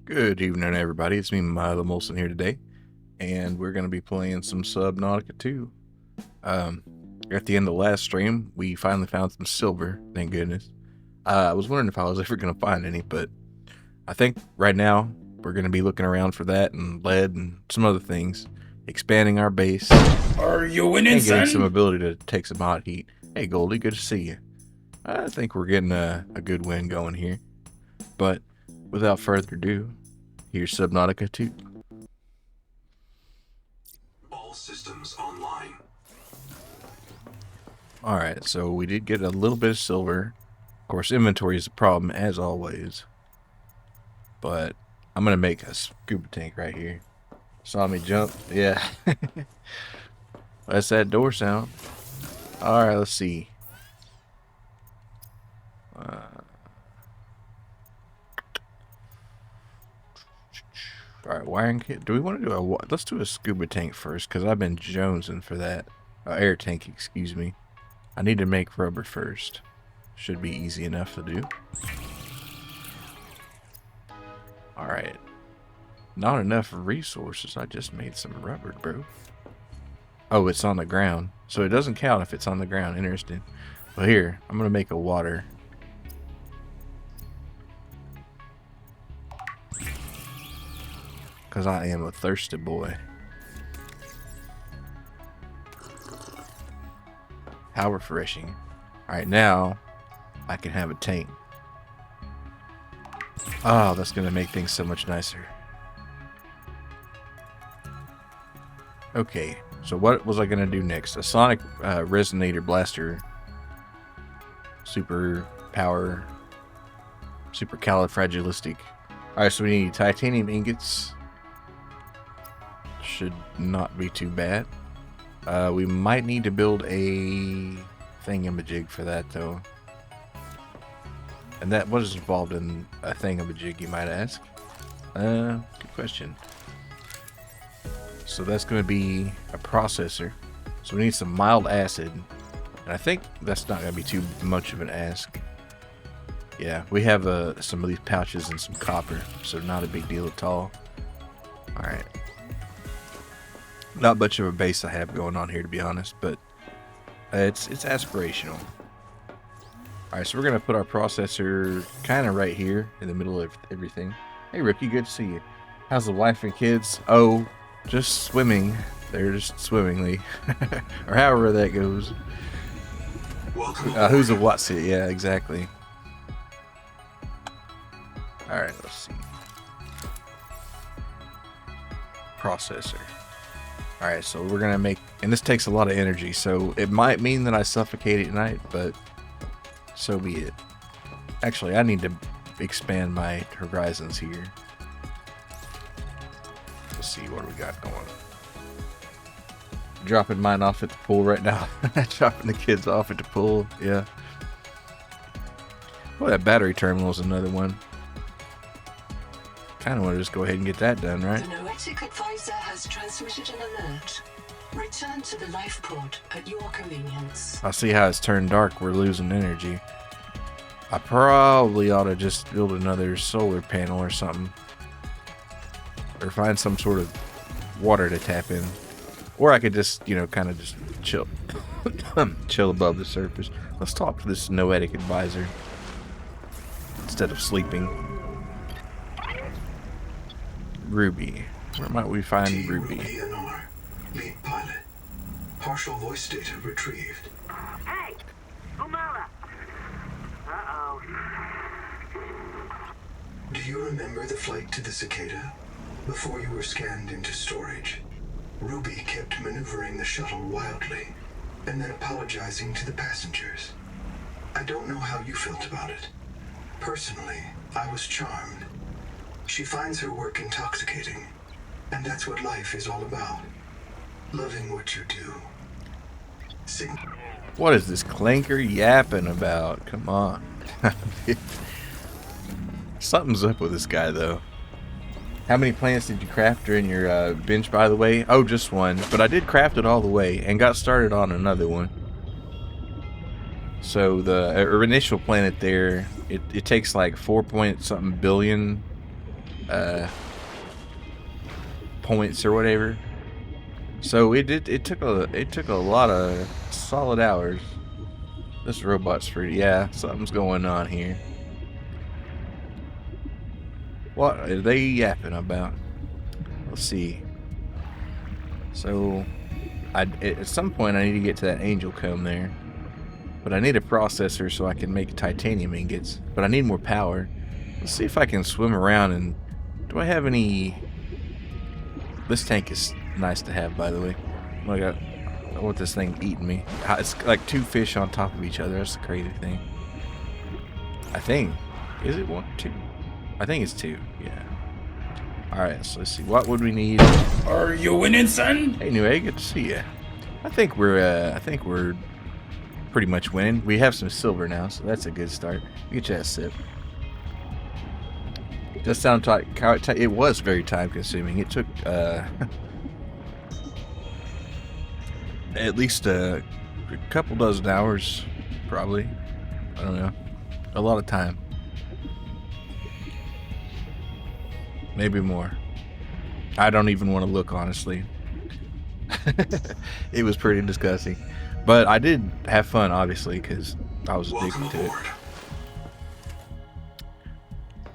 Good evening, everybody. It's me, Milo Molson, here today, and we're going to be playing some Subnautica 2. At the end of the last stream, we finally found some silver, thank goodness. I was wondering if I was ever going to find any, but I think right now we're going to be looking around for that and lead and some other things, expanding our base. Are you winning, and getting son? some ability to take some hot heat. Hey, Goldie, good to see you. I think we're getting a good win going here. But without further ado, here's Subnautica 2. All systems online. Alright, so we did get a little bit of silver. Of course, inventory is a problem, as always. But I'm going to make a scuba tank right here. Saw me jump? Yeah. That's that door sound. Alright, let's see. Alright, wiring kit. Do we want to do let's do a scuba tank first, because I've been jonesing for that. Air tank, excuse me. I need to make rubber first. Should be easy enough to do. Alright. Not enough resources. I just made some rubber, bro. Oh, it's on the ground. So it doesn't count if it's on the ground. Interesting. Well, here, I'm going to make a water. Because I am a thirsty boy. How refreshing. Alright, now I can have a tank. Oh, that's going to make things so much nicer. Okay, so what was I going to do next? A sonic resonator blaster. Super power. Super califragilistic. Alright, so we need titanium ingots. Should not be too bad. We might need to build a thingamajig for that, though. And what is involved in a thingamajig, you might ask? Good question. So that's going to be a processor. So we need some mild acid. And I think that's not going to be too much of an ask. Yeah, we have some of these pouches and some copper, so not a big deal at all. Alright. Not much of a base I have going on here, to be honest, but it's aspirational. Alright, so we're going to put our processor kind of right here in the middle of everything. Hey, Rookie, good to see you. How's the wife and kids? Oh, just swimming. They're just swimmingly. Or however that goes. Who's a what's it? Yeah, exactly. Alright, let's see. Processor. Alright, so we're going to make... And this takes a lot of energy, so it might mean that I suffocate at night, but so be it. Actually, I need to expand my horizons here. Let's see what we got going. Dropping mine off at the pool right now. Dropping the kids off at the pool, yeah. Well, that battery terminal is another one. Kind of want to just go ahead and get that done, right? The Noetic advisor has transmitted an alert. Return to the life pod at your convenience. I see how it's turned dark. We're losing energy. I probably ought to just build another solar panel or something. Or find some sort of water to tap in. Or I could just, you know, kind of just chill. Chill above the surface. Let's talk to this Noetic advisor. Instead of sleeping. Ruby. Where might we find Ruby? PNR. Lead pilot. Partial voice data retrieved. Hey! Umala! Uh-oh. Do you remember the flight to the cicada? Before you were scanned into storage, Ruby kept maneuvering the shuttle wildly, and then apologizing to the passengers. I don't know how you felt about it. Personally, I was charmed. She finds her work intoxicating, and that's what life is all about. Loving what you do. What is this clanker yapping about? Come on. Something's up with this guy, though. How many plants did you craft during your bench, by the way? Oh, just one. But I did craft it all the way and got started on another one. So the initial planet there, it takes like 4 point something billion points or whatever. So it took a lot of solid hours. This robot's pretty. Yeah, something's going on here. What are they yapping about? Let's see. So, at some point I need to get to that angel comb there. But I need a processor so I can make titanium ingots. But I need more power. Let's see if I can swim around and... Do I have any... This tank is nice to have, by the way. I want this thing eating me. It's like 2 fish on top of each other. That's the crazy thing. I think. Is it 1 or 2? I think it's 2. Yeah. Alright, so let's see. What would we need? Are you winning, son? Hey, New Egg, good to see you. I think we're pretty much winning. We have some silver now, so that's a good start. Get you that sip. Does sound like it was very time consuming. It took at least a couple dozen hours, probably. I don't know. A lot of time. Maybe more. I don't even want to look, honestly. It was pretty disgusting. But I did have fun, obviously, because I was addicted to it.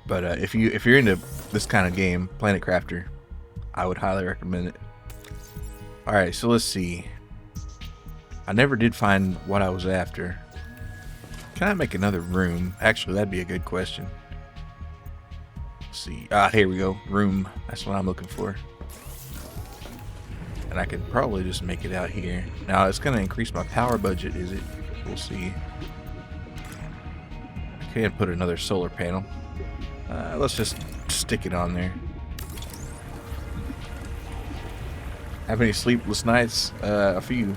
But if you're into this kind of game, Planet Crafter, I would highly recommend it. Alright, so let's see. I never did find what I was after. Can I make another room? Actually, that'd be a good question. Let's see. Here we go. Room. That's what I'm looking for. And I could probably just make it out here. Now, it's going to increase my power budget, is it? We'll see. I can put another solar panel. Let's just stick it on there. Have any sleepless nights? A few.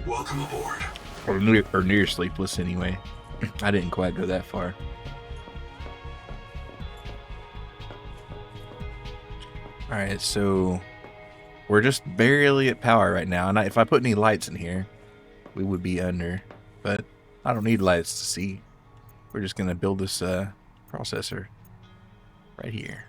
Welcome aboard. Or near sleepless, anyway. I didn't quite go that far. Alright, so we're just barely at power right now. And if I put any lights in here, we would be under. But I don't need lights to see. We're just going to build this processor right here.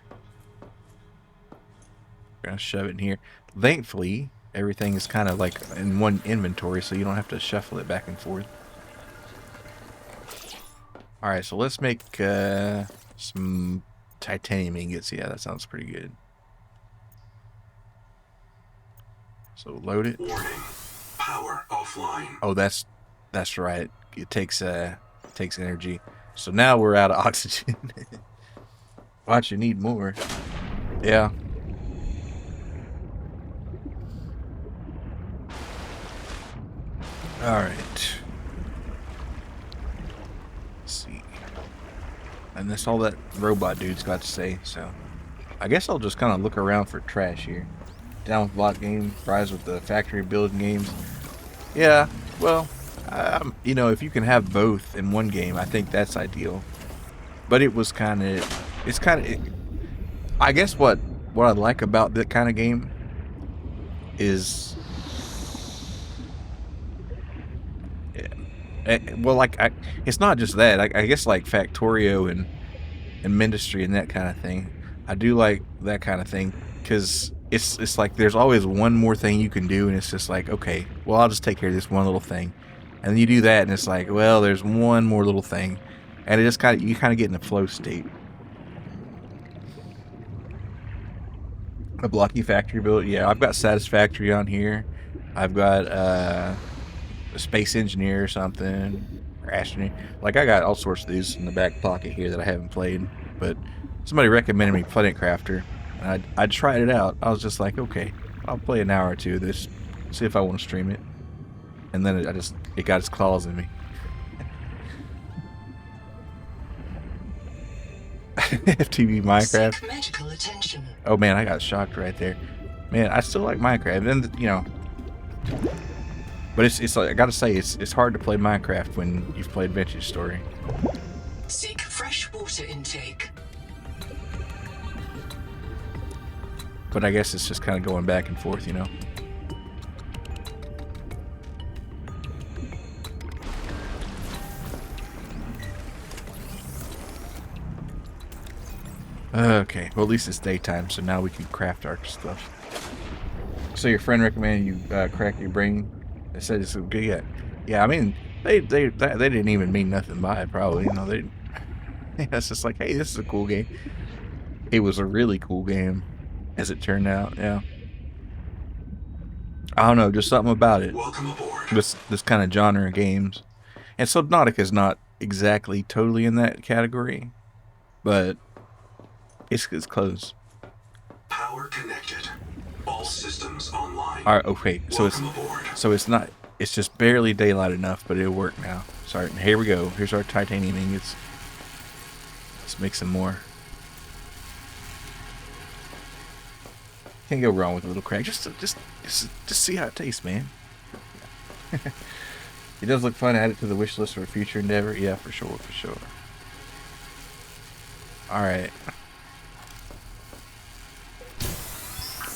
We're going to shove it in here. Thankfully, everything is kind of like in one inventory, so you don't have to shuffle it back and forth. Alright, so let's make some titanium ingots. Yeah, that sounds pretty good. So load it. Warning. Power offline. Oh, that's right. It takes energy. So now we're out of oxygen. Watch, you need more. Yeah. All right. Let's see. And that's all that robot dude's got to say. So, I guess I'll just kind of look around for trash here. Down with block games, fries with the factory building games. Yeah, well, you know, if you can have both in one game, I think that's ideal. But it was kind of, I guess what I like about that kind of game is, well, like, it's not just that. I guess like Factorio and Ministry and that kind of thing. I do like that kind of thing because it's like there's always one more thing you can do, and it's just like, okay, well, I'll just take care of this one little thing, and then you do that, and it's like, well, there's one more little thing, and it just you kind of get in a flow state. A blocky factory build, yeah, I've got Satisfactory on here. I've got a Space Engineer or something, or Astronaut. Like, I got all sorts of these in the back pocket here that I haven't played, but somebody recommended me Planet Crafter. I tried it out. I was just like, okay, I'll play an hour or two of this, see if I want to stream it. And then it got its claws in me. FTV Minecraft. Seek medical attention. Oh man, I got shocked right there. Man, I still like Minecraft, and you know, but it's like, I gotta say, it's hard to play Minecraft when you've played Vintage Story. Seek fresh water intake. But I guess it's just kind of going back and forth, you know. Okay, well at least it's daytime, so now we can craft our stuff. So your friend recommended you crack your brain. They said it's good. Yeah, yeah. I mean, they didn't even mean nothing by it. Probably, you know, they. Yeah, it's just like, hey, this is a cool game. It was a really cool game, as it turned out. Yeah. I don't know, just something about it. Welcome aboard. This kind of genre of games, and Subnautica is not exactly totally in that category, but it's close. Power connected. All systems online. All right, okay, Welcome aboard. so it's not, it's just barely daylight enough, but it'll work now. Sorry, here we go. Here's our titanium ingots. Let's make some more. Can't go wrong with a little crack. Just see how it tastes, man. It does look fun. Add it to the wish list for a future endeavor. Yeah, for sure, for sure. All right.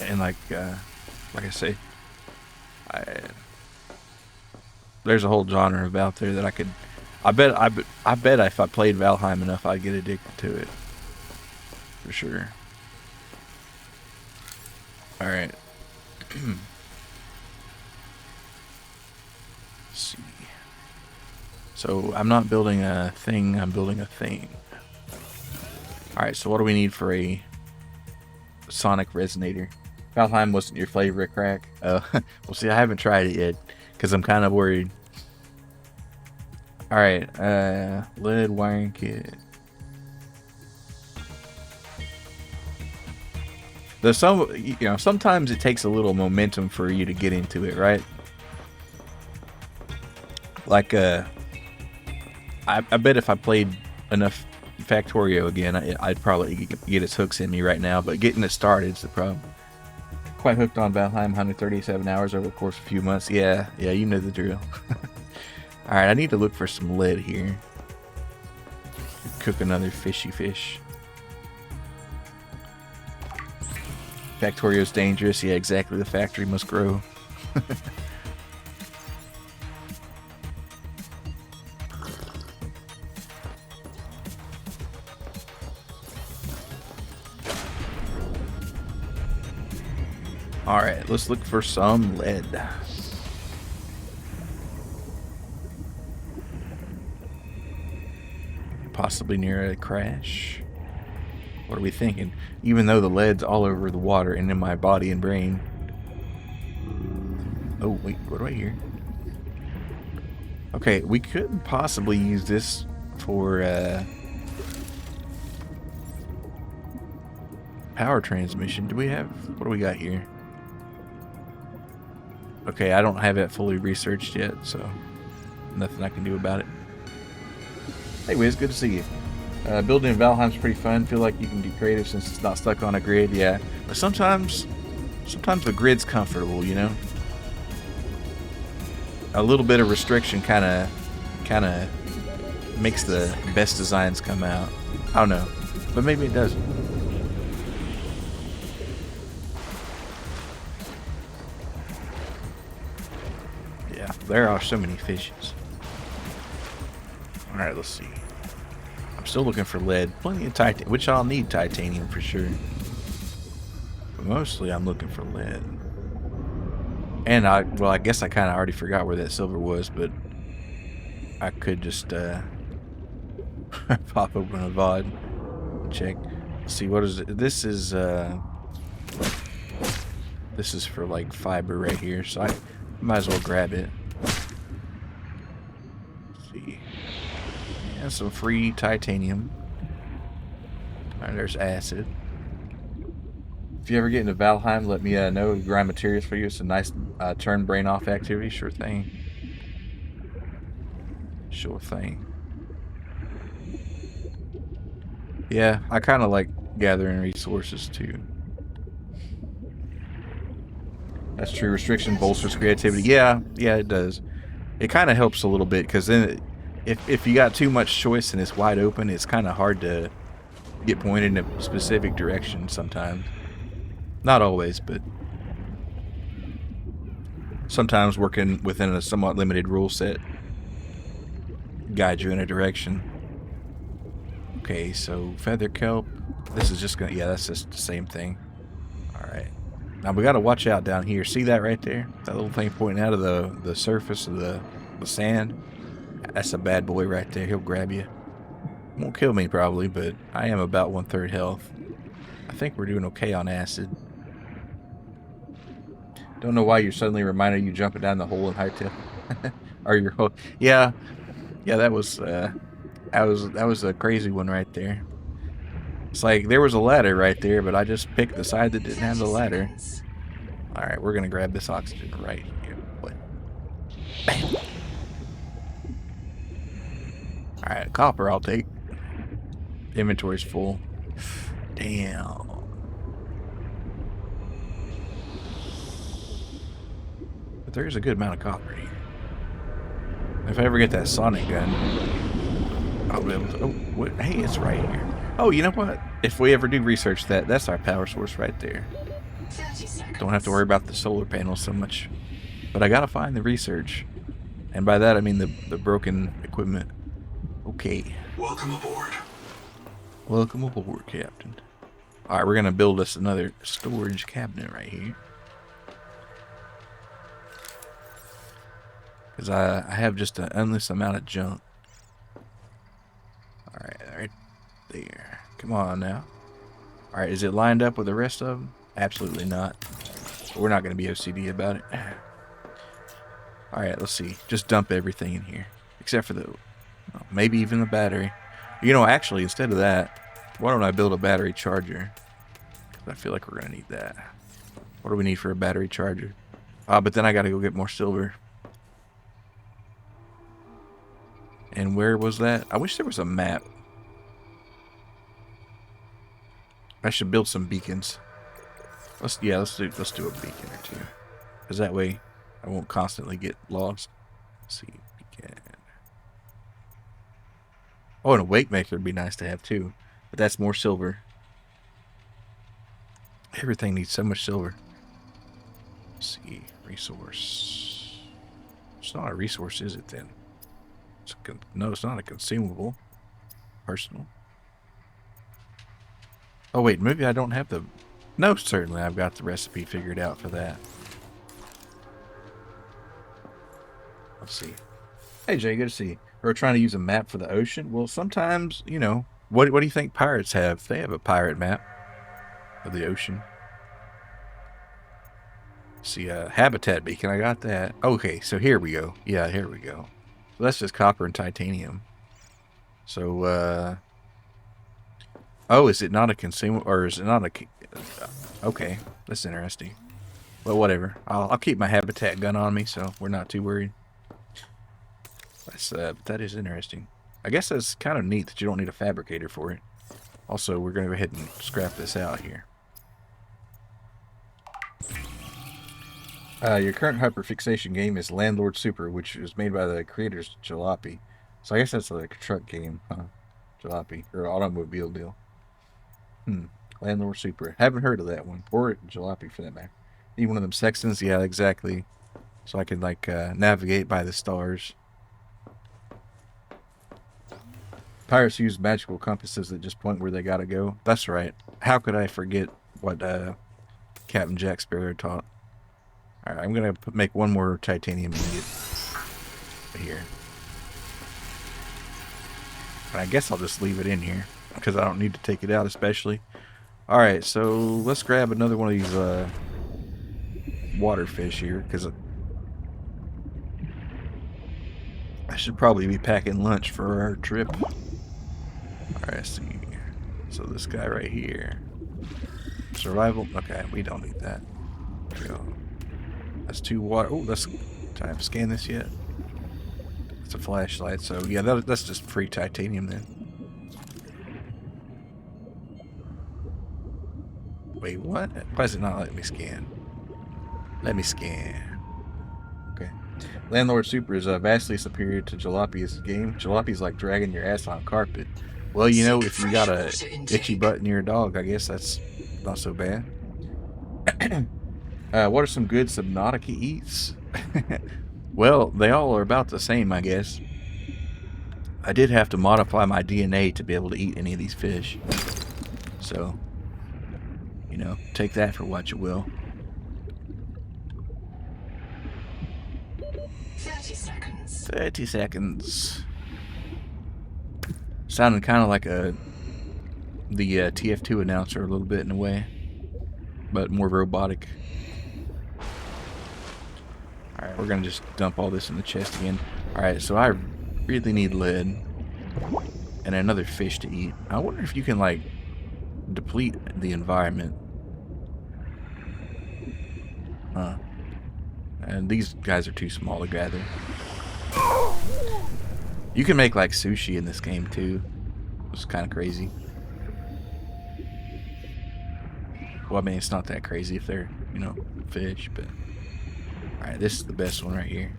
And like I say, there's a whole genre about there that I could. I bet if I played Valheim enough, I'd get addicted to it. For sure. All right. Let's see. So I'm not building a thing. I'm building a thing. All right. So what do we need for a sonic resonator? Valheim wasn't your favorite, crack? Well, see, I haven't tried it yet because I'm kind of worried. All right. Lead wiring kit. There's some, you know, sometimes it takes a little momentum for you to get into it, right? Like, I bet if I played enough Factorio again, I'd probably get its hooks in me right now. But getting it started is the problem. Quite hooked on Valheim, 137 hours over the course of a few months. Yeah, you know the drill. All right, I need to look for some lead here. Cook another fishy fish. Factorio's dangerous. Yeah, exactly. The factory must grow. Alright, let's look for some lead. Possibly near a crash. What are we thinking? Even though the lead's all over the water and in my body and brain. Oh, wait, what do I hear? Okay, we could possibly use this for power transmission. Do we have, what do we got here? Okay, I don't have it fully researched yet, so nothing I can do about it. Hey Wiz, good to see you. Building in Valheim's pretty fun. Feel like you can be creative since it's not stuck on a grid. Yeah, but sometimes the grid's comfortable, you know. A little bit of restriction kind of makes the best designs come out. I don't know, but maybe it doesn't. Yeah, there are so many fishes. All right, let's see. I'm still looking for lead. Plenty of titanium, which I'll need titanium for sure. But mostly I'm looking for lead. And I guess I kind of already forgot where that silver was, but I could just pop open a VOD, check. Let's see, what is it? This is for like fiber right here, so I might as well grab it. Let's see. Yeah, some free titanium. Alright, there's acid. If you ever get into Valheim, let me know. Grind materials for you. It's a nice turn brain off activity. Sure thing. Sure thing. Yeah, I kind of like gathering resources too. That's true. Restriction bolsters creativity. Yeah, it does. It kind of helps a little bit because then if you got too much choice and it's wide open, it's kind of hard to get pointed in a specific direction sometimes. Not always, but sometimes working within a somewhat limited rule set guides you in a direction. Okay, so feather kelp. This is just gonna, yeah, that's just the same thing. Alright. Now we gotta watch out down here. See that right there? That little thing pointing out of the surface of the sand? That's a bad boy right there. He'll grab you. Won't kill me probably, but I am about 1/3 health. I think we're doing okay on acid. Don't know why you're suddenly reminded you jumping down the hole in hightail. Or your hole. Yeah. Yeah, that was a crazy one right there. It's like there was a ladder right there, but I just picked the side that didn't have the ladder. Alright, we're gonna grab this oxygen right here. What? Bam. Alright, copper I'll take. Inventory's full. Damn. But there's a good amount of copper here. If I ever get that sonic gun, I'll be able to... Oh, what? Hey, it's right here. Oh, you know what? If we ever do research that, that's our power source right there. Don't have to worry about the solar panels so much. But I gotta find the research. And by that, I mean the broken equipment. Okay. Welcome aboard. Welcome aboard, Captain. Alright, we're gonna build us another storage cabinet right here. Because I have just an endless amount of junk. Alright, right there. Come on now. Alright, is it lined up with the rest of them? Absolutely not. We're not going to be OCD about it. Alright, let's see. Just dump everything in here. Except for the... Oh, maybe even the battery. You know, actually, instead of that, why don't I build a battery charger? I feel like we're going to need that. What do we need for a battery charger? But then I got to go get more silver. And where was that? I wish there was a map. I should build some beacons. Let's do a beacon or two. Because that way I won't constantly get lost. Let's see, beacon. Oh, and a wake maker would be nice to have too. But that's more silver. Everything needs so much silver. Let's see, resource. It's not a resource, is it then? No, it's not a consumable. Personal. Oh wait, maybe I don't have the... No, certainly I've got the recipe figured out for that. Let's see. Hey Jay, good to see you. We're trying to use a map for the ocean. Well, sometimes, you know, what do you think pirates have? They have a pirate map of the ocean. Let's see, habitat beacon, I got that. Okay, so here we go. Yeah, here we go. So that's just copper and titanium. So, oh, is it not a consumable, or is it not a... Okay, that's interesting. Well, whatever. I'll keep my habitat gun on me, so we're not too worried. That is interesting. I guess that's kind of neat that you don't need a fabricator for it. Also, we're going to go ahead and scrap this out here. Your current hyperfixation game is Landlord Super, which was made by the creators Jalopy. So I guess that's like a truck game, huh? Jalopy, or automobile deal. Landlord Super. Haven't heard of that one. Or Jalopy for that matter. Need one of them sextants? Yeah, exactly. So I can like navigate by the stars. Pirates use magical compasses that just point where they gotta go. That's right. How could I forget what Captain Jack Sparrow taught? Alright, I'm gonna make one more titanium ingot here. And I guess I'll just leave it in here because I don't need to take it out especially. Alright, so let's grab another one of these water fish here because I should probably be packing lunch for our trip. Alright, let's see. So this guy right here. Survival. Okay, we don't need that. There we go. That's 2 water. Oh, that's... Do I have to scan this yet? It's a flashlight, so yeah, that's just free titanium then. Wait, what? Why is it not letting me scan? Let me scan. Okay. Landlord Super is vastly superior to Jalopy's game. Jalopy's like dragging your ass on carpet. Well, you know, if you got a itchy butt in your dog, I guess that's not so bad. What are some good Subnautica eats? Well, they all are about the same, I guess. I did have to modify my DNA to be able to eat any of these fish. So, you know, take that for what you will. 30 seconds. 30 seconds. Sounded kind of like the TF2 announcer a little bit in a way, but more robotic. Alright, we're gonna just dump all this in the chest again. Alright, so I really need lead and another fish to eat. I wonder if you can, like, deplete the environment. Huh. And these guys are too small to gather. You can make, like, sushi in this game, too. It's kind of crazy. Well, I mean, it's not that crazy if they're, you know, fish, but... Alright, this is the best one right here.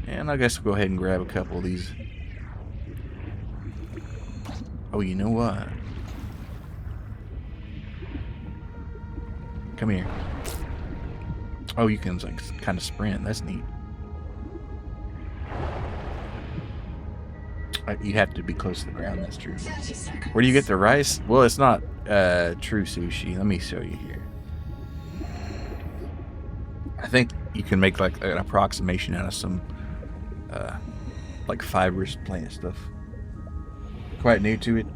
And I guess we'll go ahead and grab a couple of these. Oh, you know what? Come here. Oh, you can, like, kind of sprint. That's neat. You have to be close to the ground, that's true. 30 seconds. Where do you get the rice? Well, it's not true sushi. Let me show you here. I think you can make like an approximation out of some like fibrous plant stuff. Quite new to it.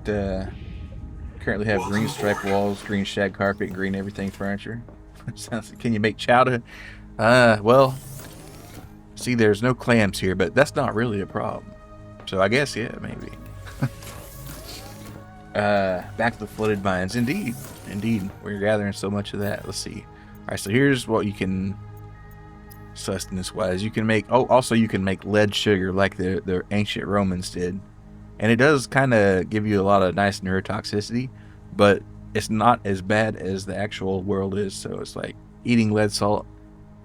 Currently have green striped walls, green shag carpet, green everything furniture. Sounds. Can you make chowder? Well, see, there's no clams here, but that's not really a problem. So I guess, yeah, maybe. Back to the flooded mines. Indeed. Indeed. We're gathering so much of that. Let's see. Alright, so here's what you can, sustenance-wise. You can make, also you can make lead sugar like the ancient Romans did. And it does kind of give you a lot of nice neurotoxicity, but it's not as bad as the actual world is. So it's like eating lead salt,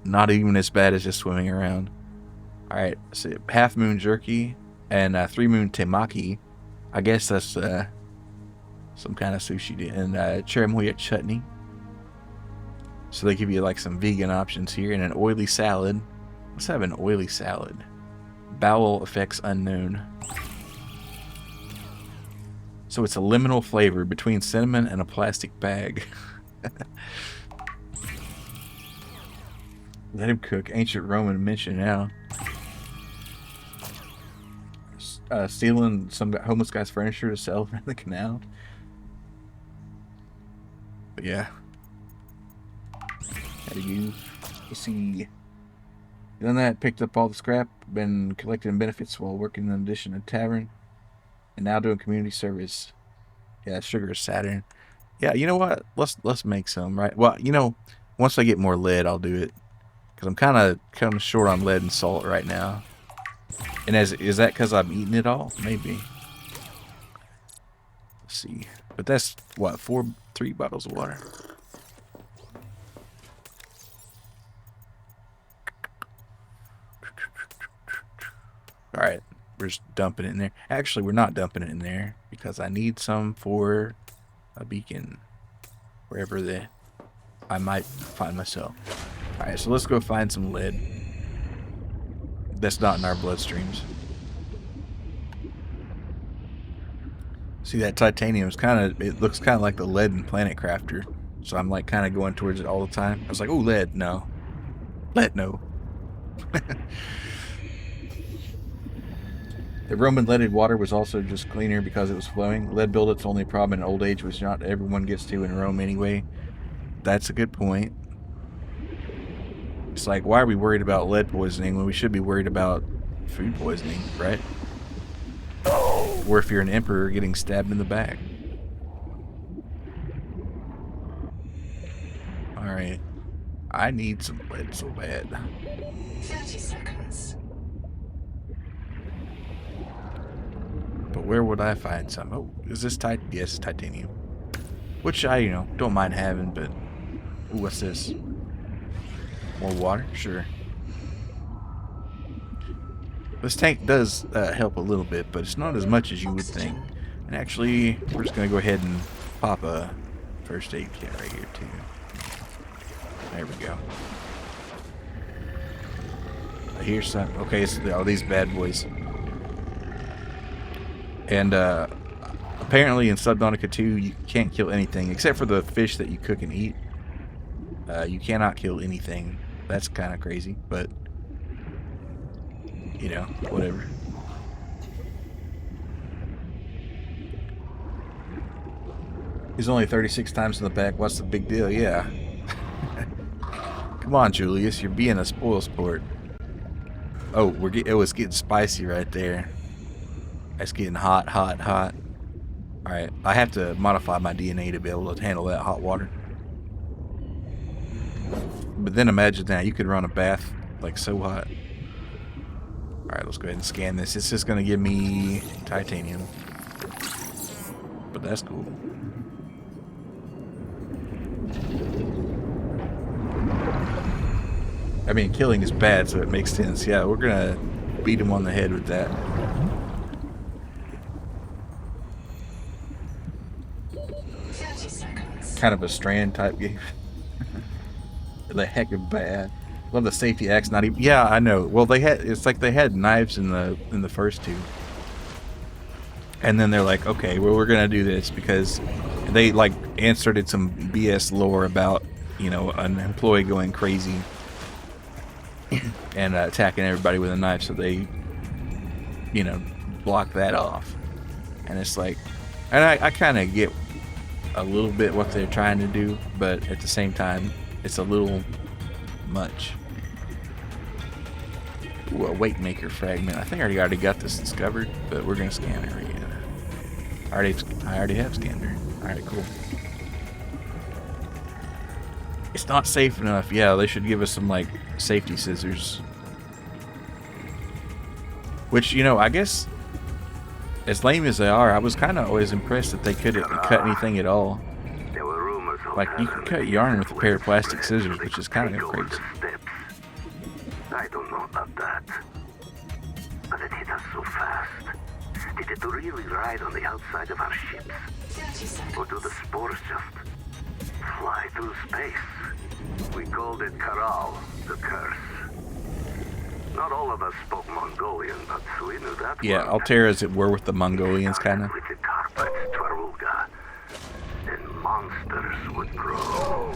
not even as bad as just swimming around. Alright, so half moon jerky. And 3 moon temaki, I guess that's some kind of sushi, and cherimoya chutney. So they give you like some vegan options here, and an oily salad. Let's have an oily salad. Bowel effects unknown. So it's a liminal flavor between cinnamon and a plastic bag. Let him cook. Ancient Roman mention now. Stealing some homeless guy's furniture to sell in the canal. But yeah. Gotta use. Let's see. Done that, picked up all the scrap, been collecting benefits while working in addition to tavern, and now doing community service. Yeah, sugar is Saturn. Yeah, you know what? Let's make some, right? Well, you know, once I get more lead, I'll do it. Because I'm kind of short on lead and salt right now. And is that because I'm eating it all? Maybe. Let's see. But that's, what, 3 bottles of water? Alright. We're just dumping it in there. Actually, we're not dumping it in there. Because I need some for a beacon. Wherever I might find myself. Alright, so let's go find some lead. That's not in our bloodstreams. See, that titanium is it looks kind of like the lead in Planet Crafter. So I'm like kind of going towards it all the time. I was like, oh, lead, no. Lead, no. The Roman leaded water was also just cleaner because it was flowing. Lead buildup's only problem in old age, which not everyone gets to in Rome anyway. That's a good point. It's like, why are we worried about lead poisoning when we should be worried about food poisoning, right? Or if you're an emperor getting stabbed in the back. Alright. I need some lead so bad. 30 seconds. But where would I find some? Oh, is this yes, titanium. Which I, you know, don't mind having, but... Ooh, what's this? More water? Sure. This tank does help a little bit, but it's not as much as you would think. And actually, we're just going to go ahead and pop a first aid kit right here, too. There we go. Here's some. Okay, so these bad boys. And Apparently in Subnautica 2, you can't kill anything except for the fish that you cook and eat. You cannot kill anything. That's kind of crazy, but you know, whatever. He's only 36 times in the back. What's the big deal? Yeah. Come on, Julius. You're being a spoil sport. Oh, it was getting spicy right there. It's getting hot, hot, hot. Alright, I have to modify my DNA to be able to handle that hot water. But then imagine that. You could run a bath like so hot. Alright, let's go ahead and scan this. It's just going to give me titanium. But that's cool. I mean, killing is bad, so it makes sense. Yeah, we're going to beat him on the head with that. Kind of a Strand type game. The heck of bad. Love the safety axe. Not even. Yeah, I know. Well, they had. It's like they had knives in the first two, and then they're like, okay, well, we're gonna do this because they like inserted some BS lore about, you know, an employee going crazy and attacking everybody with a knife, so they, you know, block that off. And it's like, and I kind of get a little bit what they're trying to do, but at the same time, it's a little much. Ooh, a weight maker fragment. I think I already got this discovered, but we're gonna scan her again. I already have scanned her. Alright, cool. It's not safe enough. Yeah, they should give us some like safety scissors. Which, you know, I guess as lame as they are, I was kind of always impressed that they couldn't cut anything at all. Like, you can cut yarn with a pair of plastic scissors, which is kind of crazy. I don't know about that. But it hit us so fast. Did it really ride on the outside of our ships? Or do the spores just fly through space? We called it Karal, the curse. Not all of us spoke Mongolian, but we knew that. Yeah, Altera, as it were, with the Mongolians, kind of. With the carpets, Twaruga, and monsters would grow.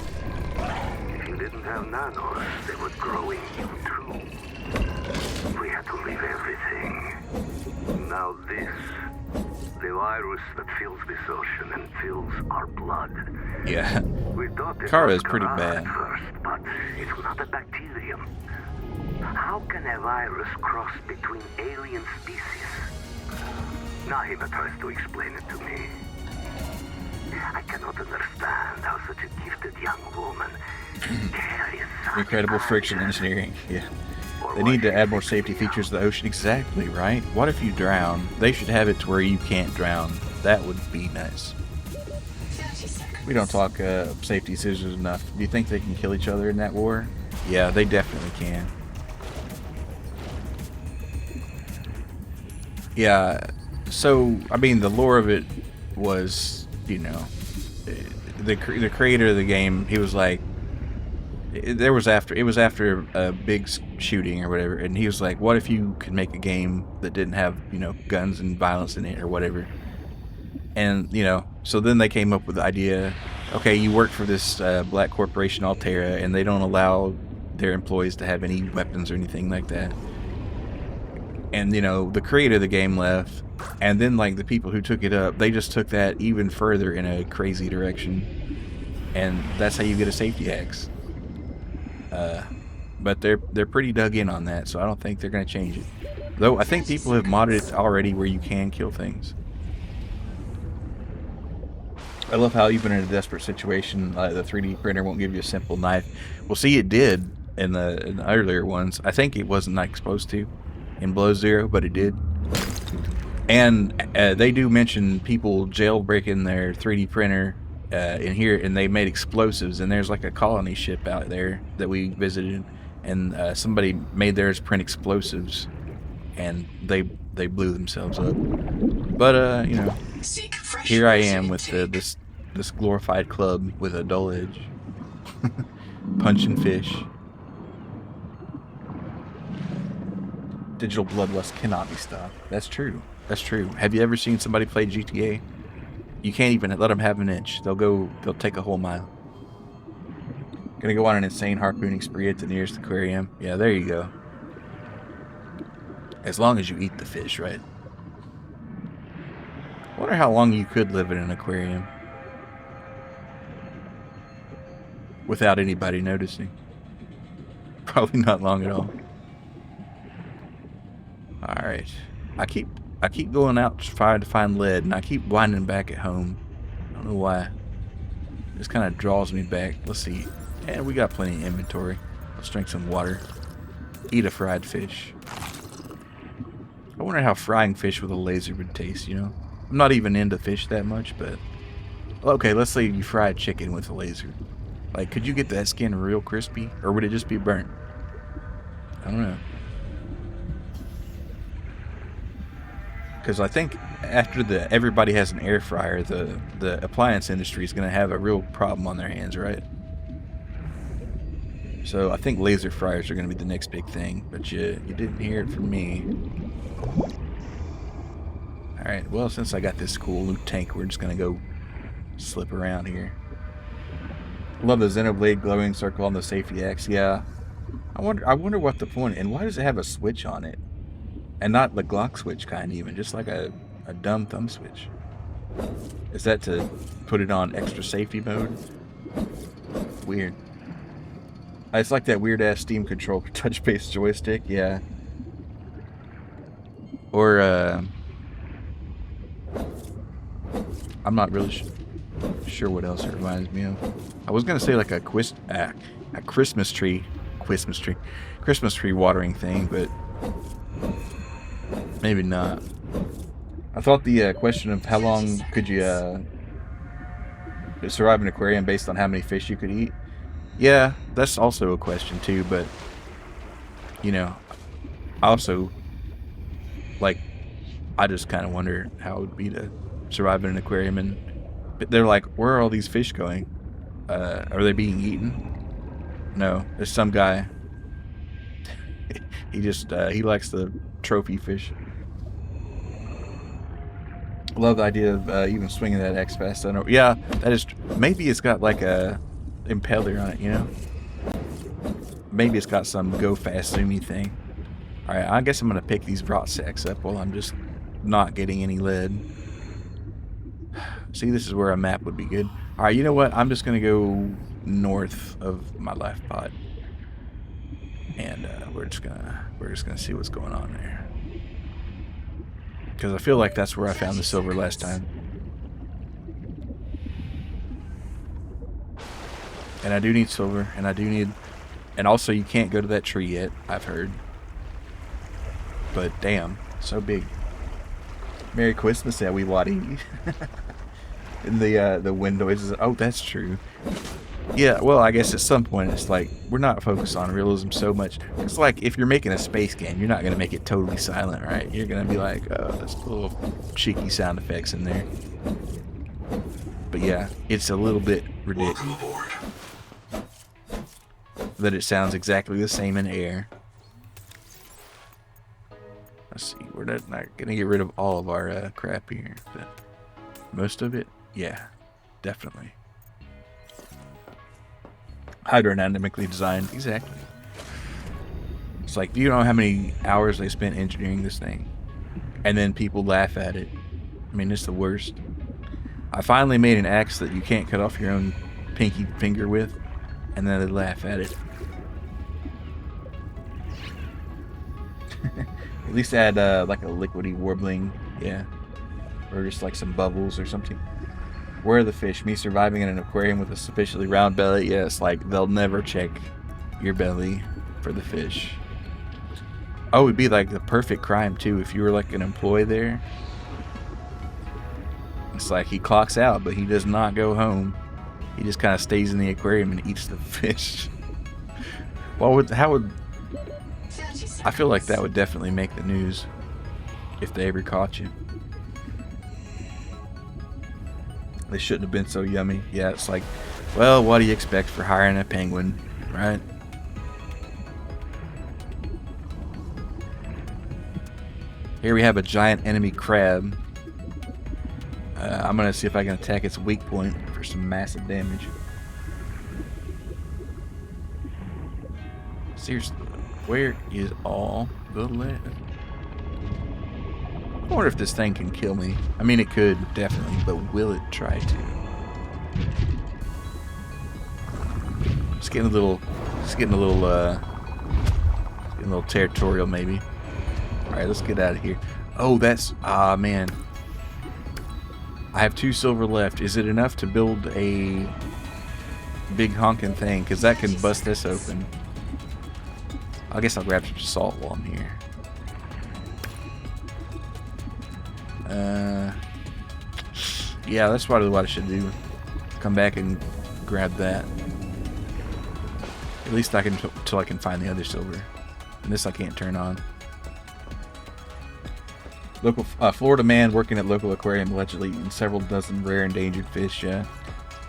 If you didn't have nanos, they would grow in you too. We had to leave everything. Now this, the virus that fills this ocean and fills our blood. Yeah. We thought it Kara was is pretty Kara bad. at first, but it's not a bacterium. How can a virus cross between alien species? Nahima tries to explain it to me. I cannot understand how such a gifted young woman carries such Incredible friction engineering. Yeah. They need to add more safety features to the ocean. Exactly, right? What if you drown? They should have it to where you can't drown. That would be nice. We don't talk safety scissors enough. Do you think they can kill each other in that war? Yeah, they definitely can. Yeah, so, I mean, the lore of it was, you know, the creator of the game, he was like, it was after a big shooting or whatever, and he was like, what if you could make a game that didn't have, you know, guns and violence in it or whatever? And, you know, so then they came up with the idea, okay, you work for this black corporation, Altera, and they don't allow their employees to have any weapons or anything like that. And, you know, the creator of the game left, and then, like, the people who took it up, they just took that even further in a crazy direction. And that's how you get a safety axe. But they're pretty dug in on that, so I don't think they're going to change it. Though, I think people have modded it already where you can kill things. I love how even in a desperate situation, the 3D printer won't give you a simple knife. Well, see, it did in the earlier ones. I think it wasn't like supposed to in Below Zero, but it did. And they do mention people jailbreaking their 3D printer in here, and they made explosives. And there's like a colony ship out there that we visited, and somebody made theirs print explosives, and they blew themselves up. But you know, here I am with this glorified club with a dull edge, punching fish. Digital bloodlust cannot be stopped. That's true. That's true. Have you ever seen somebody play GTA You can't even let them have an inch. They'll take a whole mile. Gonna go on an insane harpooning spree at the nearest aquarium. Yeah, there you go. As long as you eat the fish, right? Wonder how long you could live in an aquarium without anybody noticing. Probably not long at all. Alright. I keep going out trying to find lead, and I keep winding back at home. I don't know why. It just kind of draws me back. Let's see. And we got plenty of inventory. Let's drink some water. Eat a fried fish. I wonder how frying fish with a laser would taste, you know? I'm not even into fish that much, but... Okay, let's say you fried chicken with a laser. Like, could you get that skin real crispy? Or would it just be burnt? I don't know. Because I think after everybody has an air fryer, the appliance industry is going to have a real problem on their hands, right? So I think laser fryers are going to be the next big thing, but you didn't hear it from me. Alright, well, since I got this cool new tank, we're just going to go slip around here. Love the Xenoblade glowing circle on the safety axe. Yeah. I wonder what the point, and why does it have a switch on it? And not the Glock switch kind even, just like a dumb thumb switch. Is that to put it on extra safety mode? Weird. It's like that weird ass Steam control touch-based joystick, yeah. Or I'm not really sure what else it reminds me of. I was gonna say like a Christmas tree watering thing, but maybe not. I thought the question of how long could you survive an aquarium based on how many fish you could eat. Yeah, that's also a question too, but you know, also like I just kind of wonder how it would be to survive in an aquarium, and they're like, where are all these fish going? Are they being eaten? No, there's some guy. He likes the trophy fish. Love the idea of even swinging that X fast. I know. Yeah, that is. Maybe it's got like a impeller on it, you know. Maybe it's got some go fast zoomy thing. All right, I guess I'm gonna pick these rot sacks up while I'm just not getting any lead. See, this is where a map would be good. All right, you know what? I'm just gonna go north of my life pod, and we're just gonna see what's going on there. Because I feel like that's where I found the silver last time. And I do need silver, and I do need... And also, you can't go to that tree yet, I've heard. But, damn, so big. Merry Christmas, everybody. And the wind noises... Oh, that's true. Yeah, well, I guess at some point it's like, we're not focused on realism so much. It's like, if you're making a space game, you're not going to make it totally silent, right? You're going to be like, oh, there's little cheeky sound effects in there. But yeah, it's a little bit ridiculous. Welcome aboard. That it sounds exactly the same in air. Let's see, we're not going to get rid of all of our crap here, but most of it, yeah, definitely. Hydrodynamically designed, exactly. It's like, do you know how many hours they spent engineering this thing? And then people laugh at it. I mean, it's the worst. I finally made an axe that you can't cut off your own pinky finger with, and then they laugh at it. At least add like a liquidy warbling, yeah, or just like some bubbles or something. Where are the fish? Me surviving in an aquarium with a sufficiently round belly? Yes, like they'll never check your belly for the fish. Oh, it'd be like the perfect crime too if you were like an employee there. It's like he clocks out, but he does not go home. He just kind of stays in the aquarium and eats the fish. I feel like that would definitely make the news if they ever caught you. They shouldn't have been so yummy. Yeah, it's like, well, what do you expect for hiring a penguin, right? Here we have a giant enemy crab. I'm gonna see if I can attack its weak point for some massive damage. Seriously, where is all the lead? I wonder if this thing can kill me. I mean, it could, definitely, but will it try to? It's getting a little territorial, maybe. Alright, let's get out of here. Oh, that's... Ah, man. I have 2 silver left. Is it enough to build a big honking thing? Because that can bust this open. I guess I'll grab some salt while I'm here. Yeah, that's probably what I should do. Come back and grab that. At least I can till I can find the other silver. And this I can't turn on. Local Florida man working at local aquarium allegedly eating several dozen rare endangered fish. Yeah,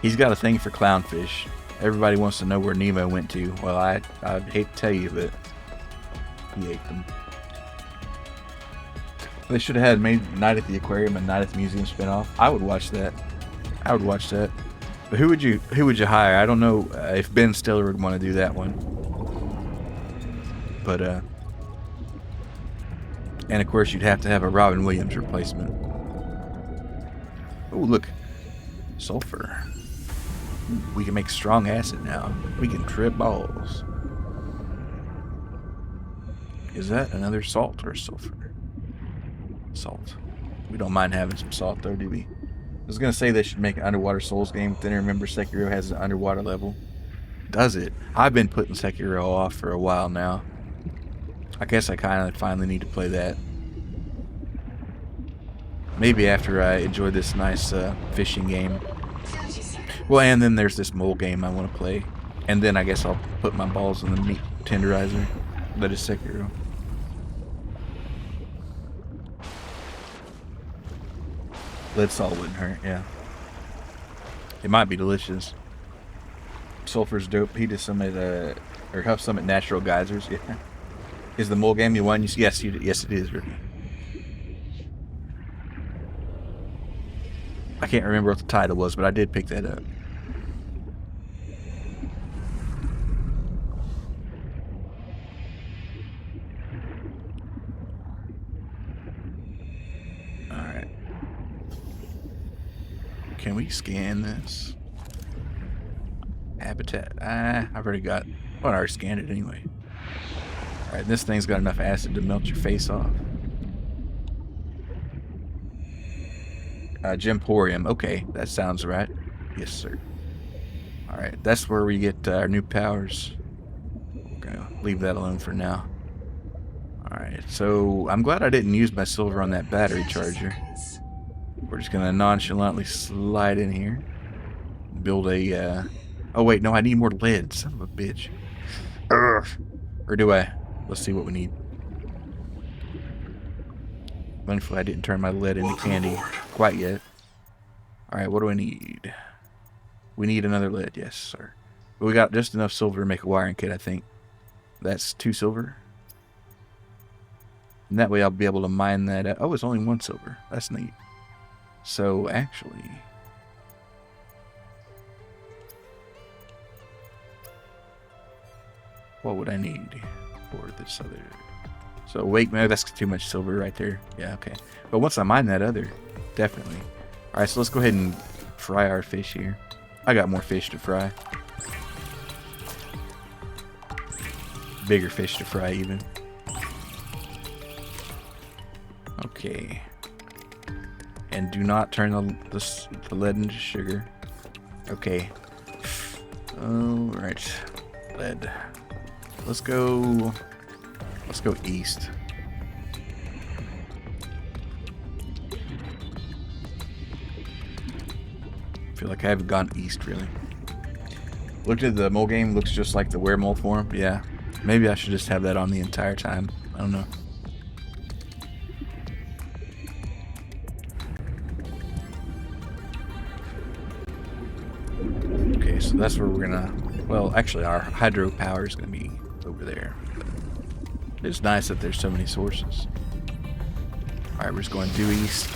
he's got a thing for clownfish. Everybody wants to know where Nemo went to. Well, I'd hate to tell you, but he ate them. They should have had made Night at the Aquarium and Night at the Museum spinoff. I would watch that. I would watch that. But who would you hire? I don't know if Ben Stiller would want to do that one. But and of course you'd have to have a Robin Williams replacement. Oh, look, sulfur. Ooh, we can make strong acid now. We can trip balls. Is that another salt or sulfur? Salt. We don't mind having some salt though, do we? I was gonna say they should make an Underwater Souls game, but then I remember Sekiro has an underwater level. Does it? I've been putting Sekiro off for a while now. I guess I kind of finally need to play that. Maybe after I enjoy this nice fishing game. Well, and then there's this mole game I want to play. And then I guess I'll put my balls in the meat tenderizer. That is Sekiro. Lead salt wouldn't hurt, yeah. It might be delicious. Sulfur's dope. He did some at or have some at Natural Geysers. Yeah. Is the mole game you won? Yes, yes, it is, Ricky. I can't remember what the title was, but I did pick that up. Alright. Can we scan this? Habitat. I've already got... Well, I already scanned it anyway. Alright, this thing's got enough acid to melt your face off. Gemporium. Okay, that sounds right. Yes, sir. Alright, that's where we get our new powers. We're gonna leave that alone for now. Alright, so I'm glad I didn't use my silver on that battery charger. We're just gonna nonchalantly slide in here. Build a, oh wait, no, I need more lead, son of a bitch. Ugh. Or do I? Let's see what we need. Thankfully, I didn't turn my lead into candy quite yet. Alright, what do I need? We need another lead, yes, sir. But we got just enough silver to make a wiring kit, I think. That's 2 silver. And that way I'll be able to mine that out. Oh, it's only 1 silver. That's neat. So, actually... what would I need for this other... So, wait, no, that's too much silver right there. Yeah, okay. But once I mine that other, definitely. Alright, so let's go ahead and fry our fish here. I got more fish to fry. Bigger fish to fry, even. Okay. And do not turn the lead into sugar. Okay. Alright. Lead. Let's go east. I feel like I haven't gone east, really. Looked at the mole game, looks just like the weremole form. Yeah. Maybe I should just have that on the entire time. I don't know. Okay, so that's where we're gonna... Well, actually, our hydropower is gonna be over there. It's nice that there's so many sources. Alright, we're just going due east.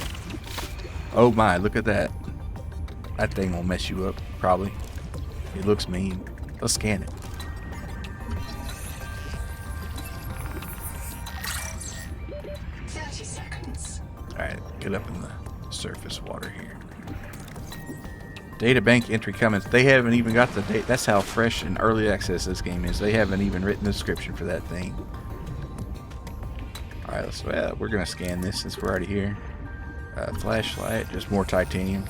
Oh my, look at that. That thing will mess you up, probably. It looks mean. Let's scan it. Alright, get up in the surface water here. Data bank entry comments. They haven't even got the date. That's how fresh and early access this game is. They haven't even written the description for that thing. Alright, we're going to scan this since we're already here. Flashlight, just more titanium.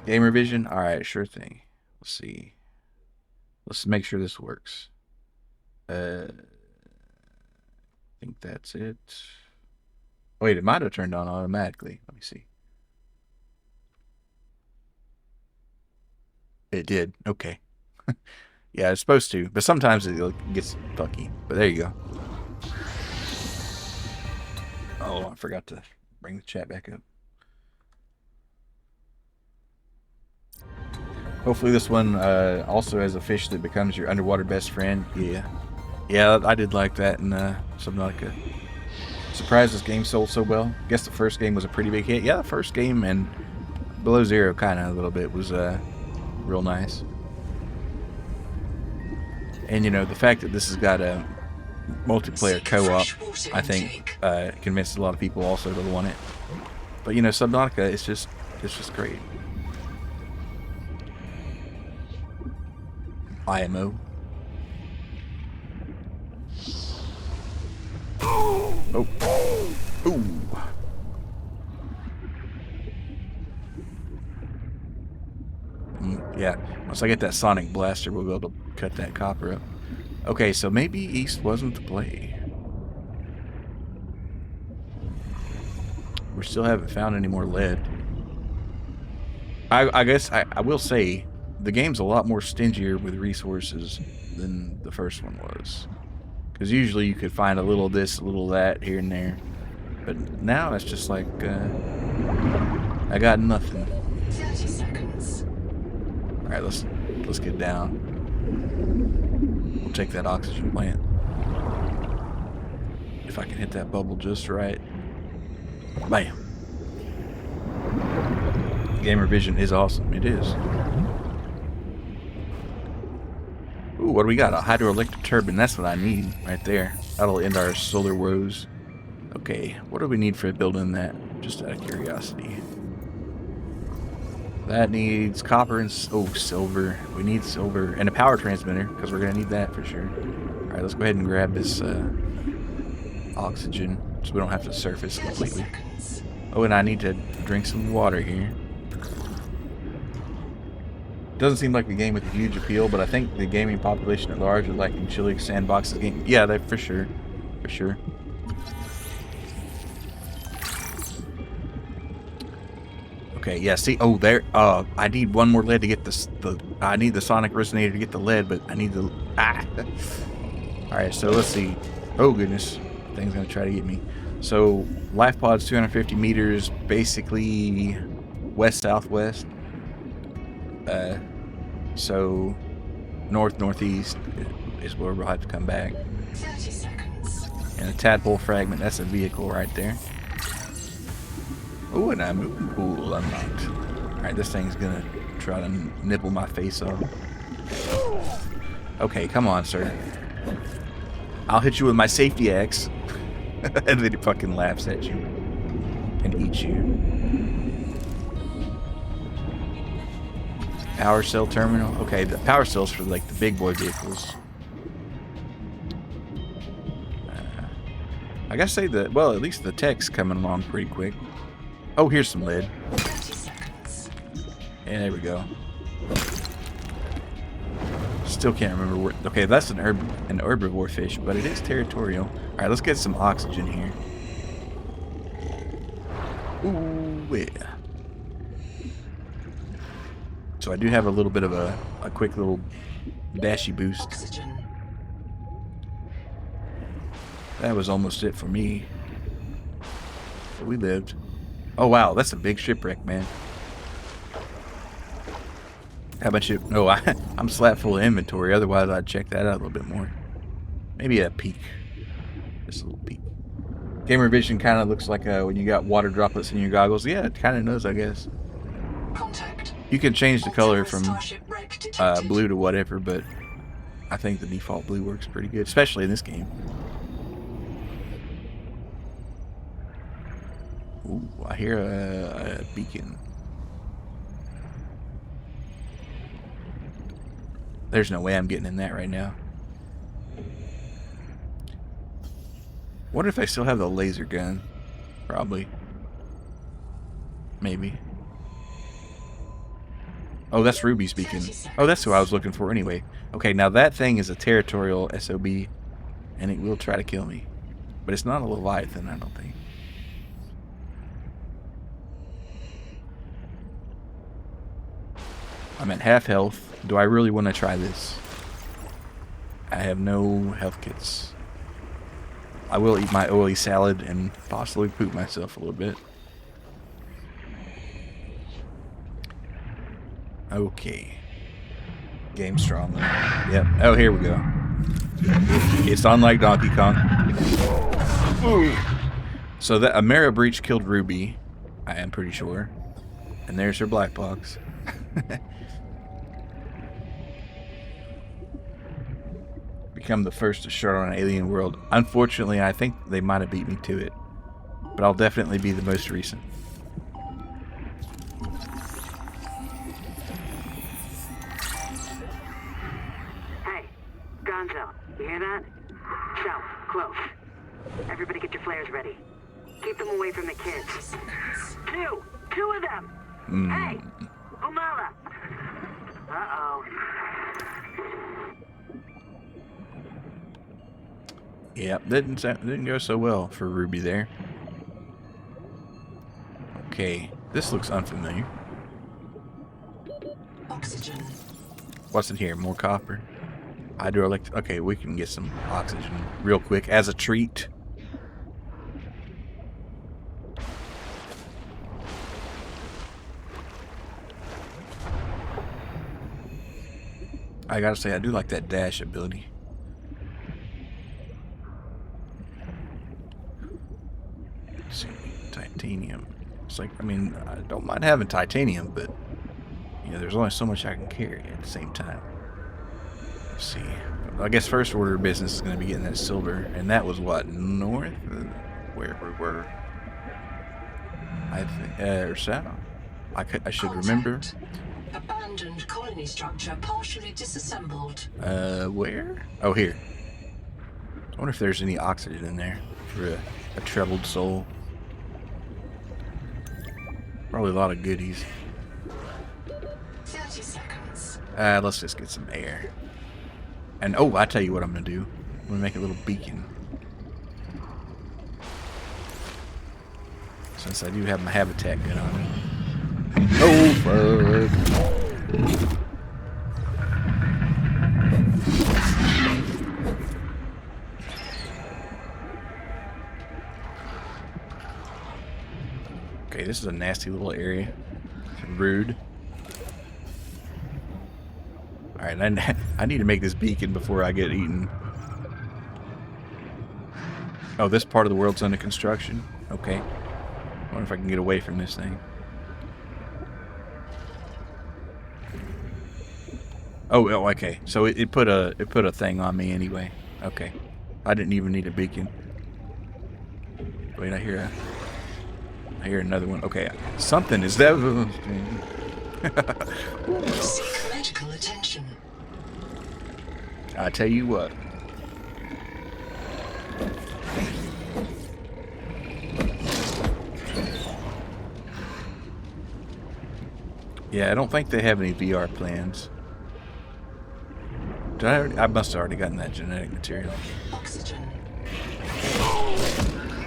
Gamer vision. Alright, sure thing. Let's see. Let's make sure this works. I think that's it. Wait, it might have turned on automatically. Let me see. It did. Okay. Yeah, it's supposed to, but sometimes it gets funky. But there you go. Oh, I forgot to bring the chat back up. Hopefully this one also has a fish that becomes your underwater best friend. Yeah. Yeah, I did like that in Subnautica. Surprised this game sold so well. Guess the first game was a pretty big hit. Yeah, the first game and Below Zero kind of a little bit was real nice. And you know, the fact that this has got a multiplayer co-op, I think convinced a lot of people also to want it. But you know, Subnautica, it's just great. IMO. Oh. Ooh. Yeah. Once I get that sonic blaster, we'll be able to cut that copper up. Okay, so maybe east wasn't the play. We still haven't found any more lead. I guess I will say the game's a lot more stingier with resources than the first one was. Because usually you could find a little of this, a little of that here and there. But now it's just like, I got nothing. 30 seconds. Alright, let's get down. We'll take that oxygen plant. If I can hit that bubble just right. Bam. Gamer vision is awesome. It is. Ooh, what do we got? A hydroelectric turbine. That's what I need right there. That'll end our solar woes. Okay, what do we need for building that? Just out of curiosity. That needs copper and silver. We need silver and a power transmitter because we're gonna need that for sure. All right, let's go ahead and grab this oxygen so we don't have to surface completely. Oh, and I need to drink some water here. Doesn't seem like a game with a huge appeal, but I think the gaming population at large is liking chilly sandboxes game. Yeah, that for sure, for sure. Okay, yeah. See, oh, there. I need one more lead to get I need the sonic resonator to get the lead, but I need the. All right, so let's see. Oh goodness, thing's gonna try to get me. So life pod's 250 meters, basically west southwest. So northeast is where we'll have to come back. 30 seconds. And a tadpole fragment, that's a vehicle right there. Oh, and I'm moving pool, I'm not. Alright, this thing's gonna try to nibble my face off. Okay, come on, sir. I'll hit you with my safety axe. And then it fucking laughs at you. And eats you. Power cell terminal. Okay, the power cells for like the big boy vehicles. I gotta say that, well, at least the tech's coming along pretty quick. Oh, here's some lead. 30 seconds. And there we go. Still can't remember where. Okay, that's an herbivore fish, but it is territorial. All right, let's get some oxygen here. Ooh, yeah. So I do have a little bit of a quick little dashy boost. Oxygen. That was almost it for me. But we lived. Oh wow, that's a big shipwreck, man. How about you? No, I'm slap full of inventory. Otherwise, I'd check that out a little bit more. Maybe a peek. Just a little peek. Gamer vision kind of looks like when you got water droplets in your goggles. Yeah, it kind of does, I guess. Contact. You can change the color from Starship wreck detected. blue to whatever, but I think the default blue works pretty good, especially in this game. Ooh, I hear a beacon. There's no way I'm getting in that right now. What if I still have the laser gun? Probably. Maybe. Oh, that's Ruby speaking. Oh, that's who I was looking for anyway. Okay, now that thing is a territorial SOB, and it will try to kill me. But it's not a Leviathan, I don't think. I'm at half health. Do I really want to try this? I have no health kits. I will eat my oily salad and possibly poop myself a little bit. Okay. Game strong. Yep. Oh, here we go. It's on like Donkey Kong. Ooh. So that a Mara breach killed Ruby, I am pretty sure. And there's her black box. Become the first to shut on an alien world. Unfortunately, I think they might have beat me to it. But I'll definitely be the most recent. Hey, Gonzo, you hear that? South, close. Everybody get your flares ready. Keep them away from the kids. Two of them! Hey, Umala! Uh-oh. Yep, didn't go so well for Ruby there. Okay, this looks unfamiliar. Oxygen. What's in here? More copper. Hydroelectric. Okay, we can get some oxygen real quick as a treat. I gotta say, I do like that dash ability. Let's see, titanium. It's like, I mean, I don't mind having titanium, but you know, there's only so much I can carry at the same time. Let's see. I guess first order of business is going to be getting that silver, and that was what, north, where we were. I think, or south. I should remember. Abandoned colony structure partially disassembled. Where? Oh, here. I wonder if there's any oxygen in there for a troubled soul. Probably a lot of goodies. 30 seconds. Let's just get some air. And oh, I tell you what I'm gonna do. I'm gonna make a little beacon. Since I do have my habitat gun on it. Oh, fuck. Okay, this is a nasty little area. Rude. Alright, I need to make this beacon before I get eaten. Oh, this part of the world's under construction? Okay. I wonder if I can get away from this thing. Oh, okay. So it put a thing on me anyway. Okay. I didn't even need a beacon. Wait, I hear another one. Okay. Something is that. Seek medical attention. I tell you what. Yeah, I don't think they have any VR plans. I must have already gotten that genetic material. Oxygen.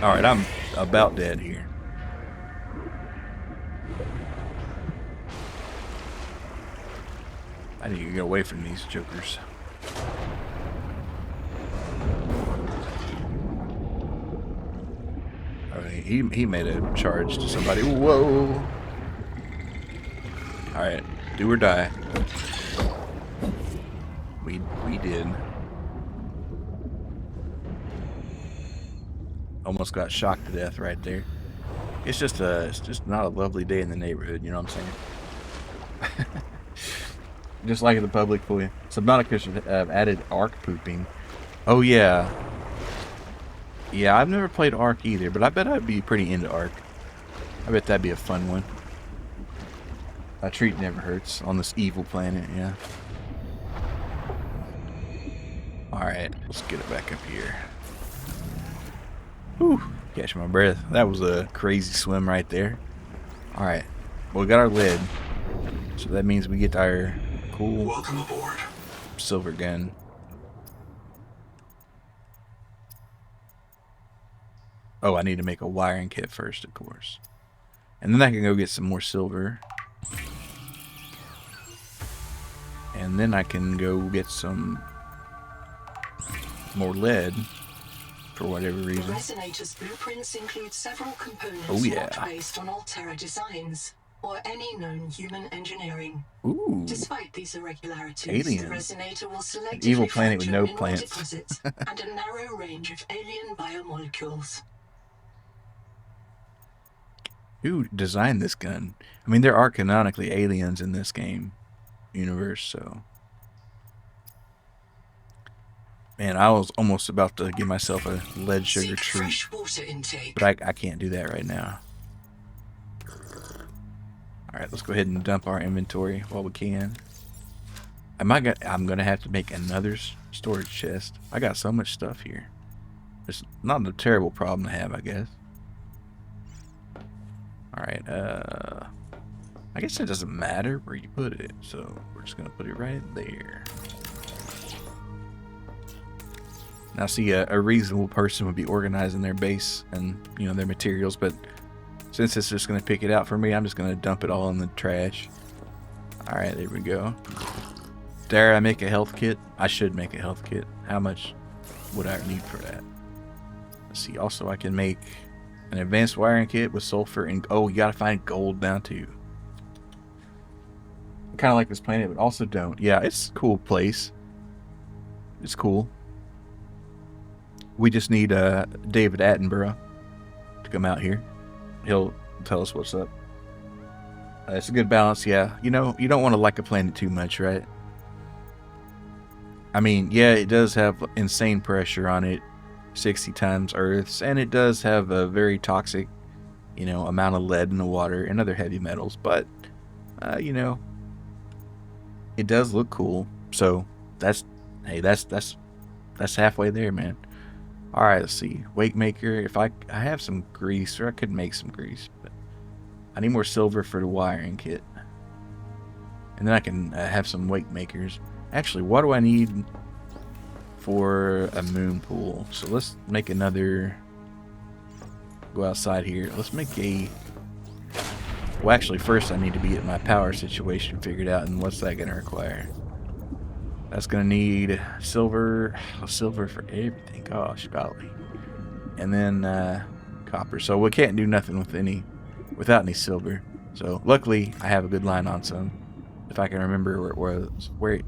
Alright, I'm about dead here. I need to get away from these jokers. Alright, he made a charge to somebody. Whoa! Alright, do or die. We did. Almost got shocked to death right there. It's just not a lovely day in the neighborhood, you know what I'm saying? Just like the public for you. Subnautica should have added Ark pooping. Oh yeah. Yeah, I've never played Ark either, but I bet I'd be pretty into Ark. I bet that'd be a fun one. A treat never hurts on this evil planet, yeah. Alright, let's get it back up here. Whew, catch my breath. That was a crazy swim right there. Alright, well, we got our lid. So that means we get our cool Welcome aboard. silver gun. Oh, I need to make a wiring kit first, of course. And then I can go get some more silver. And then I can go get some more lead for whatever The reason. resonator's blueprints include several components Oh, yeah. not based on Altera designs or any known human engineering. Ooh, Despite these irregularities, Aliens. the resonator will selectively evil planet with no fracture plants. mineral deposits and a narrow range of alien biomolecules. who designed this gun? I mean, there are canonically aliens in this game universe, so... Man, I was almost about to give myself a lead sugar Seek treat, fresh water intake. but I can't do that right now. Alright, let's go ahead and dump our inventory while we can. I'm gonna have to make another storage chest. I got so much stuff here. It's not a terrible problem to have, I guess. Alright, I guess it doesn't matter where you put it, so we're just gonna put it right there. Now, see, a reasonable person would be organizing their base and, you know, their materials, but since it's just going to pick it out for me, I'm just going to dump it all in the trash. Alright, there we go. Dare I make a health kit? I should make a health kit. How much would I need for that? Let's see, also I can make an advanced wiring kit with sulfur and... Oh, you got to find gold now, too. I kind of like this planet, but also don't. Yeah, it's a cool place. It's cool. We just need David Attenborough to come out here. He'll tell us what's up. It's a good balance, yeah. You know, you don't want to like a planet too much, right? I mean, yeah, it does have insane pressure on it, 60 times Earth's, and it does have a very toxic, you know, amount of lead in the water and other heavy metals, but, you know, it does look cool. So, that's halfway there, man. Alright, let's see. Wake maker. If I have some grease, or I could make some grease, but I need more silver for the wiring kit. And then I can have some wake makers. Actually, what do I need for a moon pool? So let's make another... Go outside here. Let's make a... Well, actually, first I need to get my power situation figured out, and what's that going to require? That's going to need silver for everything. Gosh, golly. And then copper. So we can't do nothing without any silver. So luckily, I have a good line on some. If I can remember where it was. Right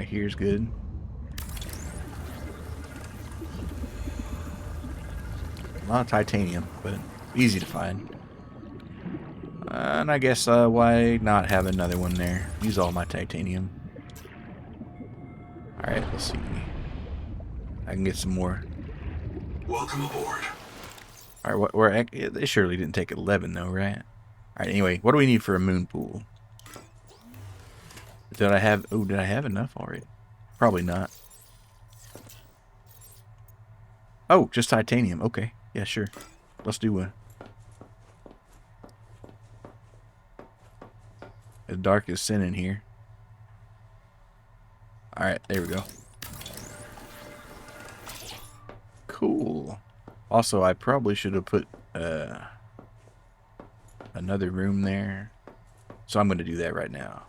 here's good. A lot of titanium, but easy to find. And I guess why not have another one there? Use all my titanium. Alright, let's see. I can get some more. Welcome aboard. Alright, it surely didn't take 11 though, right? Alright, anyway, what do we need for a moon pool? Did I have enough already? Probably not. Oh, just titanium. Okay, yeah, sure. Let's do one. As dark as sin in here. Alright, there we go. Cool. Also, I probably should have put another room there. So I'm going to do that right now.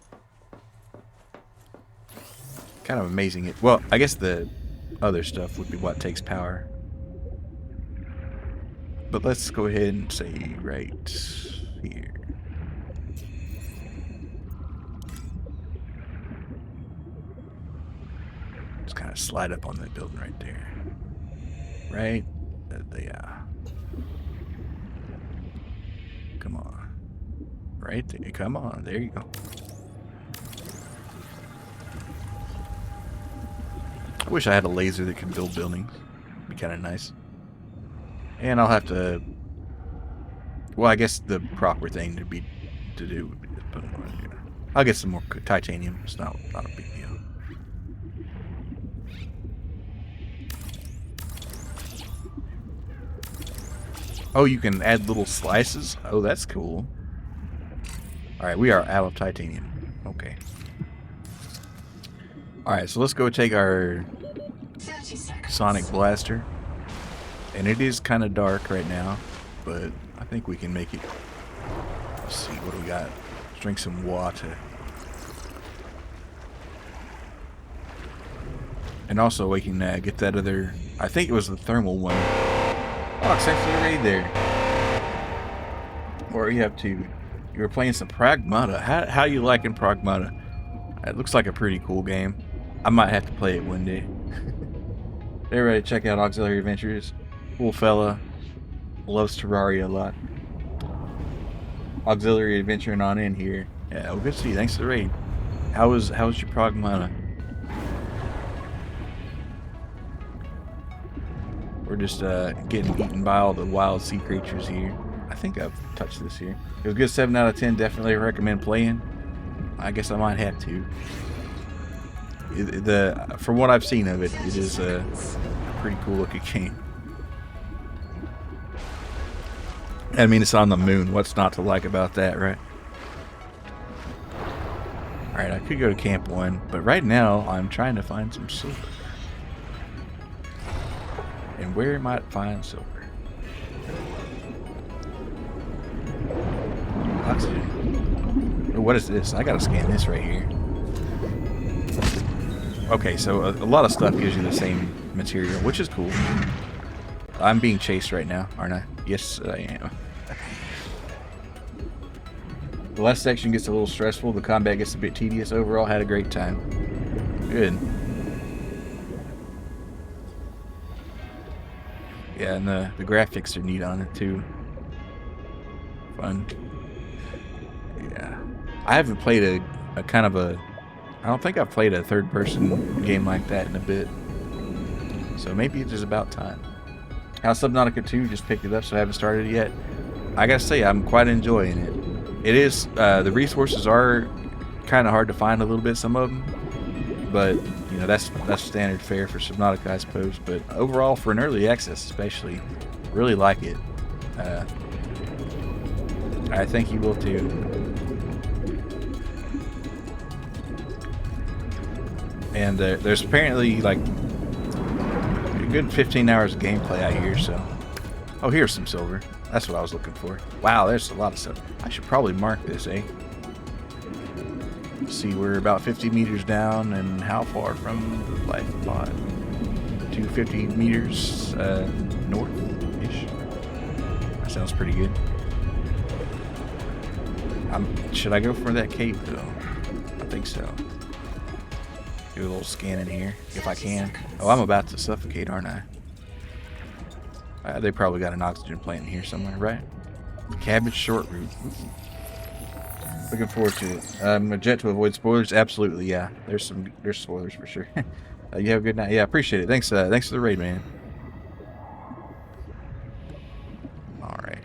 Kind of amazing it. Well, I guess the other stuff would be what takes power. But let's go ahead and say right here. Just kind of slide up on that building right there. right? Yeah. Come on. Right there. Come on. There you go. I wish I had a laser that could build buildings. Be kind of nice. And I'll have to... Well, I guess the proper thing to do would be to put them on here. I'll get some more titanium. It's not a big deal. Oh, you can add little slices? Oh, that's cool. Alright, we are out of titanium. Okay. Alright, so let's go take our sonic blaster. And it is kind of dark right now, but I think we can make it. Let's see, what do we got? Let's drink some water. And also we can get that other, I think it was the thermal one. Oh, it's actually a raid there. Or you have to, you were playing some Pragmata. How you liking Pragmata? It looks like a pretty cool game. I might have to play it one day. Everybody check out Auxiliary Adventures. Cool fella. Loves Terraria a lot. Auxiliary Adventuring on in here. Yeah, well, good to see you. Thanks for the raid. How was your Pragmata? We're just getting eaten by all the wild sea creatures here. I think I've touched this here. It was good. 7 out of 10. Definitely recommend playing. I guess I might have to. From what I've seen of it, it is a pretty cool looking game. I mean, it's on the moon. What's not to like about that, right? Alright, I could go to Camp 1, but right now I'm trying to find some silver. And where might I find silver? Oxygen. Oh, what is this? I gotta scan this right here. Okay, so a lot of stuff gives you the same material, which is cool. I'm being chased right now, aren't I? Yes, I am. The last section gets a little stressful. The combat gets a bit tedious. Overall, had a great time. Good. Yeah, and the graphics are neat on it, too. Fun. Yeah. I haven't played a kind of a... I don't think I've played a third-person game like that in a bit. So maybe it's just about time. How Subnautica 2 just picked it up, so I haven't started it yet. I gotta say, I'm quite enjoying it. It is, the resources are kind of hard to find a little bit, some of them. But, you know, that's standard fare for Subnautica, I suppose. But overall, for an early access especially, really like it. I think you will too. And there's apparently like a good 15 hours of gameplay out here, so... Oh, here's some silver. That's what I was looking for. Wow, there's a lot of stuff. I should probably mark this, eh? Let's see, we're about 50 meters down, and how far from the life pod? 250 meters north-ish. That sounds pretty good. Should I go for that cave, though? I think so. Do a little scan in here, if I can. Oh, I'm about to suffocate, aren't I? They probably got an oxygen plant in here somewhere, right? Cabbage short route. Ooh. Looking forward to it. A jet to avoid spoilers. Absolutely, yeah. There's spoilers for sure. You have a good night. Yeah, appreciate it. Thanks for the raid, man. All right.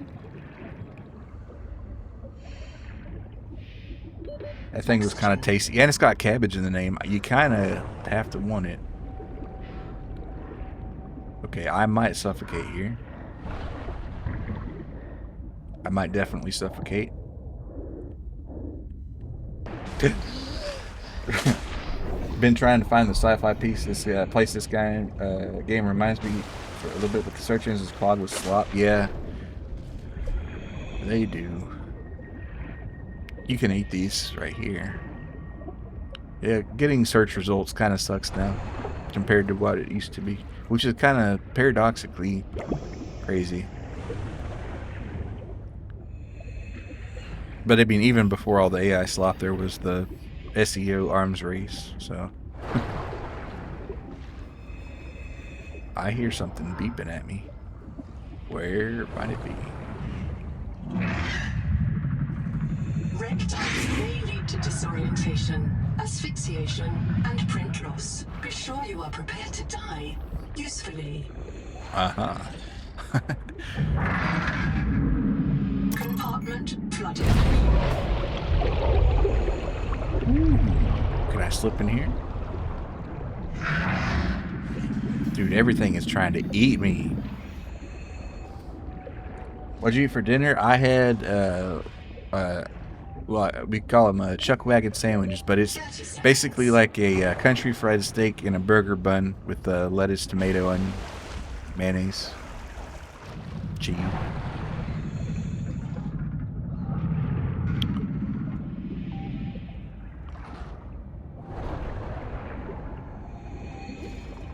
That thing was kind of tasty, and it's got cabbage in the name. You kind of have to want it. Okay, I might suffocate here. I might definitely suffocate. Been trying to find the sci-fi piece. This place this guy game reminds me for a little bit with the search engines clogged with slop. Yeah, they do. You can eat these right here. Yeah, getting search results kind of sucks now compared to what it used to be, which is kind of paradoxically crazy. But I mean, even before all the AI slop, there was the SEO arms race, so. I hear something beeping at me. Where might it be? Wreck types may lead to disorientation, asphyxiation, and print loss. Be sure you are prepared to die usefully. Uh-huh. Compartment flooded. Can I slip in here? Dude, everything is trying to eat me. What'd you eat for dinner? I had, well, we call them chuck wagon sandwiches, but it's basically like a country fried steak in a burger bun with lettuce, tomato, and mayonnaise, cheese.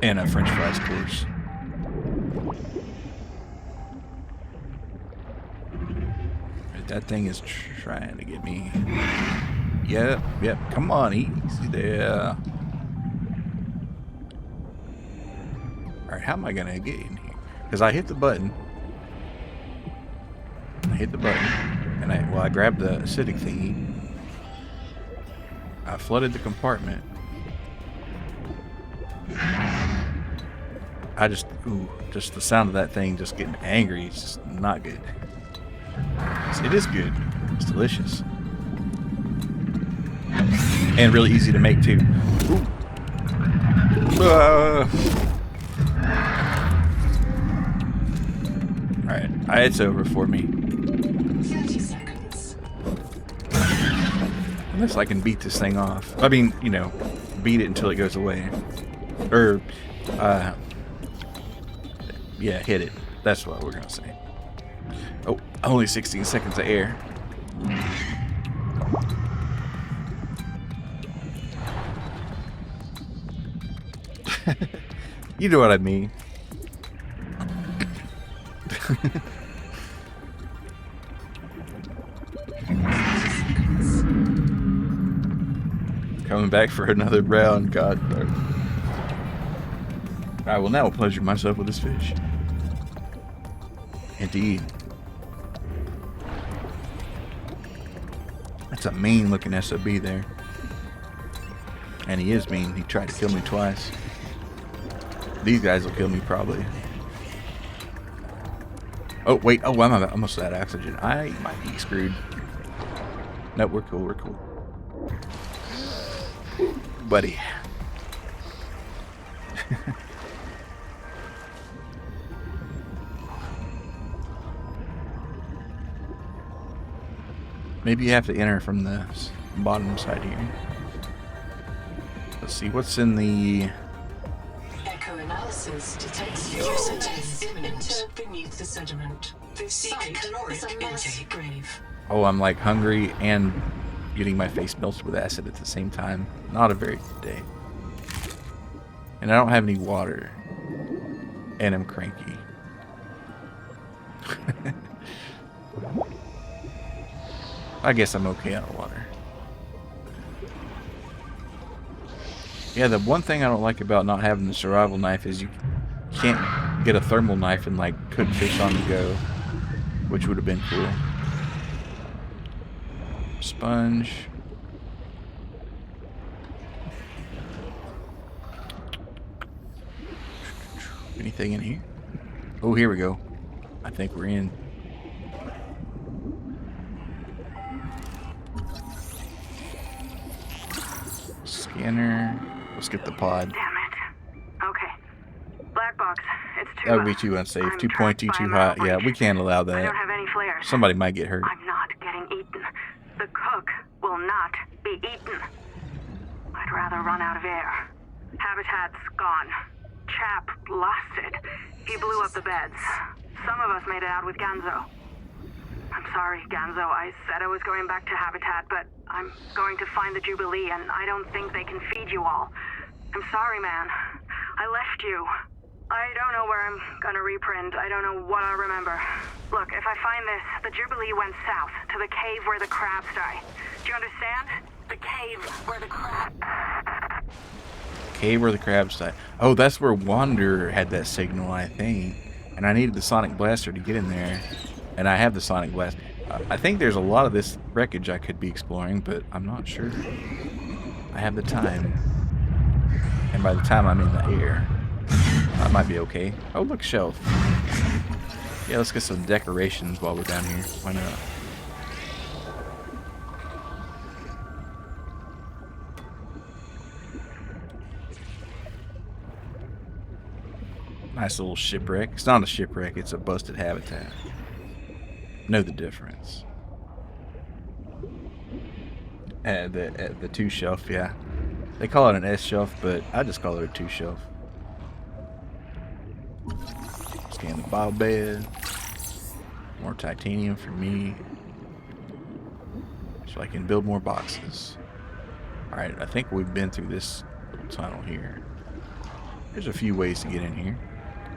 And a french fries, of course. That thing is trying to get me. Yep. Come on, easy there. Alright, how am I gonna get in here? Because I hit the button. And I grabbed the acidic thingy. I flooded the compartment. Just the sound of that thing just getting angry is just not good. It is good. It's delicious. And really easy to make too. Alright, it's over for me. 30 seconds. Unless I can beat this thing off. I mean, you know, beat it until it goes away. Or, yeah, hit it. That's what we're gonna say. Oh, only 16 seconds of air. You know what I mean. Coming back for another round, God. I will now pleasure myself with this fish. Indeed. That's a mean looking SOB there. And he is mean. He tried to kill me twice. These guys will kill me probably. Oh, wait. Oh, I'm almost out of oxygen. I might be screwed. No, we're cool. We're cool. Buddy. Maybe you have to enter from the bottom side here. Let's see what's in the... Echo analysis detects user imminent beneath the sediment. This site is a mass grave. Oh, I'm like hungry and getting my face melted with acid at the same time. Not a very good day. And I don't have any water. And I'm cranky. I guess I'm okay out of water. Yeah, the one thing I don't like about not having the survival knife is you can't get a thermal knife and like cook fish on the go, which would have been cool. Sponge. Anything in here? Oh, here we go. I think we're in. Scanner. Let's get the pod. Damn it. Okay. Black box. It's too That would be too unsafe. 2.2 too hot. Yeah, we can't allow I don't that. have any flares. Somebody might get hurt. I'm not getting eaten. The cook will not be eaten. I'd rather run out of air. Habitat's gone. Chap lost it. He blew up the beds. Some of us made it out with Ganzo. I'm sorry, Ganzo. I said I was going back to Habitat, but I'm going to find the Jubilee, and I don't think they can feed you all. I'm sorry, man. I left you. I don't know where I'm gonna reprint. I don't know what I'll remember. Look, if I find this, the Jubilee went south, to the cave where the crabs die. Do you understand? The cave where the crabs... Cave where the crabs died. Oh, that's where Wanderer had that signal, I think. And I needed the Sonic Blaster to get in there. And I have the Sonic Blast. I think there's a lot of this wreckage I could be exploring, but I'm not sure I have the time. And by the time I'm in the air, that might be okay. Oh, look, shelf. Yeah, let's get some decorations while we're down here. Why not? Nice little shipwreck. It's not a shipwreck, it's a busted habitat. Know the difference. The 2 shelf, yeah. They call it an S shelf, but I just call it a 2 shelf. Scan the bottle bed. More titanium for me. So I can build more boxes. Alright, I think we've been through this little tunnel here. There's a few ways to get in here.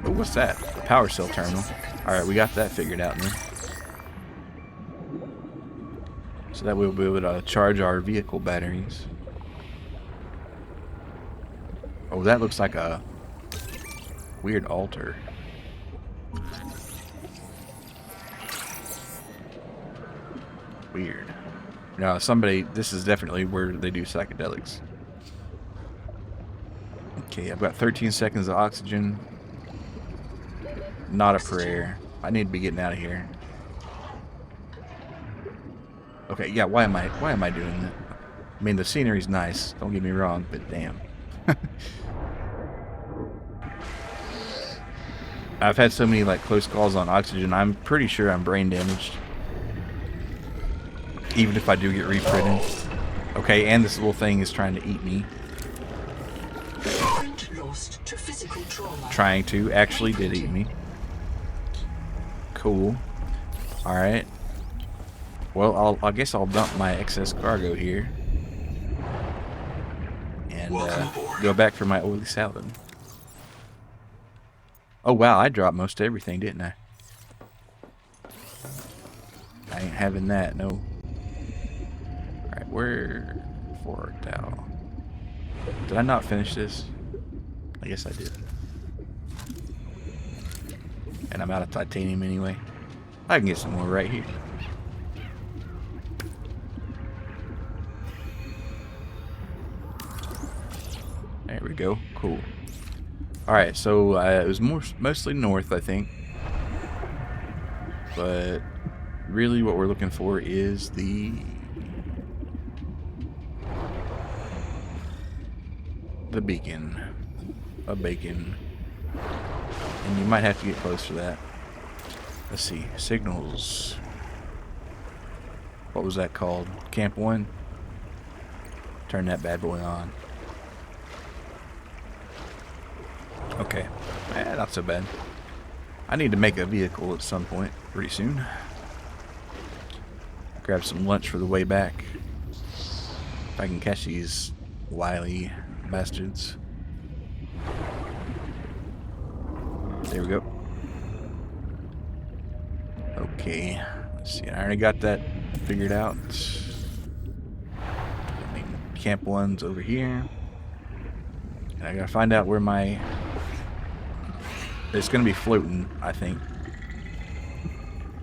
Oh, what's that? The power cell terminal. Alright, we got that figured out now. So that we'll be able to charge our vehicle batteries. Oh, that looks like a weird altar. Weird. No, this is definitely where they do psychedelics. Okay, I've got 13 seconds of oxygen. Not a prayer. I need to be getting out of here. Okay, yeah, why am I doing that? I mean, the scenery's nice, don't get me wrong, but damn. I've had so many like close calls on oxygen, I'm pretty sure I'm brain damaged. Even if I do get reprinted. Okay, and this little thing is trying to eat me. Trying to, actually did eat me. Cool. Alright. Well, I guess I'll dump my excess cargo here. And go back for my oily salad. Oh wow, I dropped most everything, didn't I? I ain't having that, no. Alright, where for Dow? Did I not finish this? I guess I did. And I'm out of titanium anyway. I can get some more right here. There we go. Cool. Alright, so it was mostly north, I think. But really what we're looking for is the beacon. A bacon. And you might have to get close to that. Let's see. Signals. What was that called? Camp 1? Turn that bad boy on. Okay. Not so bad. I need to make a vehicle at some point pretty soon. Grab some lunch for the way back. If I can catch these wily bastards. There we go. Okay. Let's see. I already got that figured out. I mean, Camp 1's over here. And I gotta find out where my... It's gonna be floating, I think.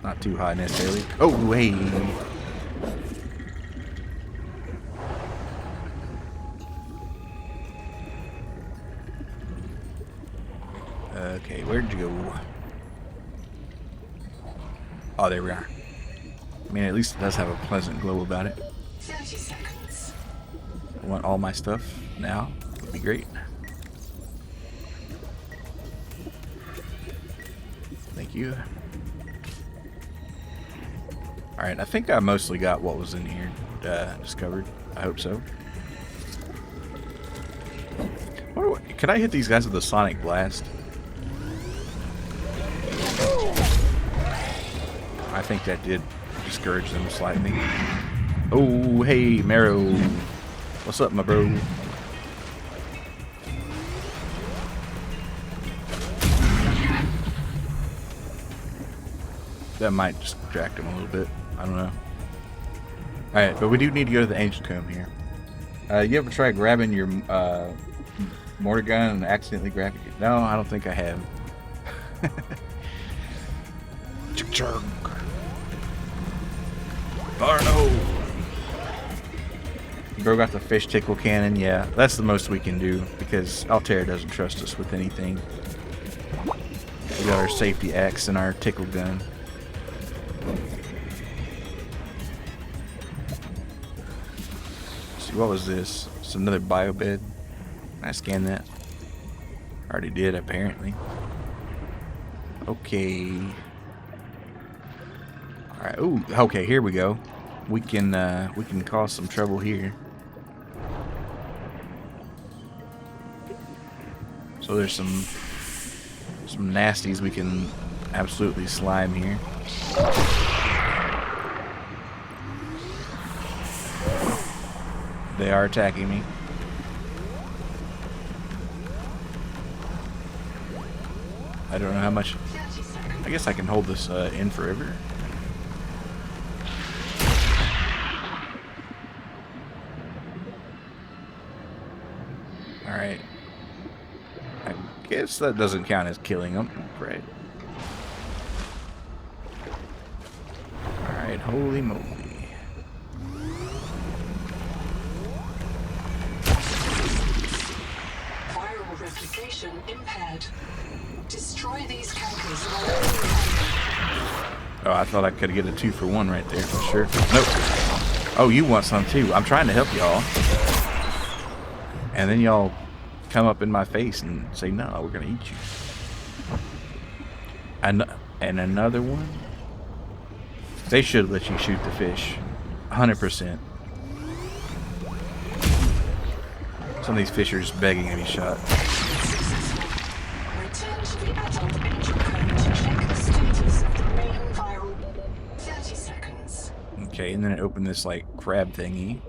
Not too high necessarily. Oh, hey! Okay, where'd you go? Oh, there we are. I mean, at least it does have a pleasant glow about it. 30 seconds. I want all my stuff now. Would be great. Thank you. Alright, I think I mostly got what was in here discovered. I hope so. Can I hit these guys with a sonic blast? I think that did discourage them slightly. Oh, hey, Marrow. What's up, my bro? That might just distract him a little bit. I don't know. Alright, but we do need to go to the Ancient Comb here. You ever try grabbing your Mortar gun and accidentally grabbing it. No, I don't think I have. Chug. Barno. Bro got the fish tickle cannon. Yeah, that's the most we can do because Altair doesn't trust us with anything. We got our safety axe and our tickle gun. Let's see, what was this? It's another bio bed. Can I scan that? Already did, apparently. Okay. Alright, ooh, okay, here we go. We can cause some trouble here. So there's some nasties we can absolutely slime here. They are attacking me. I don't know how much. I guess I can hold this in forever. Alright. I guess that doesn't count as killing them, right? Alright, holy moly. Viral replication impaired. Destroy these campers. Oh, I thought I could get a 2-for-1 right there for sure. Nope. Oh, you want some too. I'm trying to help y'all. And then y'all come up in my face and say, no, we're going to eat you. And another one? They should let you shoot the fish. 100%. Some of these fish are just begging to be shot. Return to the adult angel cone to check the status of the main viral. 30 seconds. Okay, and then it opened this, like, crab thingy.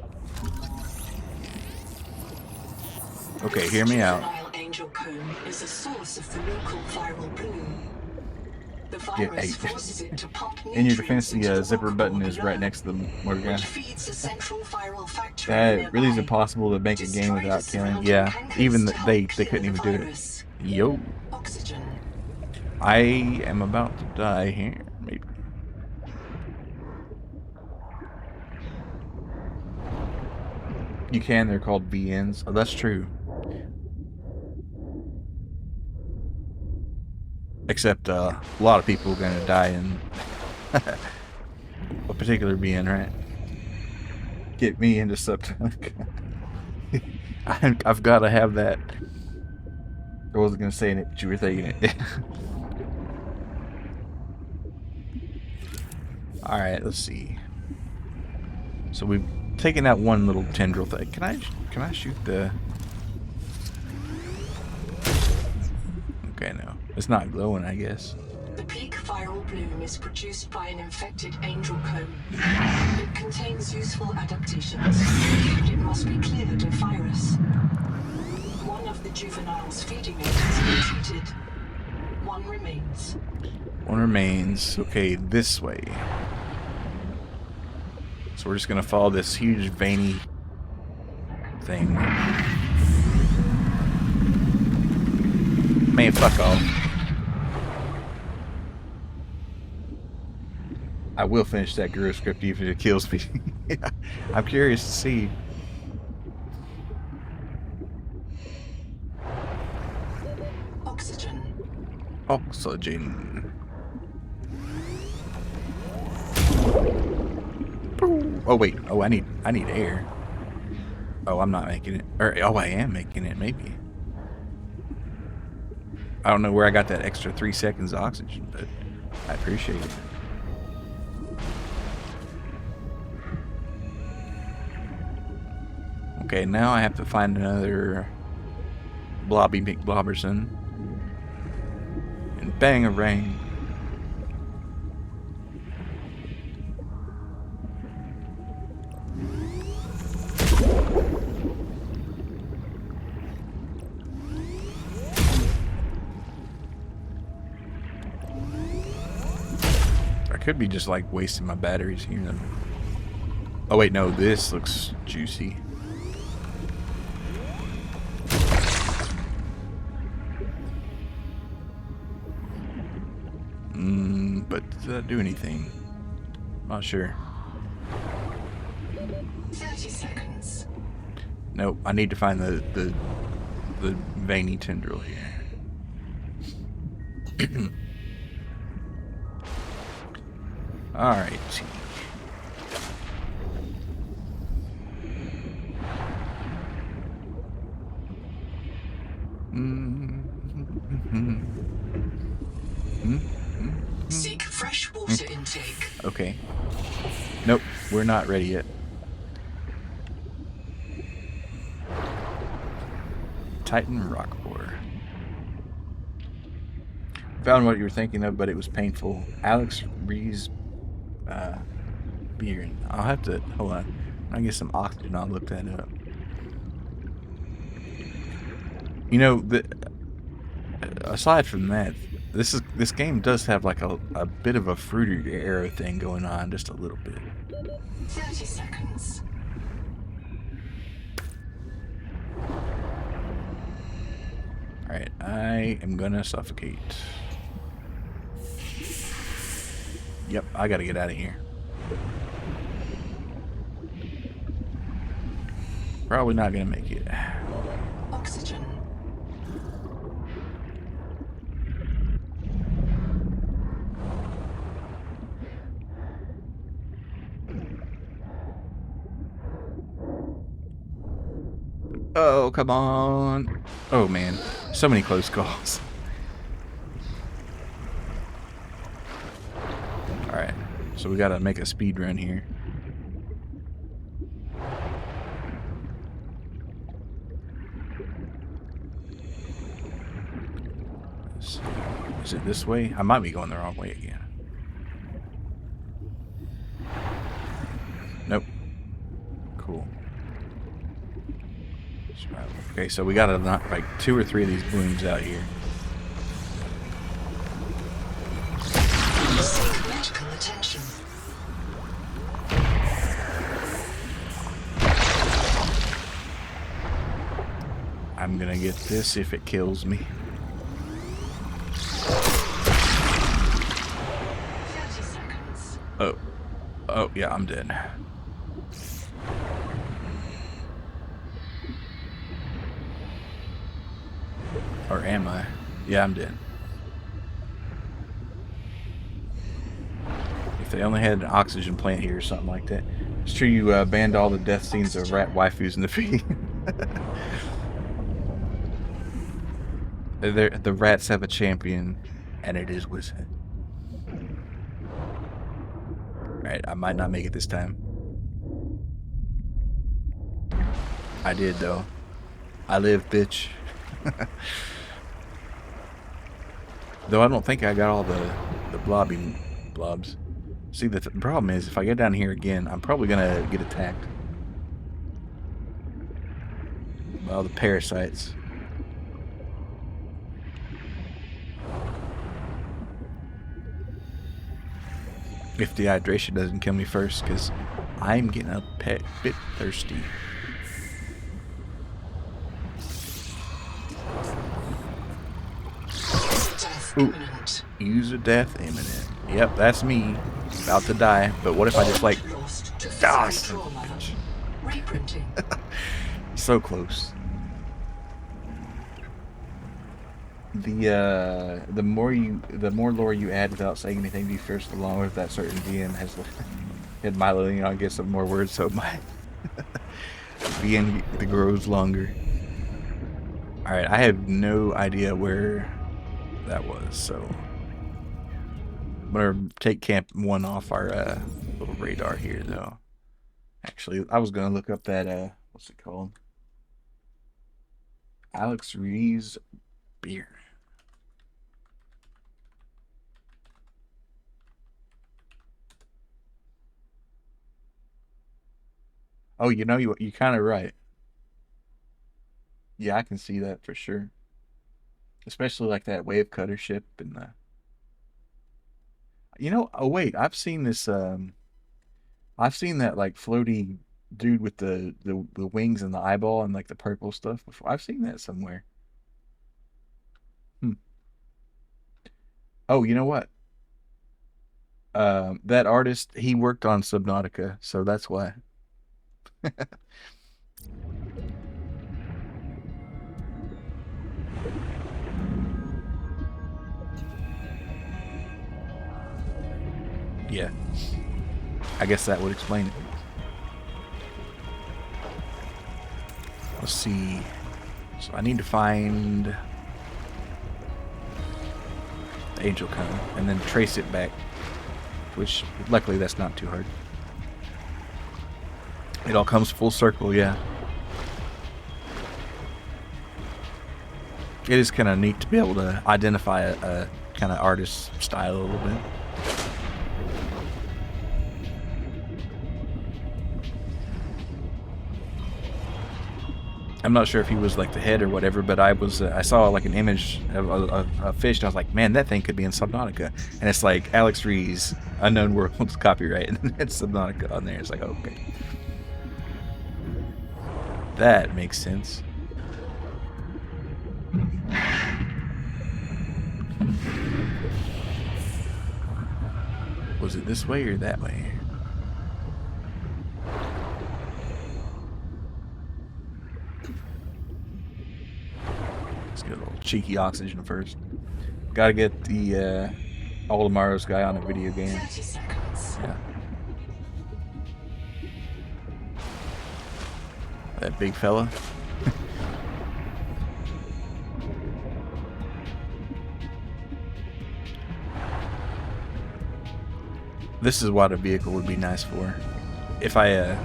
Okay, hear me out. Juvenile angel cone is a source of the local viral bloom. The Yeah, virus forces it to pump in your defense, nutrients into the zipper rock button core is right below, next to the mortar gun. which feeds a central viral factory That really is nearby. impossible to make a game Destroy the without killing. surrounding Yeah, campus even to help they clear couldn't the even do it. virus. Yo, Oxygen. I am about to die here. Maybe. You can. They're called VNs. Oh, that's true. Except a lot of people are gonna die in a particular VN, right? Get me into subtonic. I've got to have that. I wasn't gonna say it, but you were thinking it. All right, let's see. So we've taken out one little tendril thing. Can I shoot the? Okay, no, it's not glowing, I guess. The peak viral bloom is produced by an infected angel cone. It contains useful adaptations, but it must be cleared of virus. One of the juveniles feeding it has been treated. One remains. One remains. Okay, this way. So we're just gonna follow this huge veiny thing. Man, fuck off. I will finish that Guru script even if it kills me. I'm curious to see. Oxygen. Oxygen. Oh wait. Oh, I need air. Oh, I'm not making it. Or oh, I am making it. Maybe. I don't know where I got that extra 3 seconds of oxygen, but I appreciate it. Okay, now I have to find another Blobby McBlobberson. And bang a ring. I could be just like wasting my batteries here. Oh wait, no, this looks juicy. but does that do anything? Not sure. 30 seconds. Nope, I need to find the veiny tendril here. Alright. Seek fresh water intake. Okay. Nope, we're not ready yet. Titan rock ore. Found what you were thinking of, but it was painful. Alex Rees beer. I'll have to hold on. When I get some oxygen, I'll look that up. You know, aside from that, this game does have like a bit of a fruity arrow thing going on, just a little bit. 30 seconds. Alright, I am gonna suffocate. Yep, I gotta get out of here. Probably not gonna make it. Oxygen. Oh, come on. Oh, man. So many close calls. Alright, so we gotta make a speed run here. Is it this way? I might be going the wrong way again. Nope. Cool. Okay, so we gotta knock like 2 or 3 of these blooms out here. Seek medical attention. I'm gonna get this if it kills me. 30 seconds. Oh. Oh, yeah, I'm dead. Or am I? Yeah, I'm dead. If they only had an oxygen plant here or something like that. It's true you banned all the death scenes of rat waifus in the feed. The rats have a champion, and it is Wizard. Alright, I might not make it this time. I did, though. I live, bitch. Though I don't think I got all the blobs. See, the problem is, if I get down here again, I'm probably gonna get attacked by all the parasites. If dehydration doesn't kill me first, because I'm getting a bit thirsty. Ooh, user death imminent. Yep, that's me. About to die. But what if I just like... Ah, son of a bitch. Reprinting. So close. The more lore you add without saying anything to you first, the longer that certain DM has had my living. I'll get some more words so my VM grows longer. Alright, I have no idea where that was, so I'm gonna take Camp 1 off our little radar here, though. Actually, I was gonna look up that what's it called? Alex Rees beer. Oh, you know, you're kind of right. Yeah, I can see that for sure. Especially like that wave cutter ship and the. You know, oh wait, I've seen this. I've seen that like floaty dude with the wings and the eyeball and like the purple stuff before. I've seen that somewhere. Hmm. Oh, you know what? That artist, he worked on Subnautica, so that's why. Yeah. I guess that would explain it. Let's see. So I need to find the angel cone and then trace it back, which luckily that's not too hard. It all comes full circle, yeah. It is kind of neat to be able to identify a kind of artist style a little bit. I'm not sure if he was like the head or whatever, but I saw like an image of a fish, and I was like, man, that thing could be in Subnautica. And it's like Alex Rees, Unknown Worlds copyright, and then it's Subnautica on there. It's like, okay, that makes sense. Was it this way or that way? Let's get a little cheeky oxygen first. Gotta get the all tomorrow's guy on a video game. 30 seconds. Yeah. That big fella. This is what a vehicle would be nice for. If I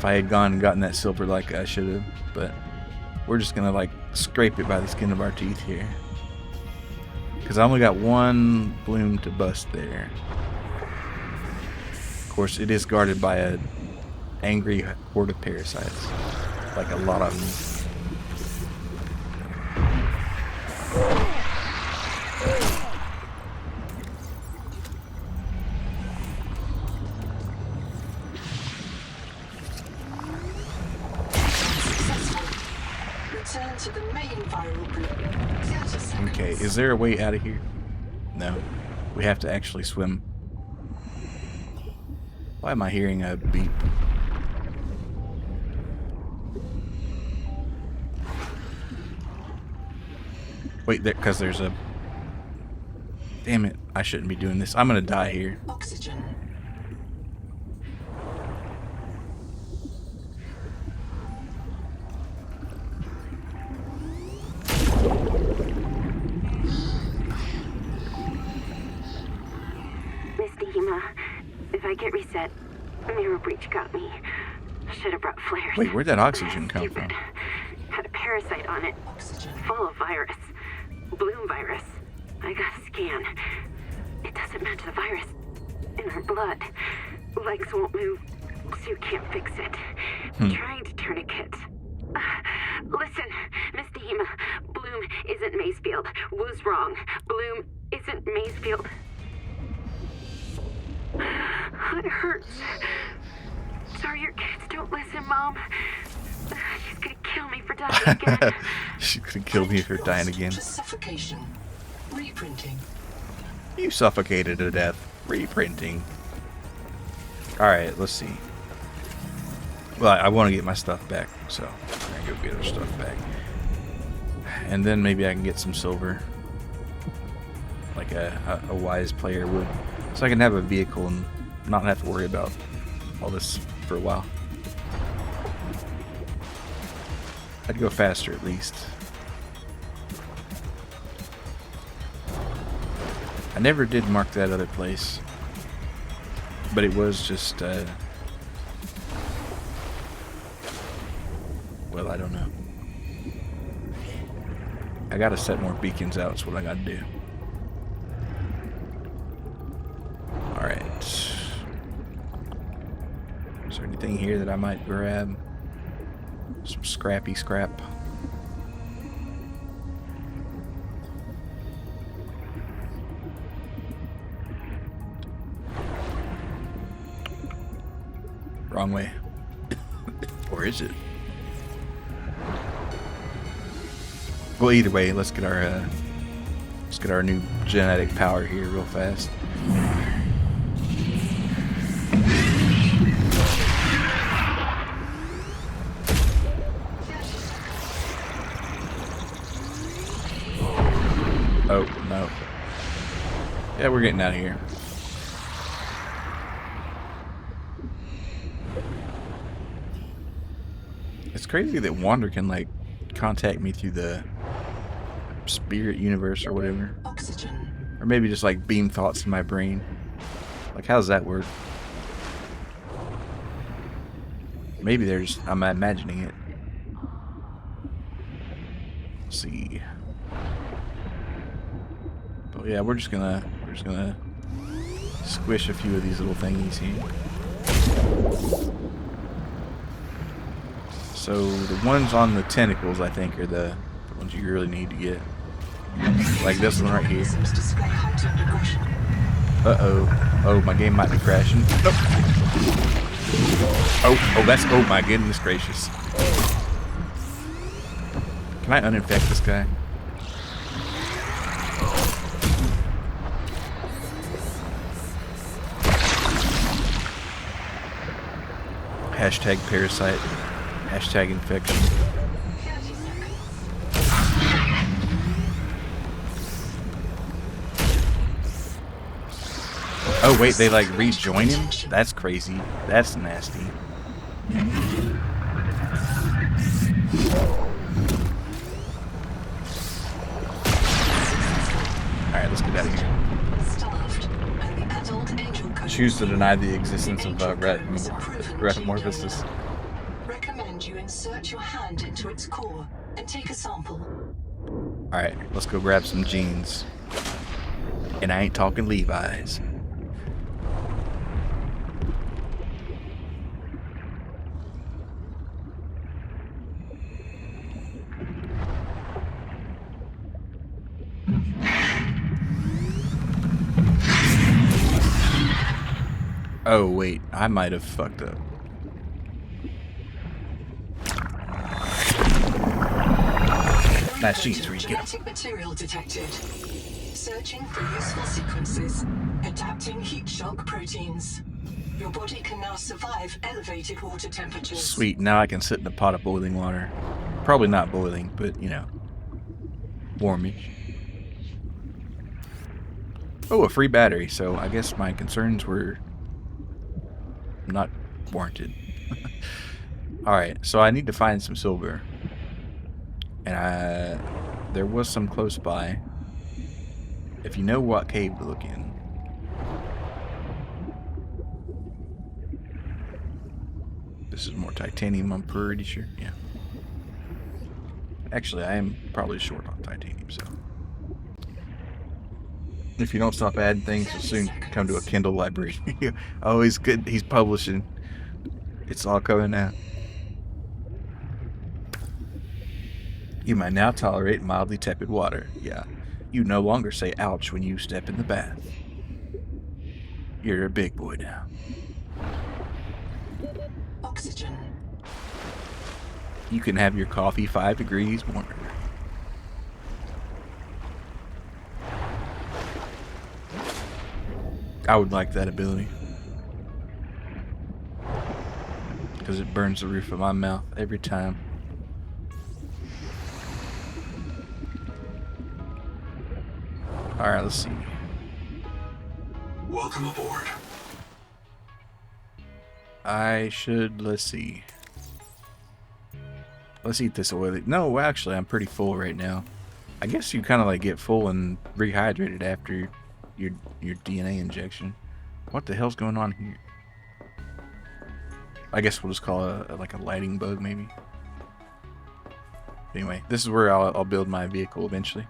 had gone and gotten that silver like I should have, but we're just gonna like scrape it by the skin of our teeth here. Because I only got one bloom to bust there. Of course, it is guarded by a angry horde of parasites. Like a lot of them. Return to the main viral group. 30 seconds. Okay, is there a way out of here? No. We have to actually swim. Why am I hearing a beep? Wait, because there's a... Damn it, I shouldn't be doing this. I'm gonna die here. Oxygen. If I get reset, mirror breach got me. Should have brought flares. Wait, where'd that oxygen come from? Had a parasite on it. Full of virus. Bloom virus. I got a scan. It doesn't match the virus in her blood. Legs won't move. Suit can't fix it. Trying to tourniquet. Listen, Miss Dehema. Bloom isn't Macefield. Was wrong. Bloom isn't Macefield. It hurts. Sorry your kids don't listen, Mom. She's gonna kill me for dying again. She's gonna kill me for dying again. Suffocation. Reprinting. You suffocated to death. Reprinting. Alright, let's see. Well, I want to get my stuff back, so I'm gonna go get our stuff back. And then maybe I can get some silver. Like a wise player would. So I can have a vehicle and not have to worry about all this for a while. I'd go faster at least. I never did mark that other place. But it was just, well, I don't know. I gotta set more beacons out, is what I gotta do. Alright. Is there anything here that I might grab? Some scrappy scrap. Wrong way. Or is it? Well, either way, let's get our new genetic power here real fast. Oh, no. Yeah, we're getting out of here. It's crazy that Wander can, like, contact me through the spirit universe or whatever. Oxygen. Or maybe just, like, beam thoughts in my brain. Like, how does that work? Maybe there's... I'm imagining it. Let's see. But yeah, we're just gonna squish a few of these little thingies here. So the ones on the tentacles, I think, are the ones you really need to get. Like this one right here. Uh-oh. Oh, my game might be crashing. Nope. Oh, that's... Oh my goodness gracious. Can I uninfect this guy? Hashtag parasite. Hashtag infection. Oh wait, they like rejoin him? That's crazy. That's nasty. Alright, let's get out of here. Choose to deny the existence of Retamorphosis. Recommend you insert your hand into its core and take a sample. Alright, let's go grab some jeans. And I ain't talking Levi's. Oh wait, I might have fucked up. Nice jeans, where you get them. Material detected. Searching for useful sequences. Adapting heat shock proteins. Your body can now survive elevated water temperatures. Sweet, now I can sit in a pot of boiling water. Probably not boiling, but you know, warmish. Oh, a free battery, so I guess my concerns were not warranted. Alright, so I need to find some silver. And there was some close by. If you know what cave to look in. This is more titanium, I'm pretty sure. Yeah. Actually, I am probably short on titanium, so. If you don't stop adding things, you'll soon come to a Kindle library. Oh, he's good. He's publishing. It's all coming out. You might now tolerate mildly tepid water. Yeah. You no longer say ouch when you step in the bath. You're a big boy now. Oxygen. You can have your coffee 5 degrees warmer. I would like that ability. Because it burns the roof of my mouth every time. Alright, let's see. Welcome aboard. I should, let's see. Let's eat this oily. No, actually, I'm pretty full right now. I guess you kind of like get full and rehydrated after your DNA injection. What the hell's going on here? I guess we'll just call it like a lighting bug, maybe. Anyway, this is where I'll build my vehicle eventually.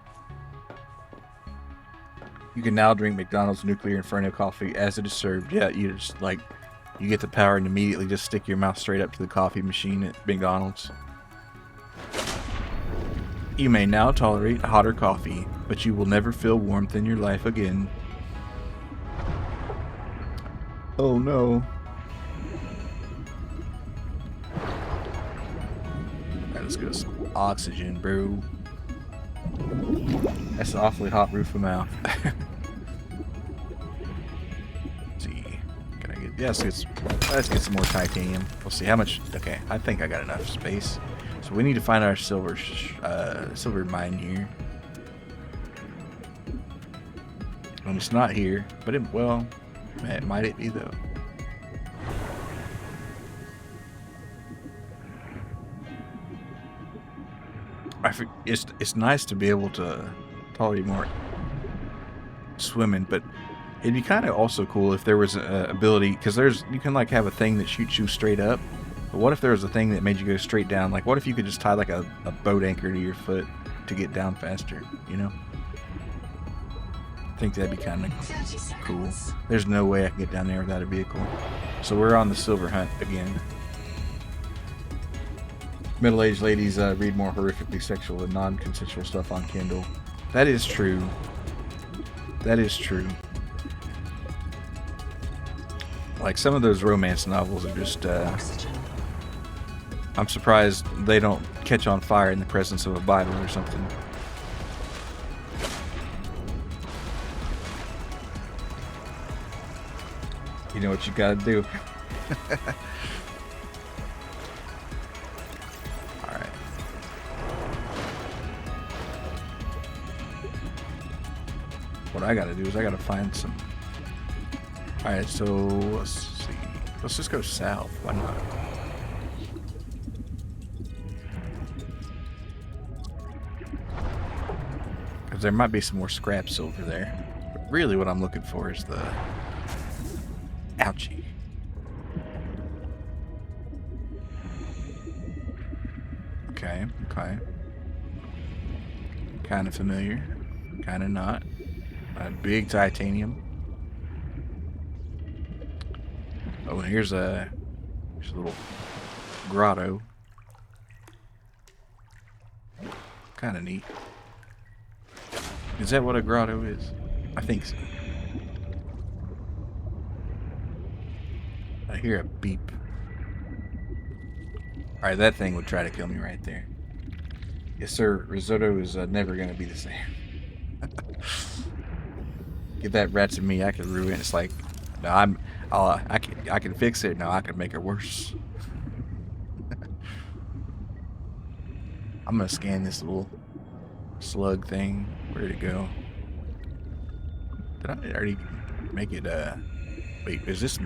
You can now drink McDonald's Nuclear Inferno coffee as it is served. Yeah, you just like, you get the power and immediately just stick your mouth straight up to the coffee machine at McDonald's. You may now tolerate hotter coffee, but you will never feel warmth in your life again. Oh no. Alright, let's get some oxygen, bro. That's an awfully hot roof of mouth. Let's see. Can I get... Yeah, let's get some more titanium. We'll see how much... Okay, I think I got enough space. So we need to find our silver mine here. When it's not here, but it, well, might it be though? It's nice to be able to tolerate more swimming, but it'd be kind of also cool if there was a ability, because you can like have a thing that shoots you straight up. But what if there was a thing that made you go straight down? Like, what if you could just tie like a boat anchor to your foot to get down faster? You know? I think that'd be kind of cool. There's no way I can get down there without a vehicle. So we're on the silver hunt again. Middle-aged ladies read more horrifically sexual and non-consensual stuff on Kindle. That is true. That is true. Like, some of those romance novels are just, I'm surprised they don't catch on fire in the presence of a Bible or something. You know what you gotta do. Alright. What I gotta do is I gotta find some... Alright, so let's see. Let's just go south. Why not? Because there might be some more scrap silver there. But really what I'm looking for is the... Ouchie. Okay, okay. Kind of familiar. Kind of not. A big titanium. Oh, and here's a little grotto. Kind of neat. Is that what a grotto is? I think so. I hear a beep. Alright, that thing would try to kill me right there. Yes, sir. Risotto is never going to be the same. Give that rat to me, I could ruin it. It's like, no, I can fix it. No, I can make it worse. I'm gonna scan this little slug thing. Where'd it go? Did I already make it? Wait, is this?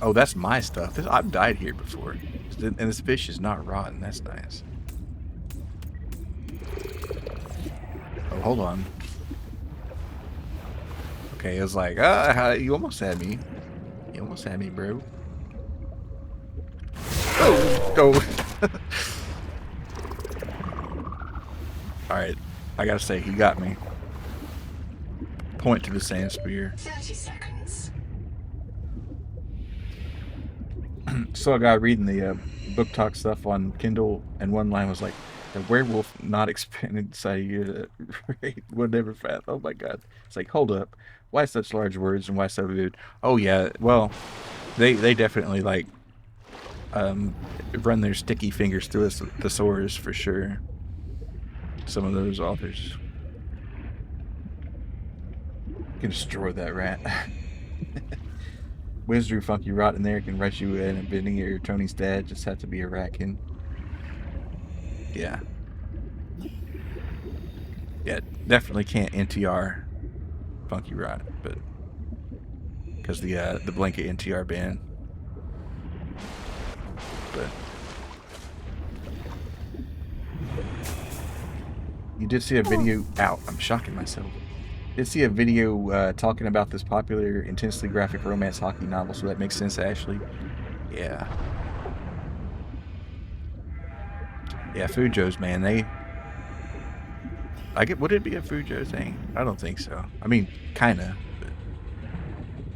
Oh, that's my stuff. I've died here before, and this fish is not rotten. That's nice. Oh, hold on. Okay, it was like, you almost had me. You almost had me, bro. Oh! Alright, I gotta say, he got me. Point to the sand spear. 30 seconds. Saw a guy reading the book talk stuff on Kindle, and one line was like, "The werewolf not expanded inside you would never fat." Oh my god! It's like, hold up, why such large words and why so rude? Oh yeah, well, they definitely like run their sticky fingers through a thesaurus for sure. Some of those authors can destroy that rat. Wiz Drew Funky Rot in there can write you in and bending your Tony's dad just have to be a ratkin. Yeah. Yeah, definitely can't NTR Funky Rot, but because the blanket NTR ban. But you did see a video out. I'm shocking myself. Did see a video talking about this popular, intensely graphic romance hockey novel, so that makes sense, Ashley. Yeah. Yeah, Fujo's, man, would it be a Fujo thing? I don't think so. I mean, kinda,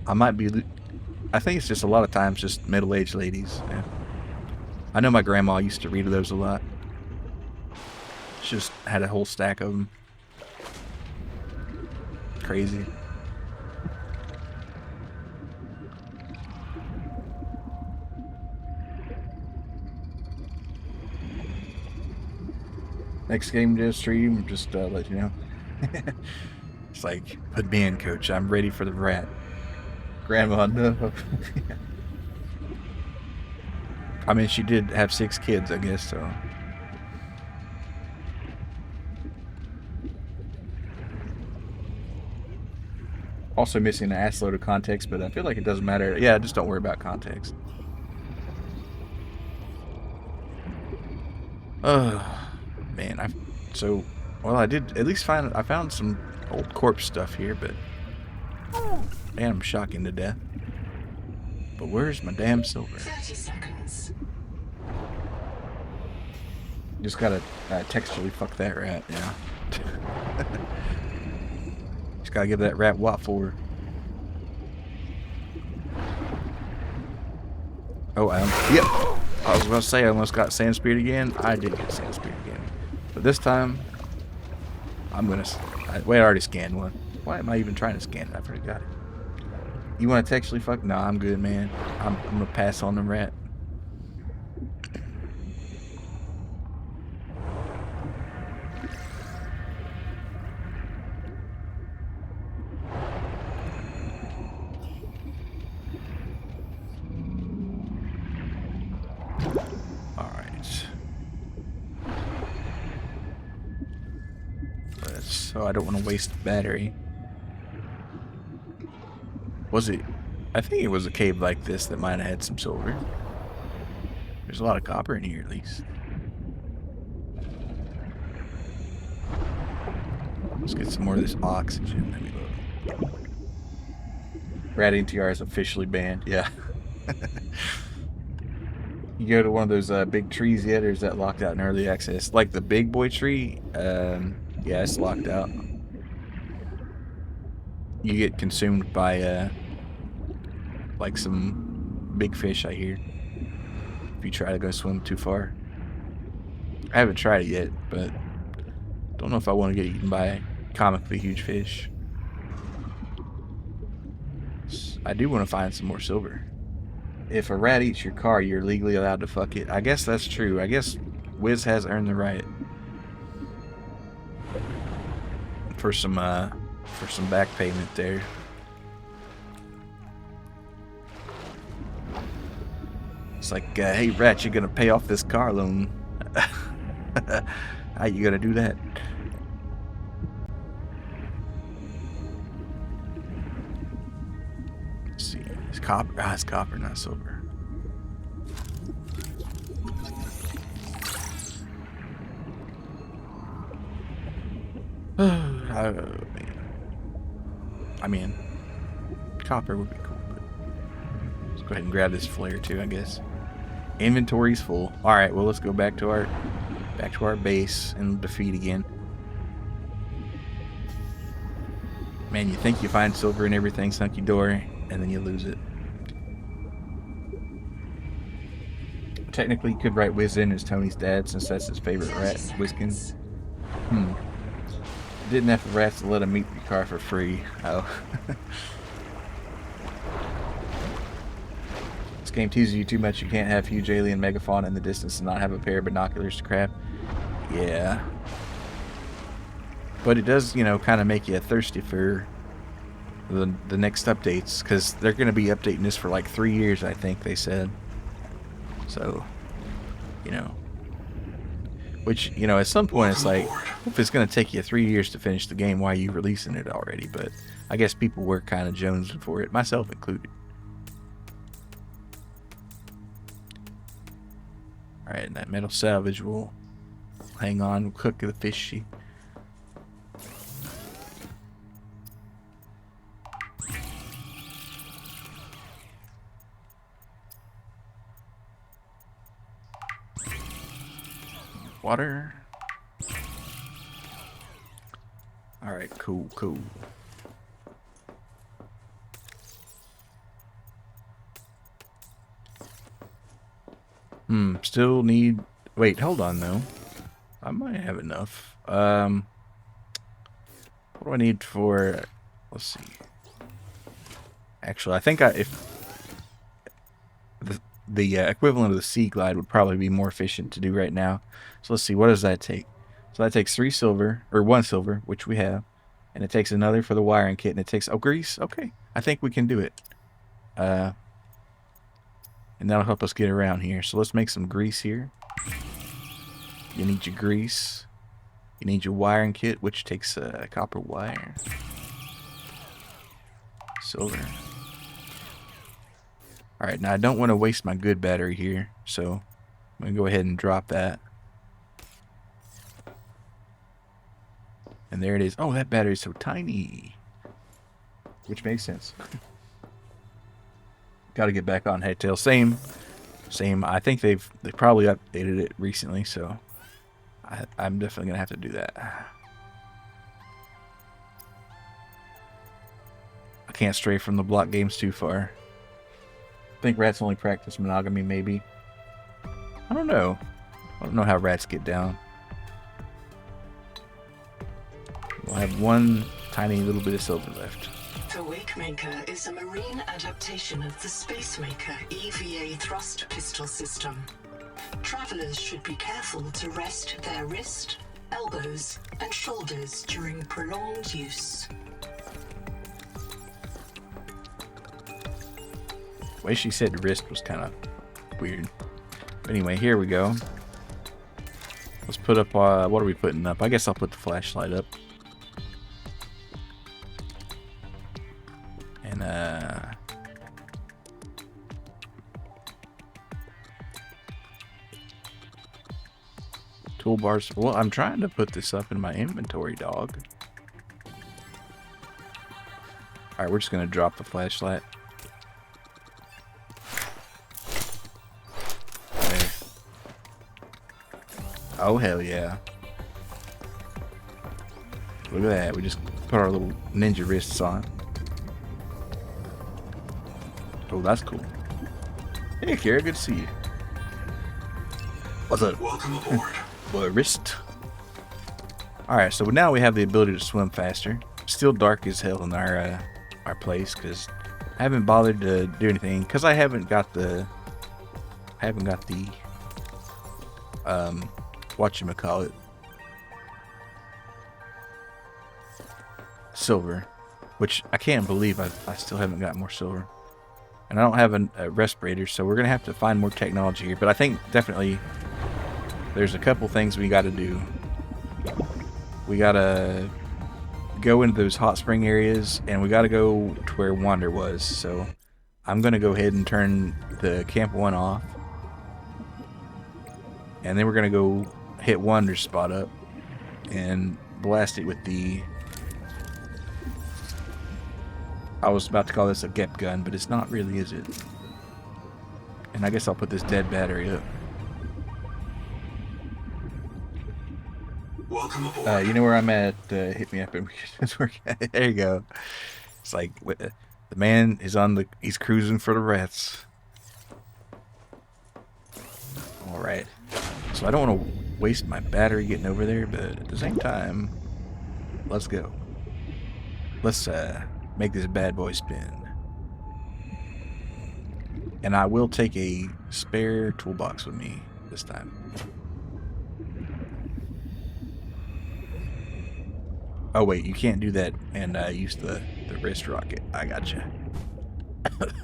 but I think it's just a lot of times just middle-aged ladies. Yeah. I know my grandma used to read those a lot. She just had a whole stack of them. Crazy. Next game to stream, just let you know. It's like, put me in, coach. I'm ready for the rat. Grandma, no. I mean, she did have 6 kids, I guess, so. Also missing an ass load of context, but I feel like it doesn't matter. Yeah, just don't worry about context. Man, well, I did at least I found some old corpse stuff here, but man, I'm shocking to death. But where's my damn silver? 30 seconds. Just gotta textually fuck that rat, yeah. Just gotta give that rat what for. Oh, yep. I was gonna say I almost got sand speared again. I did get sand speared again, but this time I'm gonna. Wait, I already scanned one. Why am I even trying to scan it? I've already got it. You want to textually fuck? Nah, I'm good, man. I'm gonna pass on the rat. So I don't want to waste battery. Was it? I think it was a cave like this that might have had some silver. There's a lot of copper in here, at least. Let's get some more of this oxygen. Let me look. Rat TR is officially banned. Yeah. You go to one of those big trees yet, or is that locked out in early access? Like the big boy tree? Yeah, it's locked out. You get consumed by, like some big fish, I hear. If you try to go swim too far. I haven't tried it yet, but don't know if I want to get eaten by comically huge fish. I do want to find some more silver. If a rat eats your car, you're legally allowed to fuck it. I guess that's true. I guess Wiz has earned the right. For some back payment there. It's like, hey rat, you're gonna pay off this car loan. How you gonna do that? Let's see, it's copper. Ah, it's copper, not silver. I mean, copper would be cool, but let's go ahead and grab this flare too, I guess. Inventory's full. All right, well, let's go back to our base and defeat again. Man, you think you find silver and everything, sunky door, and then you lose it. Technically, you could write Wiz in as Tony's dad, since that's his favorite rat, Whiskins. Didn't have the rats to let him eat your car for free. Oh. This game teases you too much. You can't have huge alien megafauna in the distance and not have a pair of binoculars to crap. Yeah. But it does, you know, kind of make you thirsty for the next updates, because they're going to be updating this for like 3 years, I think they said. So, you know. Which, you know, at some point it's like, if it's going to take you 3 years to finish the game, why are you releasing it already? But I guess people were kind of jonesing for it, myself included. Alright, and that metal salvage will hang on, we'll cook the fishy. Water. Alright, cool. Still need... Wait, hold on, though. I might have enough. What do I need for... Let's see. Actually, I think if... The equivalent of the Sea Glide would probably be more efficient to do right now. So let's see, what does that take? So that takes 3 silver, or 1 silver, which we have. And it takes another for the wiring kit, and it takes... Oh, grease? Okay. I think we can do it. And that'll help us get around here. So let's make some grease here. You need your grease. You need your wiring kit, which takes copper wire. Silver. Alright, now I don't want to waste my good battery here, so I'm going to go ahead and drop that. And there it is. Oh, that battery's so tiny. Which makes sense. Got to get back on Headtail. Same. I think they probably updated it recently, so I'm definitely going to have to do that. I can't stray from the block games too far. I think rats only practice monogamy, maybe. I don't know. I don't know how rats get down. We'll have one tiny little bit of silver left. The Wakemaker is a marine adaptation of the Spacemaker EVA thrust pistol system. Travelers should be careful to rest their wrist, elbows, and shoulders during prolonged use. The way she said wrist was kind of weird. But anyway, here we go. Let's put up, what are we putting up? I guess I'll put the flashlight up. And, toolbars. Well, I'm trying to put this up in my inventory, dog. Alright, we're just going to drop the flashlight. Oh, hell yeah. Look at that. We just put our little ninja wrists on. Oh, that's cool. Hey, Kara. Good to see you. What's up? Welcome aboard. Boy, wrist. Alright, so now we have the ability to swim faster. Still dark as hell in our place, because I haven't bothered to do anything, because I haven't got the whatchamacallit, silver, which I can't believe I still haven't got more silver. And I don't have a respirator, so we're going to have to find more technology here. But I think definitely there's a couple things we got to do. We got to go into those hot spring areas, and we got to go to where Wander was. So I'm going to go ahead and turn the Camp 1 off. And then we're going to go hit Wander's spot up and blast it with the... I was about to call this a Gep gun, but it's not really, is it? And I guess I'll put this dead battery up. Welcome aboard. You know where I'm at? Hit me up and we can just work. There you go. It's like the man is he's cruising for the rats. Alright. So I don't want to waste my battery getting over there, but at the same time, let's go. Let's make this bad boy spin. And I will take a spare toolbox with me this time. Oh wait, you can't do that and use the wrist rocket. I gotcha.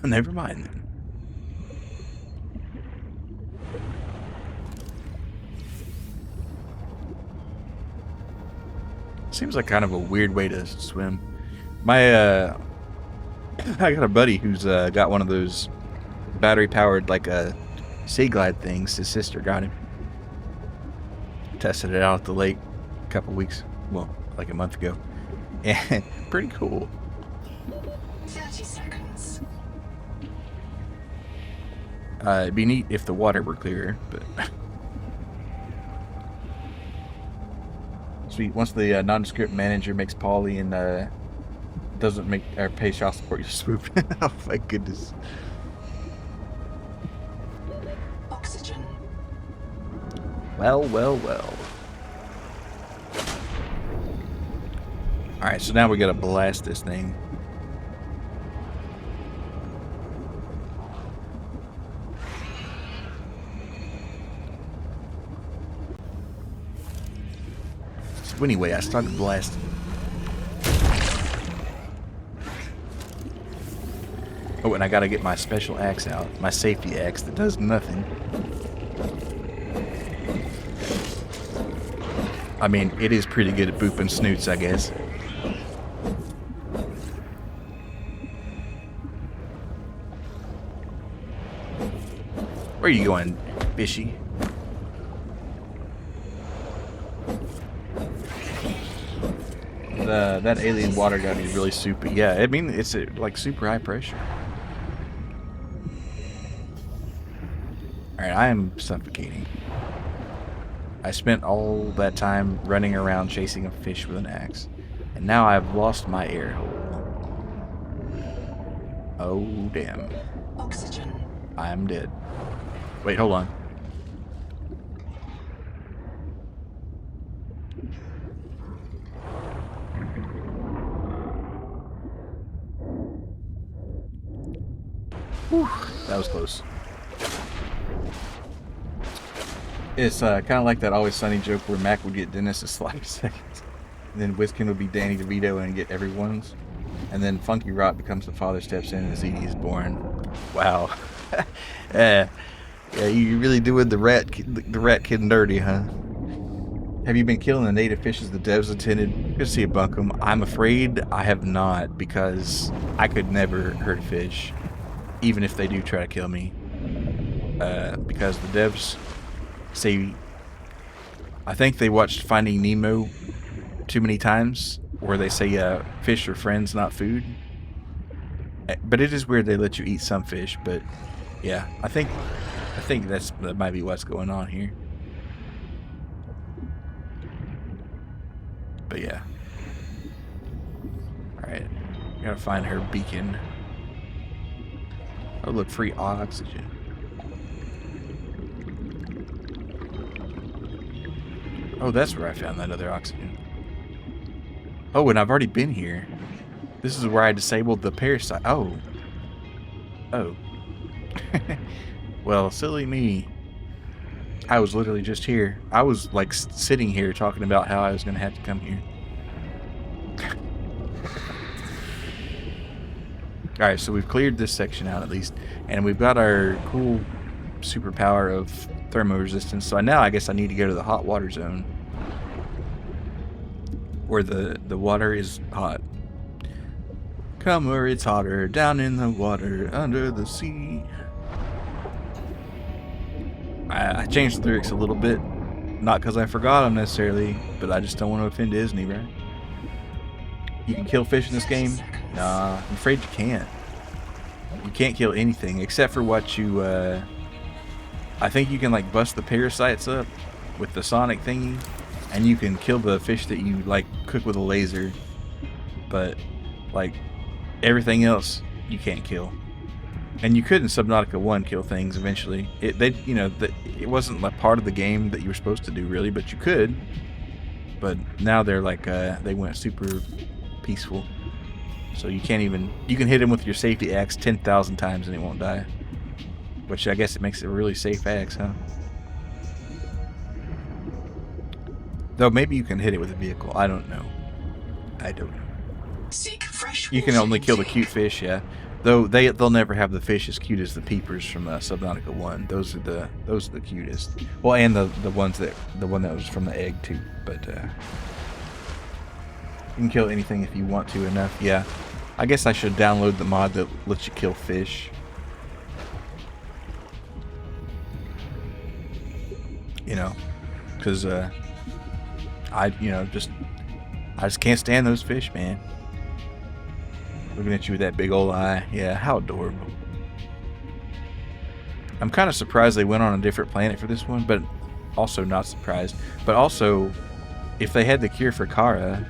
Never mind then. Seems like kind of a weird way to swim. My I got a buddy who's got one of those battery powered like sea glide things. His sister got him. Tested it out at the lake a couple weeks, well, like a month ago, and pretty cool. 30 seconds. It'd be neat if the water were clearer, but sweet. Once the nondescript manager makes Polly and doesn't make or pay child support, you swoop. Oh my goodness. Oxygen. Well, well, well. Alright, so now we gotta blast this thing. So anyway, I started blasting. Oh, and I gotta get my special axe out. My safety axe that does nothing. I mean, it is pretty good at booping snoots, I guess. Where are you going, fishy? That alien water gotta be really super. Yeah, I mean, it's like super high pressure. Alright, I am suffocating. I spent all that time running around chasing a fish with an axe. And now I've lost my air hole. Oh, damn. Oxygen. I'm dead. Wait, hold on. Whew, that was close. It's kind of like that Always Sunny joke where Mac would get Dennis a slap seconds. And then Whiskin would be Danny DeVito and get everyone's. And then Funky Rock becomes the father, steps in, and Zeddy is born. Wow. Yeah, you really doing the rat kid dirty, huh? Have you been killing the native fishes the devs intended? Good to see you, Bunkum. I'm afraid I have not, because I could never hurt a fish, even if they do try to kill me. Because the devs say, I think they watched Finding Nemo too many times, where they say fish are friends, not food. But it is weird they let you eat some fish. But yeah, I think that might be what's going on here. But yeah, all right, gotta find her beacon. Oh look, free oxygen. Oh, that's where I found that other oxygen. Oh, and I've already been here. This is where I disabled the parasite. Oh. Oh. Well, silly me. I was literally just here. I was like sitting here talking about how I was going to have to come here. Alright, so we've cleared this section out at least. And we've got our cool superpower of thermo resistance. So now I guess I need to go to the hot water zone, where the water is hot. Come where it's hotter, down in the water, under the sea. I changed the lyrics a little bit, not because I forgot them necessarily, but I just don't want to offend Disney, right? You can kill fish in this game? Nah, I'm afraid you can't. You can't kill anything except for what you, I think you can like bust the parasites up with the sonic thingy, and you can kill the fish that you like cook with a laser, but like everything else you can't kill. And you could in Subnautica 1 kill things eventually. It wasn't like part of the game that you were supposed to do really, but you could. But now they're like they went super peaceful. So you can't even, you can hit him with your safety axe 10,000 times and it won't die. Which I guess it makes it a really safe axe, huh? Though maybe you can hit it with a vehicle. I don't know. Seek fresh You can water only kill the intake. cute fish, yeah. Though they'll never have the fish as cute as the peepers from Subnautica 1. Those are the cutest. Well, and the one that was from the egg too. But you can kill anything if you want to enough. Yeah, I guess I should download the mod that lets you kill fish. You know, because I just can't stand those fish, man. Looking at you with that big old eye. Yeah, how adorable. I'm kind of surprised they went on a different planet for this one, but also not surprised. But also, if they had the cure for Kara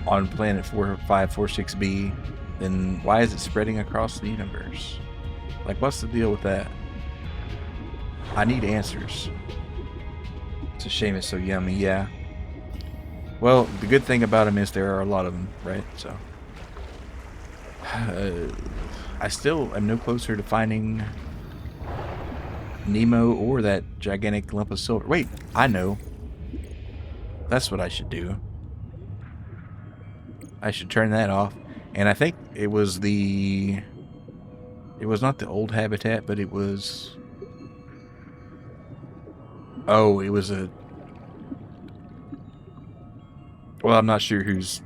on planet 4546b, then why is it spreading across the universe? Like, what's the deal with that? I need answers. It's a shame it's so yummy, yeah. Well, the good thing about them is there are a lot of them, right? So I still am no closer to finding Nemo or that gigantic lump of silver. Wait, I know. That's what I should do. I should turn that off. And I think it was not the old habitat, but it was... Oh, it was a... Well, I'm not sure who's...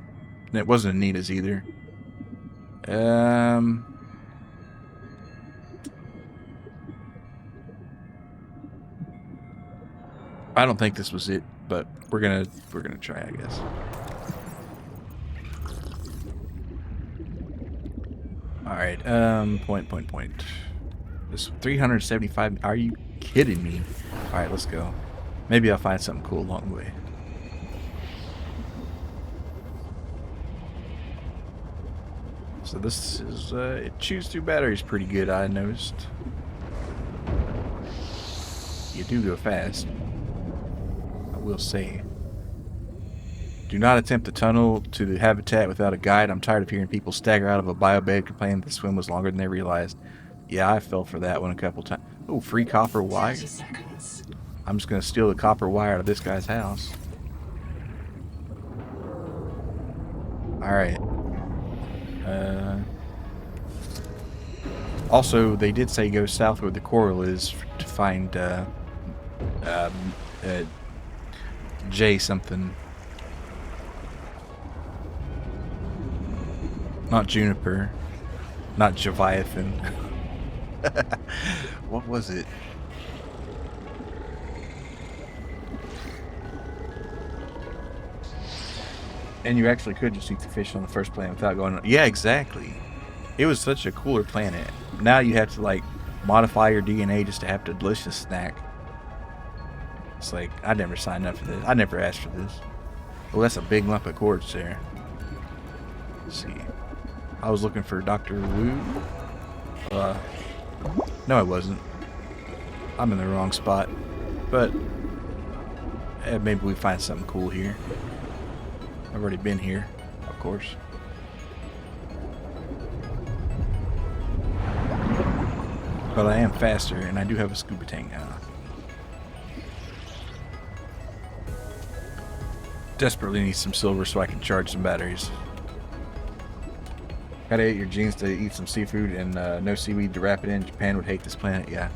It wasn't Anita's either. I don't think this was it, but we're gonna try, I guess. All right. Point. This 375. Are you kidding me? All right, let's go. Maybe I'll find something cool along the way. So this is it chews through batteries pretty good, I noticed. You do go fast, I will say. Do not attempt to tunnel to the habitat without a guide. I'm tired of hearing people stagger out of a biobed complaining the swim was longer than they realized. Yeah, I fell for that one a couple times. Oh, free copper wire. I'm just gonna steal the copper wire out of this guy's house. Alright. Also, they did say go south where the coral is to find J something. Not juniper. Not Leviathan. What was it? And you actually could just eat the fish on the first planet without going on. Yeah, exactly. It was such a cooler planet. Now you have to like modify your DNA just to have a delicious snack. It's like, I never signed up for this. I never asked for this. Oh, that's a big lump of quartz there. Let's see. I was looking for Dr. Wu. No, I wasn't. I'm in the wrong spot. But maybe we find something cool here. I've already been here, of course. But I am faster, and I do have a scuba tank now. Desperately need some silver so I can charge some batteries. Gotta eat your genes to eat some seafood and no seaweed to wrap it in. Japan would hate this planet, yeah.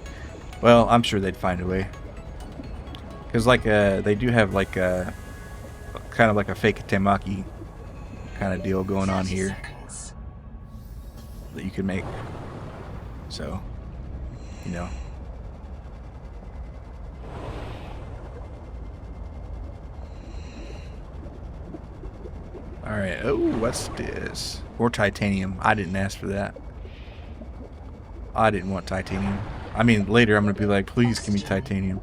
Well, I'm sure they'd find a way. Because like they do have like kind of like a fake temaki kind of deal going on here that you can make. So, you know. Alright, oh, what's this? More titanium. I didn't ask for that. I didn't want titanium. I mean, later I'm going to be like, please give me titanium.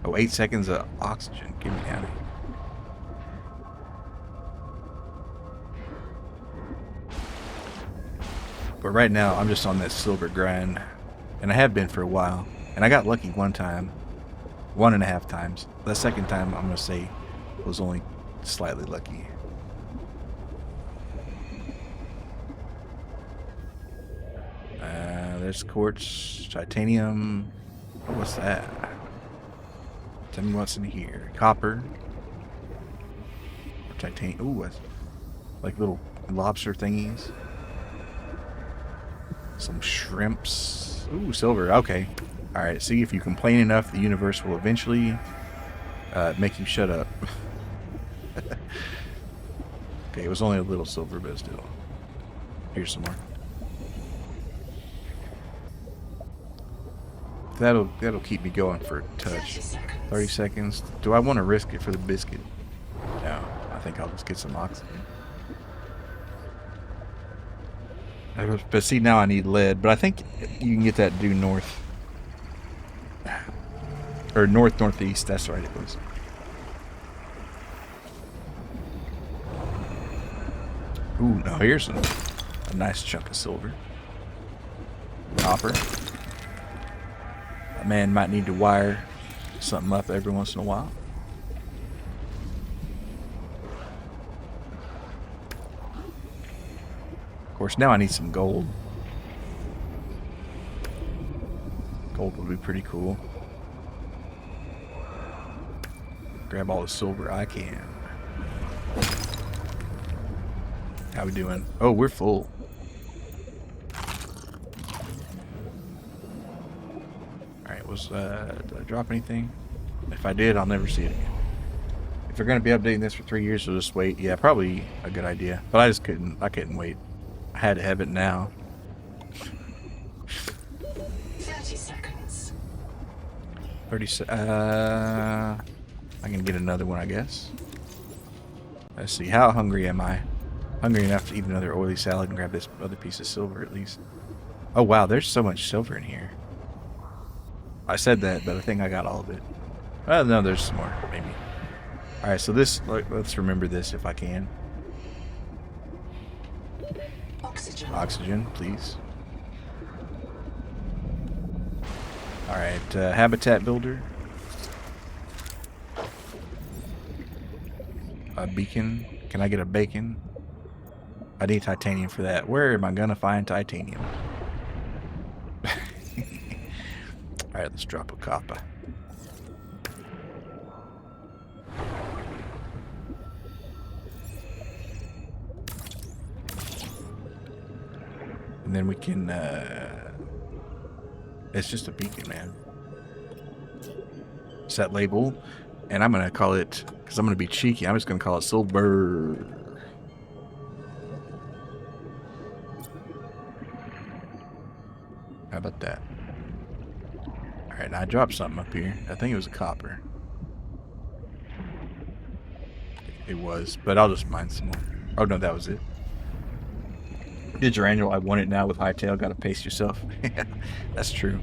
Oh, 8 seconds of oxygen. Give me out of here. But right now, I'm just on that silver grind. And I have been for a while. And I got lucky one time. 1.5 times. The second time, I'm going to say, was only slightly lucky. There's quartz, titanium. What's that? Tell me what's in here. Copper. Titanium. Ooh, that's like little lobster thingies. Some shrimps. Ooh, silver. Okay. Alright, see, if you complain enough, the universe will eventually make you shut up. Okay, it was only a little silver, but still. Here's some more. That'll keep me going for a touch. 30 seconds. Do I want to risk it for the biscuit? No. I think I'll just get some oxygen. But see, now I need lead. But I think you can get that due north. Or northeast. That's right, it was. Ooh, now here's a nice chunk of silver. Copper. A man might need to wire something up every once in a while. Of course, now I need some gold. Gold would be pretty cool. Grab all the silver I can. How we doing? Oh, we're full. Did I drop anything? If I did, I'll never see it again. If they're going to be updating this for 3 years, so just wait. Yeah, probably a good idea. But I couldn't wait. I had to have it now. 30 seconds. 30 I can get another one, I guess. Let's see. How hungry am I? Hungry enough to eat another oily salad and grab this other piece of silver at least. Oh, wow. There's so much silver in here. I said that, but I think I got all of it. Well, no, there's some more, maybe. Alright, so this, let's remember this if I can. Oxygen. Oxygen, please. Alright, habitat builder. A beacon. Can I get a bacon? I need titanium for that. Where am I gonna find titanium? Alright, let's drop a copper. And then we can, it's just a beacon, man. Set label. And I'm going to call it, because I'm going to be cheeky, I'm just going to call it silver. How about that? Alright, I dropped something up here. I think it was a copper. It was, but I'll just mine some more. Oh, no, that was it. Did your annual I want it now with Hightail? Gotta pace yourself. Yeah, that's true.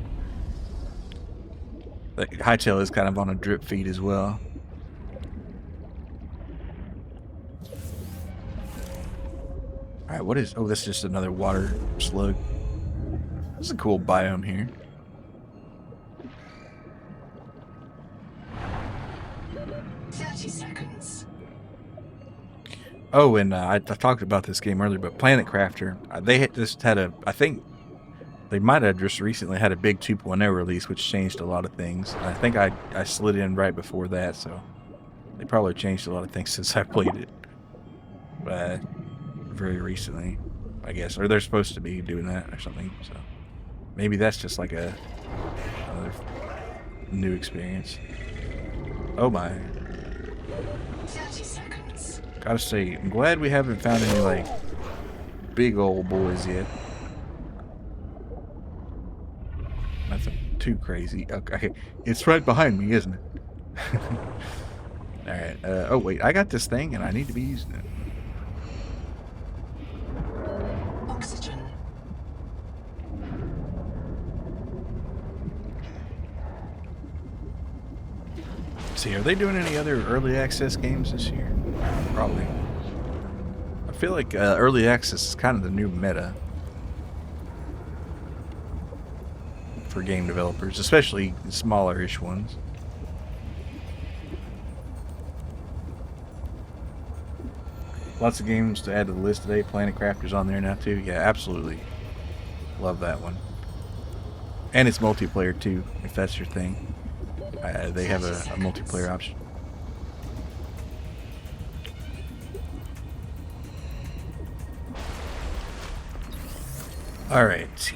Like, Hightail is kind of on a drip feed as well. Alright, what is... Oh, this is just another water slug. This is a cool biome here. Oh, and I talked about this game earlier, but Planet Crafter, they just had a... I think they might have just recently had a big 2.0 release, which changed a lot of things. And I think I slid in right before that, so they probably changed a lot of things since I played it. Very recently, I guess. Or they're supposed to be doing that or something, so maybe that's just like another new experience. Oh my. 30 seconds. Gotta say, I'm glad we haven't found any, like, big old boys yet. Nothing too crazy. Okay, it's right behind me, isn't it? Alright, oh wait, I got this thing and I need to be using it. Oxygen. See, are they doing any other early access games this year? Probably. I feel like early access is kind of the new meta for game developers, especially smaller-ish ones. Lots of games to add to the list today. Planet Crafter's on there now too. Yeah, absolutely. Love that one. And it's multiplayer too, if that's your thing. They have a multiplayer option. Alright.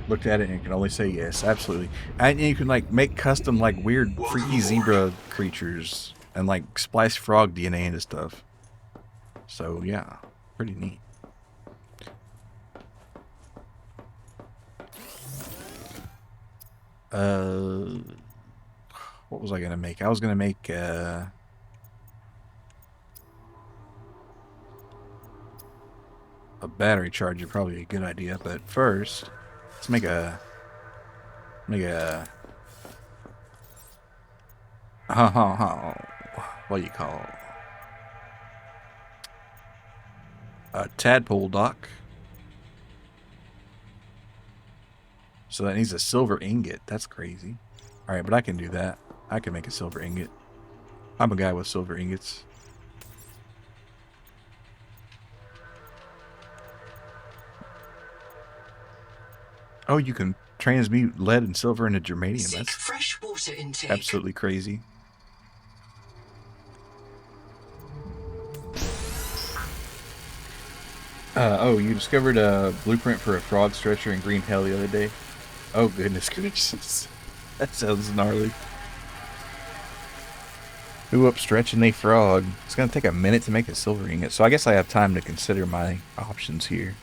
Looked at it and can only say yes, absolutely. And you can like make custom like weird freaky zebra creatures and like splice frog DNA into stuff. So yeah, pretty neat. What was I gonna make? I was gonna make a battery charger, probably a good idea, but first let's make a what do you call a tadpole dock. So that needs a silver ingot. That's crazy. Alright, but I can do that. I can make a silver ingot. I'm a guy with silver ingots. Oh, you can transmute lead and silver into germanium. Seek That's fresh water intake. absolutely crazy. Oh, you discovered a blueprint for a frog stretcher in Green Hell the other day? Oh, goodness gracious. That sounds gnarly. Who up stretching a frog? It's going to take a minute to make a silver ingot, so I guess I have time to consider my options here.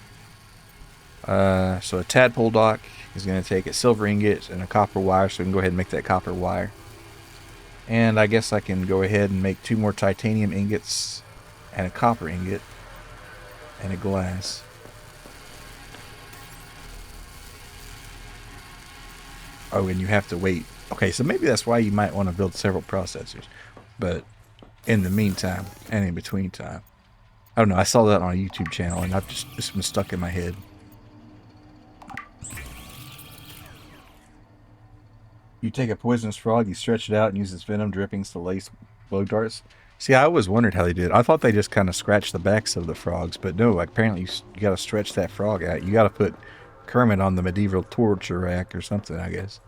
So a tadpole dock is going to take a silver ingot and a copper wire, so we can go ahead and make that copper wire. And I guess I can go ahead and make 2 more titanium ingots and a copper ingot and a glass. Oh, and you have to wait. Okay, so maybe that's why you might want to build several processors. But in the meantime, and in between time, I don't know, I saw that on a YouTube channel and I've just been stuck in my head. You take a poisonous frog, you stretch it out and use its venom drippings to lace blow darts. See, I always wondered how they did. I thought they just kind of scratched the backs of the frogs, but no, like, apparently you got to stretch that frog out. You got to put Kermit on the medieval torture rack or something, I guess.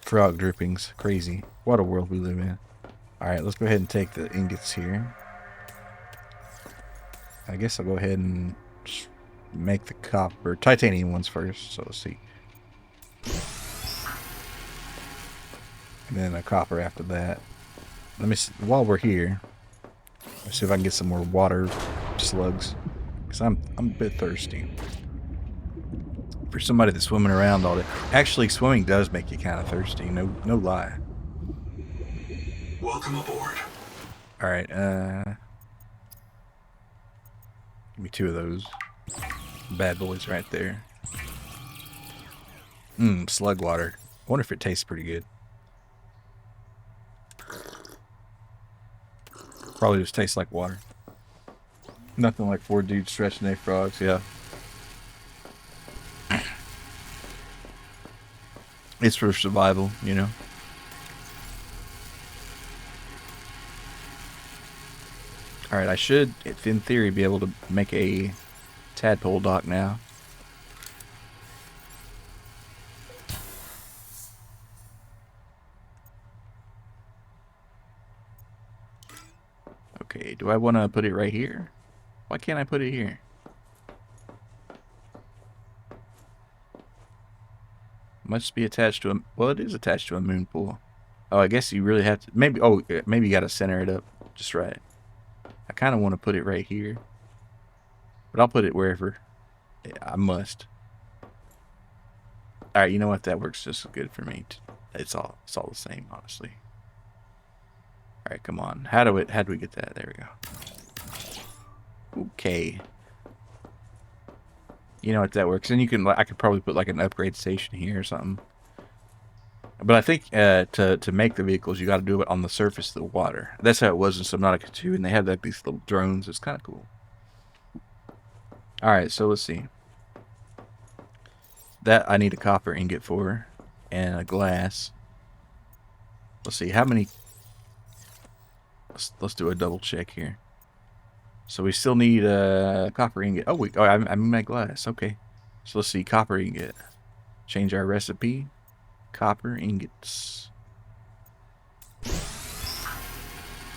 Frog drippings. Crazy. What a world we live in. Alright, let's go ahead and take the ingots here. I guess I'll go ahead and make the copper titanium ones first, so let's see. And then a copper after that. Let me see, while we're here, let's see if I can get some more water slugs, because I'm a bit thirsty. For somebody that's swimming around all day. Actually, swimming does make you kind of thirsty. No lie. Welcome aboard. All right. Give me 2 of those bad boys right there. Slug water. I wonder if it tastes pretty good. Probably just tastes like water. Nothing like 4 dudes stretching their frogs. Yeah. It's for survival, you know. Alright, I should, in theory, be able to make a tadpole dock now. Okay, do I want to put it right here? Why can't I put it here? Must be attached to a... Well, it is attached to a moon pool. Oh, I guess you really have to... Maybe... Oh, maybe you got to center it up just right. I kind of want to put it right here. But I'll put it wherever I must. Alright, you know what? That works just as good for me. It's all the same, honestly. Alright, come on. How do we get that? There we go. Okay. You know what, that works. And you can, I could probably put like an upgrade station here or something. But I think to make the vehicles, you got to do it on the surface of the water. That's how it was in Subnautica 2, and they have these little drones. It's kind of cool. All right, so let's see. That I need a copper ingot for, and a glass. Let's see how many. Let's do a double check here. So we still need a copper ingot. Oh, I made glass. Okay. So let's see. Copper ingot. Change our recipe. Copper ingots.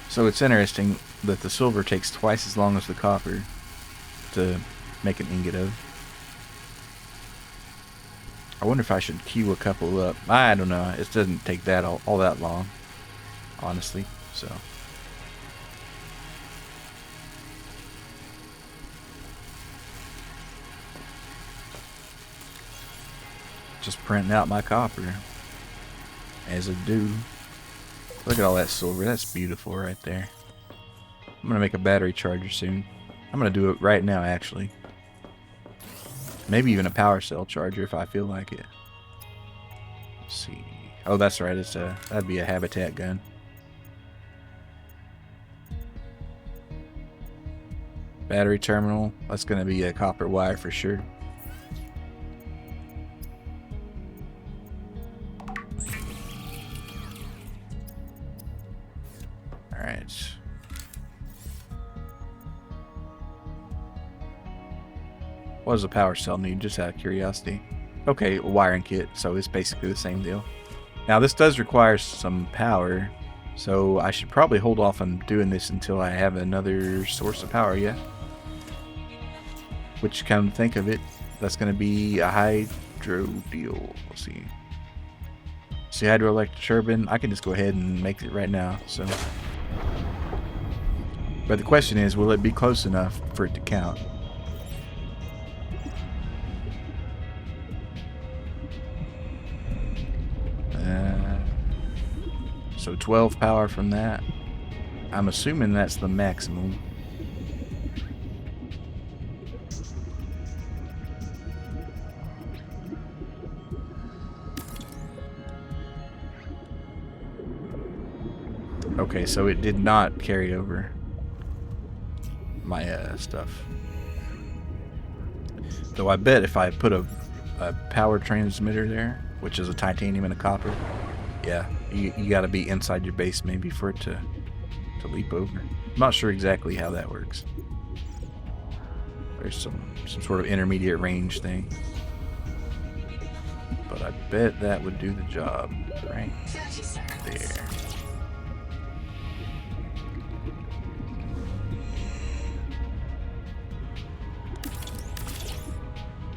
So it's interesting that the silver takes twice as long as the copper to make an ingot of. I wonder if I should queue a couple up. I don't know. It doesn't take that all that long, honestly. So. Just printing out my copper as I do. Look at all that silver. That's beautiful right there. I'm gonna make a battery charger soon. I'm gonna do it right now, actually. Maybe even a power cell charger if I feel like it. Let's see. Oh, that's right. That'd be a habitat gun. Battery terminal. That's gonna be a copper wire for sure. Alright. What does a power cell need, just out of curiosity? Okay, a wiring kit, so it's basically the same deal. Now this does require some power, so I should probably hold off on doing this until I have another source of power, yeah? Which, come to think of it, that's going to be a hydro deal. Let's see. See, hydroelectric turbine, I can just go ahead and make it right now, so... But the question is, will it be close enough for it to count? So 12 power from that. I'm assuming that's the maximum. Okay, so it did not carry over my stuff. Though I bet if I put a power transmitter there, which is a titanium and a copper, yeah, you got to be inside your base maybe for it to leap over. I'm not sure exactly how that works. There's some sort of intermediate range thing. But I bet that would do the job, right? There.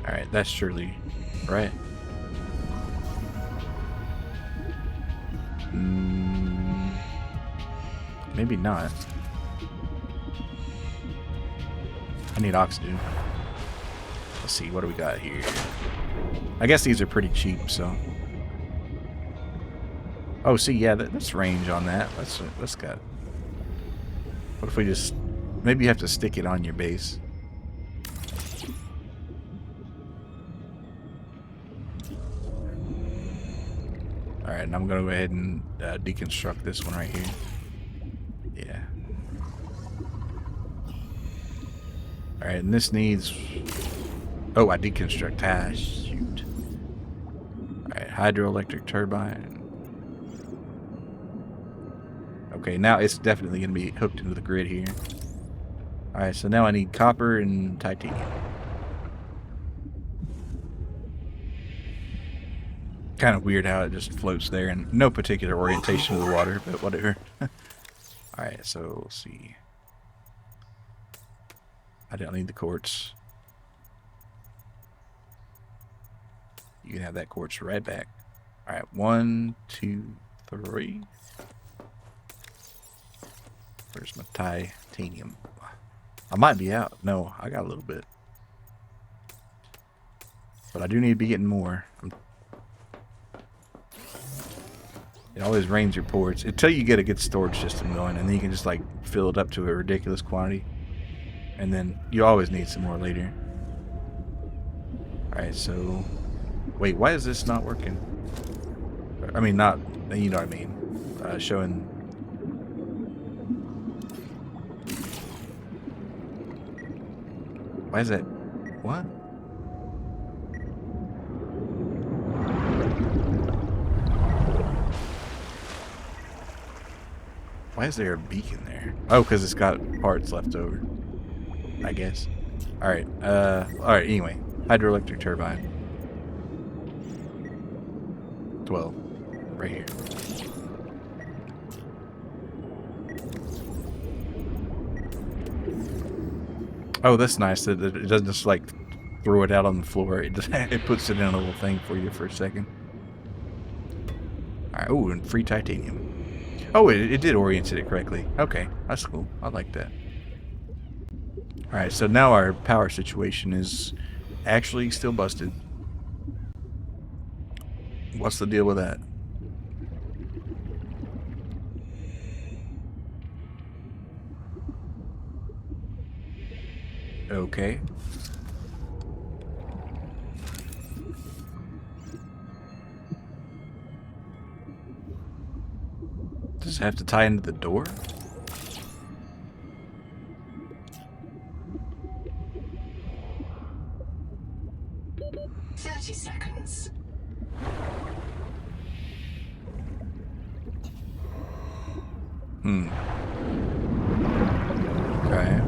Alright, that's surely right. Maybe not. I need oxygen. Let's see, what do we got here? I guess these are pretty cheap, so. Oh, see, yeah, that's range on that. That's got. What if we just. Maybe you have to stick it on your base. Alright, and I'm going to go ahead and deconstruct this one right here. Yeah. Alright, and this needs... Oh, I deconstruct. Ah, shoot. Alright, hydroelectric turbine. Okay, now it's definitely going to be hooked into the grid here. Alright, so now I need copper and titanium. Kind of weird how it just floats there in no particular orientation of the water, but whatever. Alright, so let's see. I don't need the quartz. You can have that quartz right back. Alright, 1, 2, 3. Where's my titanium? I might be out. No, I got a little bit. But I do need to be getting more. It always rains your ports until you get a good storage system going, and then you can just like fill it up to a ridiculous quantity, and then you always need some more later. Alright, so wait, why is this not working? I mean, not, you know what I mean, showing. Why is that? What? Why is there a beacon there? Oh, because it's got parts left over, I guess. Alright, alright, anyway. Hydroelectric turbine. 12. Right here. Oh, that's nice. That it doesn't just, like, throw it out on the floor. It puts it in a little thing for you for a second. Alright, oh, and free titanium. Oh, it did orientate it correctly. Okay, that's cool. I like that. Alright, so now our power situation is actually still busted. What's the deal with that? Okay. Does it have to tie into the door? Seconds. Okay.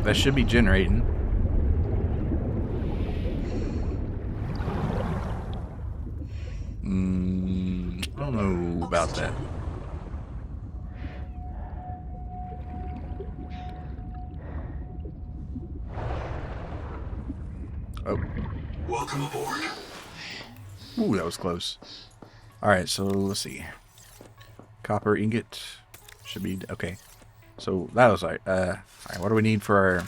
That should be generating. I don't know about that. Oh. Welcome aboard. Ooh, that was close. Alright, so let's see. Copper ingot should be okay. So that was alright. Alright, what do we need for our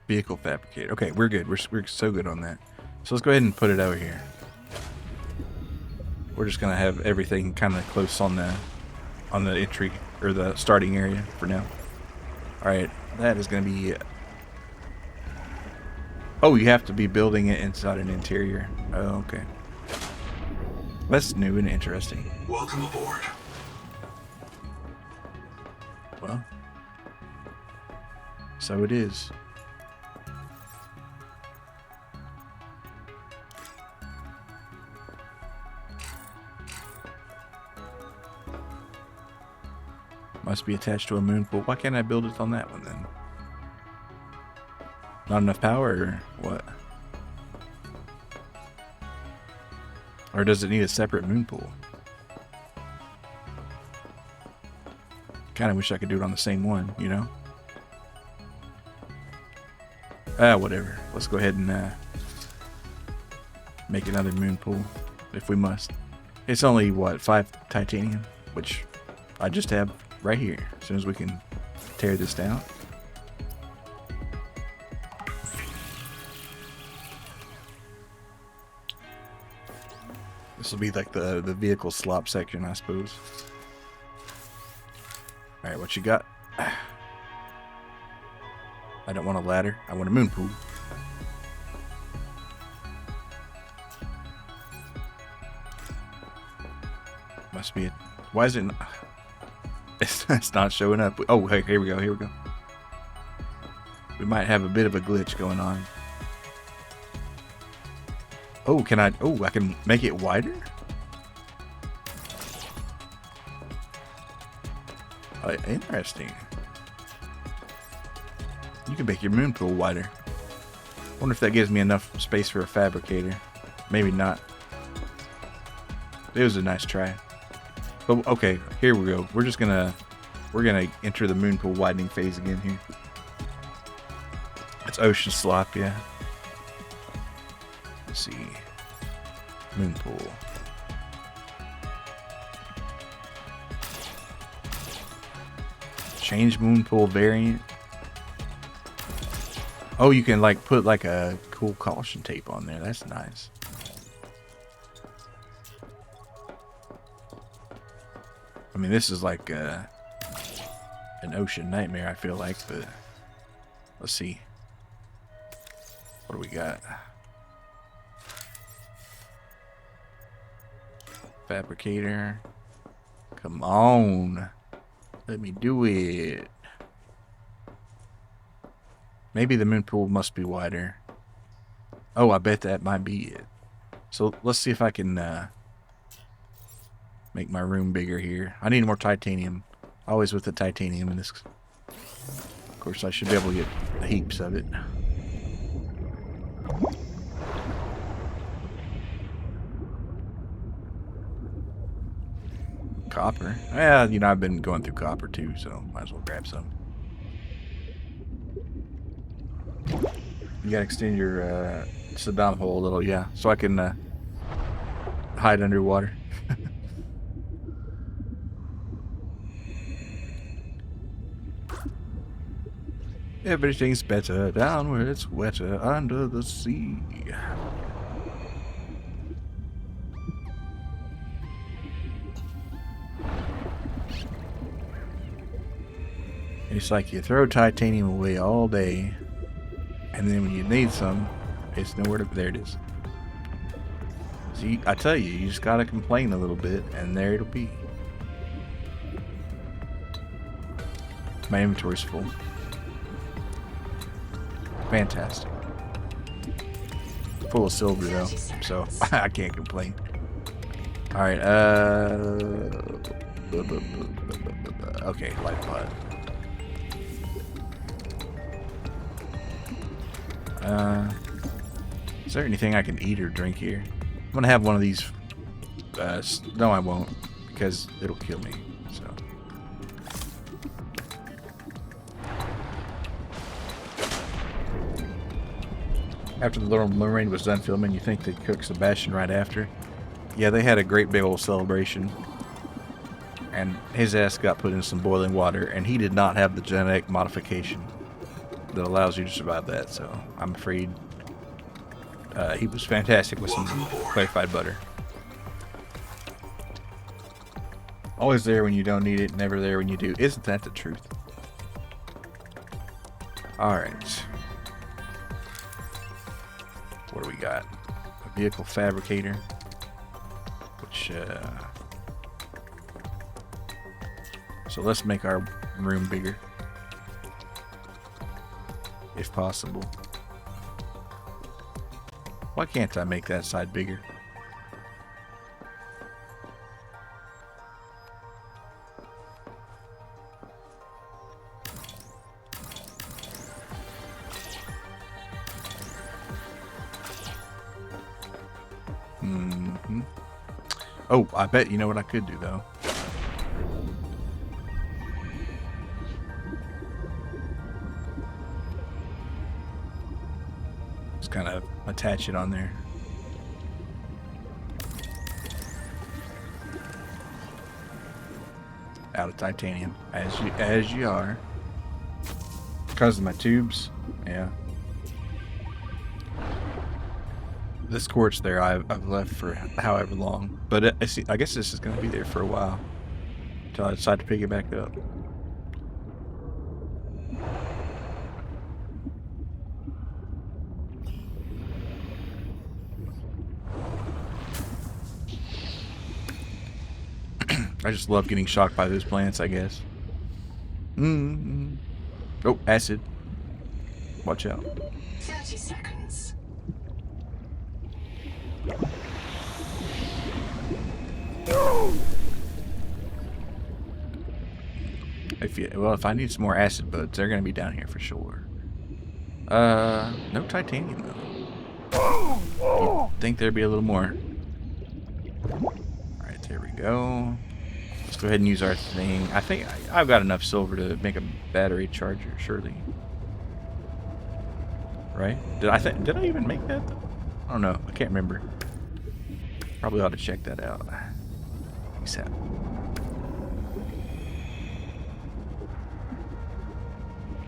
Vehicle fabricator. Okay, we're good. We're so good on that. So let's go ahead and put it over here. We're just gonna have everything kind of close on the entry or the starting area for now. All right, that is gonna be. Oh, you have to be building it inside an interior. Oh, okay. That's new and interesting. Welcome aboard. Well, so it is. Must be attached to a moon pool. Why can't I build it on that one then? Not enough power or what? Or does it need a separate moon pool? Kind of wish I could do it on the same one, you know? Whatever. Let's go ahead and make another moon pool if we must. It's only, what, 5 titanium? Which I just have right here as soon as we can tear this down. This will be like the vehicle slop section, I suppose. Alright, what you got? I don't want a ladder. I want a moon pool. Must be it. Why is it not? It's not showing up. Oh, hey, here we go. Here we go. We might have a bit of a glitch going on. Oh, can I? Oh, I can make it wider? Interesting. You can make your moon pool wider. Wonder if that gives me enough space for a fabricator. Maybe not. It was a nice try. But okay, here we go. We're gonna enter the moon pool widening phase again here. It's ocean slop, yeah. Let's see. Moon pool. Change moon pool variant. Oh, you can like put like a cool caution tape on there. That's nice. I mean, this is like an ocean nightmare, I feel like, but let's see. What do we got? Fabricator. Come on. Let me do it. Maybe the moon pool must be wider. Oh, I bet that might be it. So let's see if I can make my room bigger here. I need more titanium. Always with the titanium in this. Of course, I should be able to get heaps of it. Copper. Yeah, you know, I've been going through copper too, so might as well grab some. You gotta extend your Saddam hole a little, yeah, so I can hide underwater. Everything's better down where it's wetter under the sea. It's like you throw titanium away all day, and then when you need some, it's nowhere to. There it is. See, I tell you, you just gotta complain a little bit, and there it'll be. My inventory's full. Fantastic. Full of silver though, so I can't complain. All right. Okay, light pod. Is there anything I can eat or drink here? I'm gonna have one of these. No, I won't, because it'll kill me. So. After the Little Mermaid was done filming, you think they'd cook Sebastian right after? Yeah, they had a great big old celebration. And his ass got put in some boiling water, and he did not have the genetic modification. that allows you to survive that. So I'm afraid he was fantastic with some clarified butter. Always there when you don't need it, never there when you do. Isn't that the truth? Alright. What do we got? A vehicle fabricator. Which, so let's make our room bigger. If possible. Why can't I make that side bigger? Oh, I bet you know what I could do though. Just kind of attach it on there. Out of titanium, as you are. Because of my tubes, yeah. This quartz there I've left for however long, but I guess this is going to be there for a while until I decide to pick it back up. I just love getting shocked by those plants, I guess. Oh, acid. Watch out. 30 seconds. If I need some more acid buds, they're gonna be down here for sure. No titanium though. You'd think there'd be a little more. Alright, there we go. Let's go ahead and use our thing. I think I've got enough silver to make a battery charger, surely. Right? Did I even make that? I don't know. I can't remember. Probably ought to check that out. Peace out.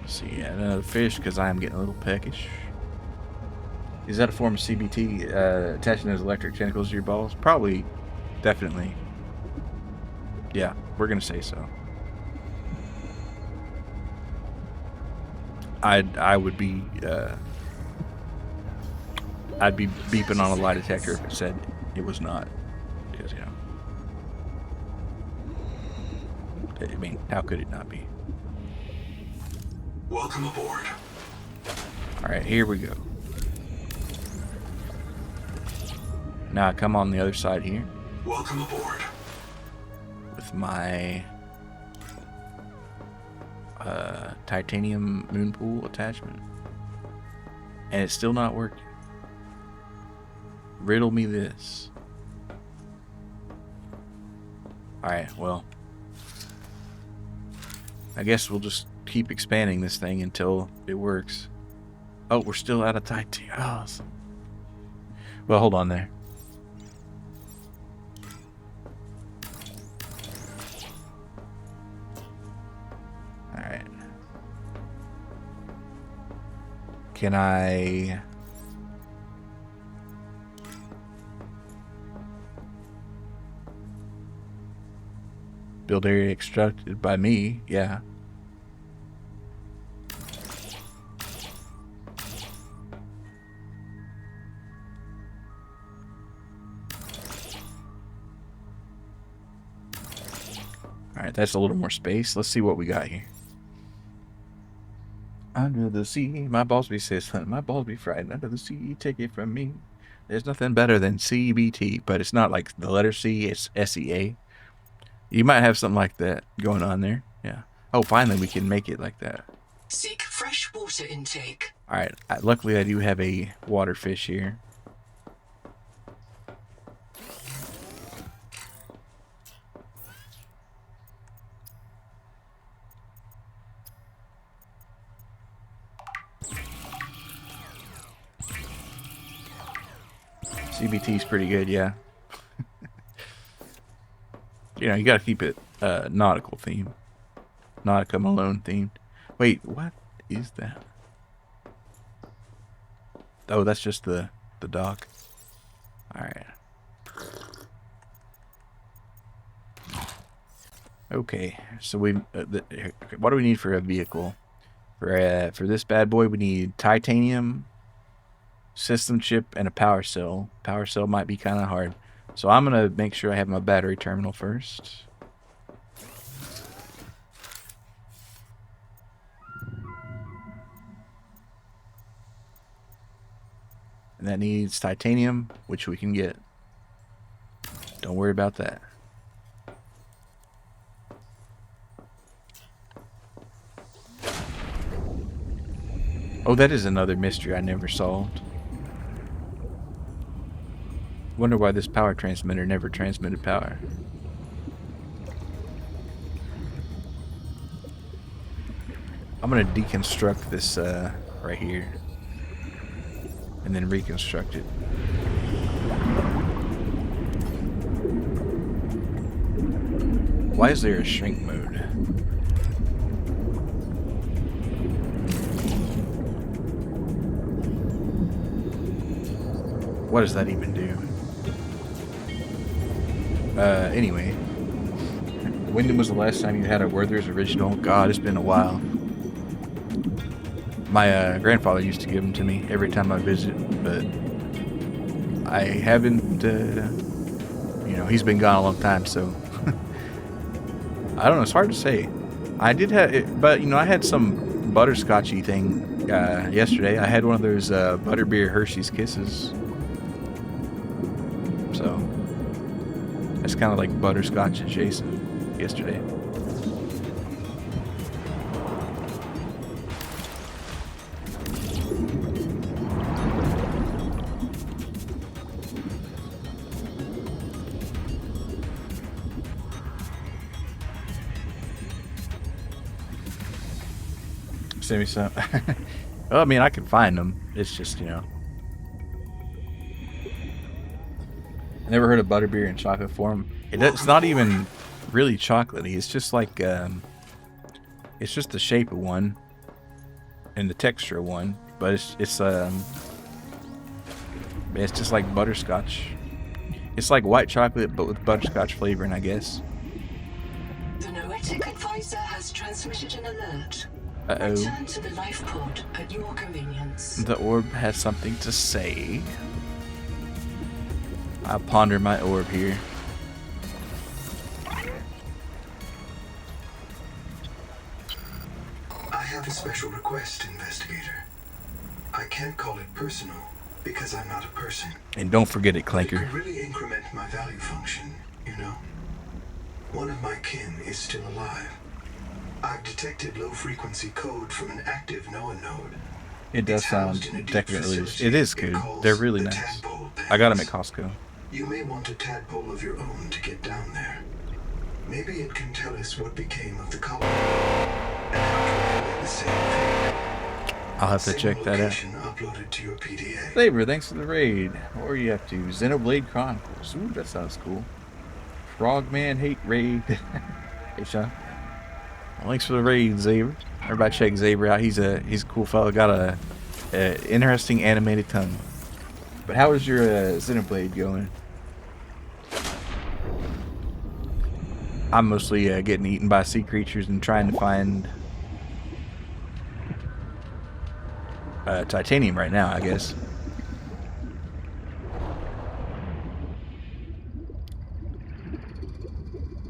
See, yeah, another fish because I am getting a little peckish. Is that a form of CBT attaching those electric tentacles to your balls? Probably, definitely. Yeah, we're gonna say so. I would be I'd be beeping on a lie detector if it said it was not, because you know. I mean, how could it not be? Welcome aboard. Alright, here we go. Now I come on the other side here. Welcome aboard. With my titanium moon pool attachment. And it's still not working. Riddle me this. Alright, well. I guess we'll just keep expanding this thing until it works. Oh, we're still out of titanium. Oh, well, hold on there. Alright. Can I... build area extracted by me? Yeah. Alright, that's a little more space. Let's see what we got here. Under the sea, my balls be says, my balls be fried. Under the sea, take it from me. There's nothing better than CBT, but it's not like the letter C, it's SEA. You might have something like that going on there. Yeah. Oh, finally we can make it like that. Seek fresh water intake. Alright, luckily I do have a water fish here. CBT's pretty good, yeah. You know, you gotta keep it nautical themed. Nautica Malone themed. Wait, what is that? Oh, that's just the dock. All right. Okay, so we what do we need for a vehicle? For this bad boy, we need titanium, system chip, and a power cell. Power cell might be kind of hard, so I'm gonna make sure I have my battery terminal first. And that needs titanium, which we can get. Don't worry about that. Oh, that is another mystery I never solved. Wonder why this power transmitter never transmitted power. I'm gonna deconstruct this right here. And then reconstruct it. Why is there a shrink mode? What does that even do? Anyway. When was the last time you had a Werther's original? God, it's been a while. My grandfather used to give them to me every time I visit, but I haven't, you know, he's been gone a long time, so I don't know, it's hard to say. I did have it, but, you know, I had some butterscotchy thing yesterday. I had one of those butterbeer Hershey's Kisses. So, it's kind of like butterscotch adjacent yesterday. Send me some. Well, I mean, I can find them. It's just, you know. I never heard of butterbeer in chocolate form. It's not even really chocolatey. It's just like, it's just the shape of one and the texture of one. But it's just like butterscotch. It's like white chocolate, but with butterscotch flavoring, I guess. The Noetic advisor has transmitted an alert. Uh-oh. Return to the life pod at your convenience. The orb has something to say. I'll ponder my orb here. I have a special request, investigator. I can't call it personal because I'm not a person. And don't forget it, It Clanker. could really increment my value function, you know? One of my kin is still alive. I've detected low-frequency code from an active NOAA node. It does It's housed sound in a deep definitely. facility It is it good. calls They're really the nice. Tadpole I got them at Pens. Costco. You may want a tadpole of your own to get down there. Maybe it can tell us what became of the colony and how to avoid the same fate. I'll have to check that out. Location uploaded to your PDA. Saber, thanks for the raid. What are you up to? Xenoblade Chronicles. Ooh, that sounds cool. Frogman Hate Raid. Hey, Sean. Well, thanks for the raid, Saber. Everybody check Zaber out. He's a cool fellow. Got a interesting animated tongue. But how is your Xenoblade going? I'm mostly getting eaten by sea creatures and trying to find titanium right now, I guess.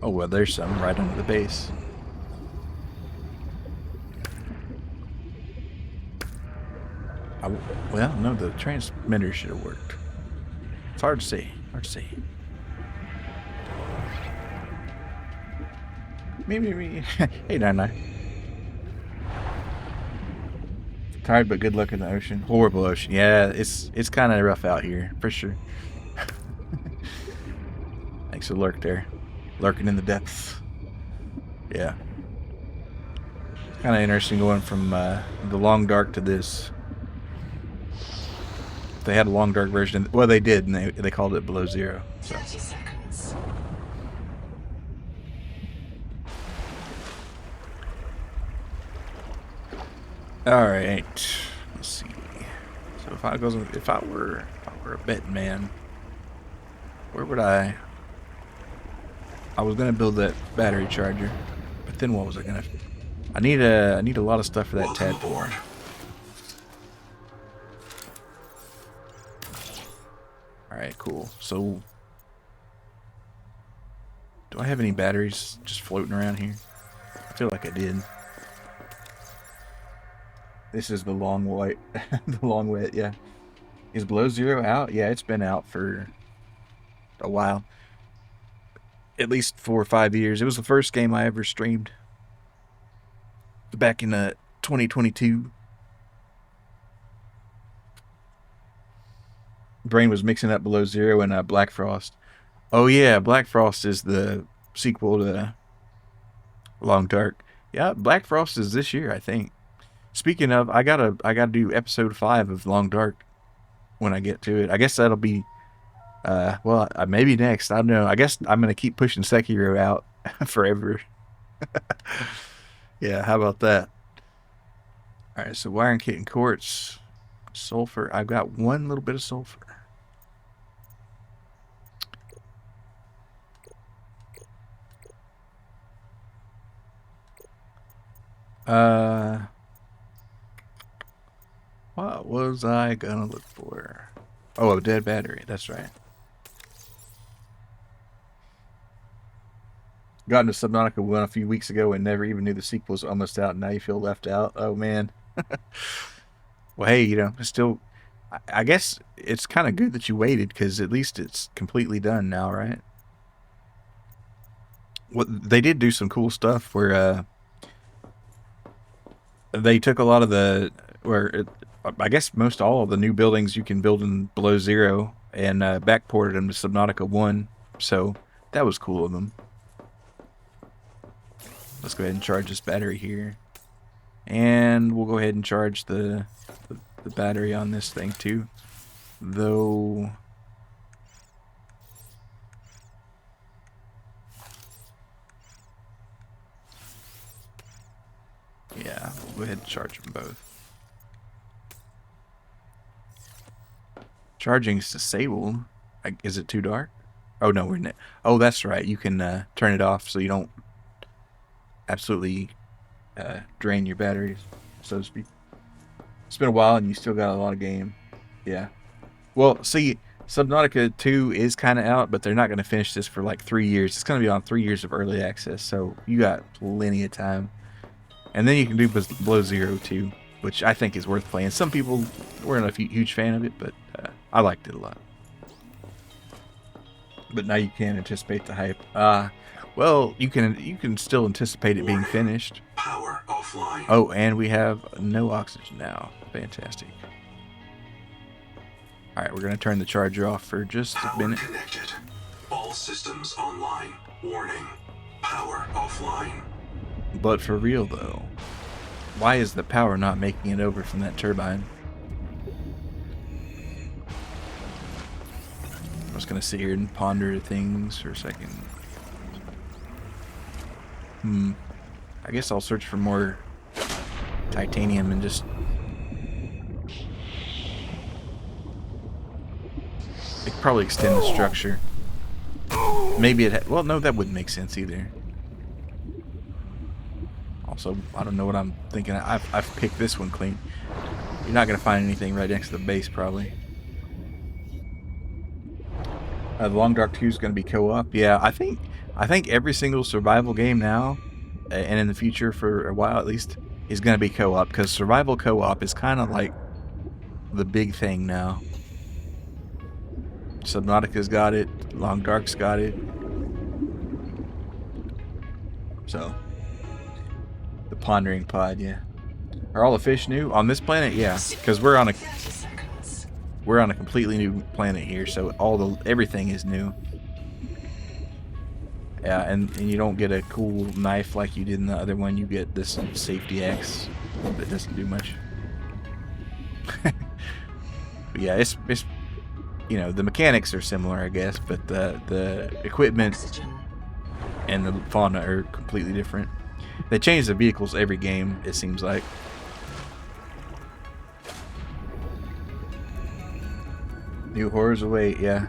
Oh well, there's some right under the base. Well, no, the transmitter should have worked. It's hard to see. Hard to see. Me. Hey, Nine. Tired, but good luck in the ocean. Horrible ocean. Yeah, it's kind of rough out here, for sure. Thanks for lurk there. Lurking in the depths. Yeah. Kind of interesting going from the long dark to this. They had a long dark version. Well, they did, and they called it Below Zero. So. 30 seconds. All right. Let's see. So if if I were a betting man, where would I was gonna build that battery charger, but then what was I gonna? I need a lot of stuff for that Welcome tadpole. aboard. All right, cool. So, do I have any batteries just floating around here? I feel like I did. This is the long white, the long wet. Yeah, is Below Zero out? Yeah, it's been out for a while. At least 4 or 5 years. It was the first game I ever streamed back in 2022. Brain was mixing up Below Zero and Black Frost. Oh yeah, Black Frost is the sequel to Long Dark. Yeah, Black Frost is this year, I think. Speaking of, I gotta do episode 5 of Long Dark when I get to it. I guess that'll be maybe next. I don't know. I guess I'm gonna keep pushing Sekiro out forever. Yeah, how about that? All right, so wiring kit and quartz, sulfur. I've got one little bit of sulfur. What was I gonna look for? Oh, a dead battery. That's right. Got into Subnautica 1 a few weeks ago and never even knew the sequel was almost out, and now you feel left out. Oh, man. Well, hey, you know, still, I guess it's kind of good that you waited, because at least it's completely done now, right? Well, they did do some cool stuff where they took a lot of I guess most all of the new buildings you can build in Below Zero and backported them to Subnautica 1. So that was cool of them. Let's go ahead and charge this battery here. And we'll go ahead and charge the battery on this thing too. Though... yeah, we'll go ahead and charge them both. Charging's disabled. Is it too dark? Oh no, we're not. Oh, that's right. You can turn it off so you don't absolutely drain your batteries, so to speak. It's been a while and you still got a lot of game. Yeah. Well, see, Subnautica 2 is kind of out, but they're not going to finish this for like 3 years. It's going to be on 3 years of early access, so you got plenty of time. And then you can do Below Zero too, which I think is worth playing. Some people weren't a huge fan of it, but I liked it a lot. But now you can't anticipate the hype. Well, you can still anticipate it being finished. Power offline. Oh, and we have no oxygen now. Fantastic. All right, we're gonna turn the charger off for just a minute. Power connected. All systems online. Warning. Power offline. But for real though, why is the power not making it over from that turbine? I'm just gonna sit here and ponder things for a second. I guess I'll search for more titanium and just... it could probably extend the structure. Maybe it... well, no, that wouldn't make sense either. Also, I don't know what I'm thinking. I've picked this one clean. You're not going to find anything right next to the base, probably. The Long Dark 2 is going to be co-op. Yeah, I think every single survival game now, and in the future for a while at least, is going to be co-op, because survival co-op is kind of like the big thing now. Subnautica's got it. Long Dark's got it. So, the Pondering Pod, yeah. Are all the fish new on this planet? Yeah, because we're on a completely new planet here, so everything is new. Yeah, and you don't get a cool knife like you did in the other one. You get this safety axe that doesn't do much. But yeah, it's you know, the mechanics are similar, I guess, but the equipment and the fauna are completely different. They change the vehicles every game, it seems like. New horrors await, yeah.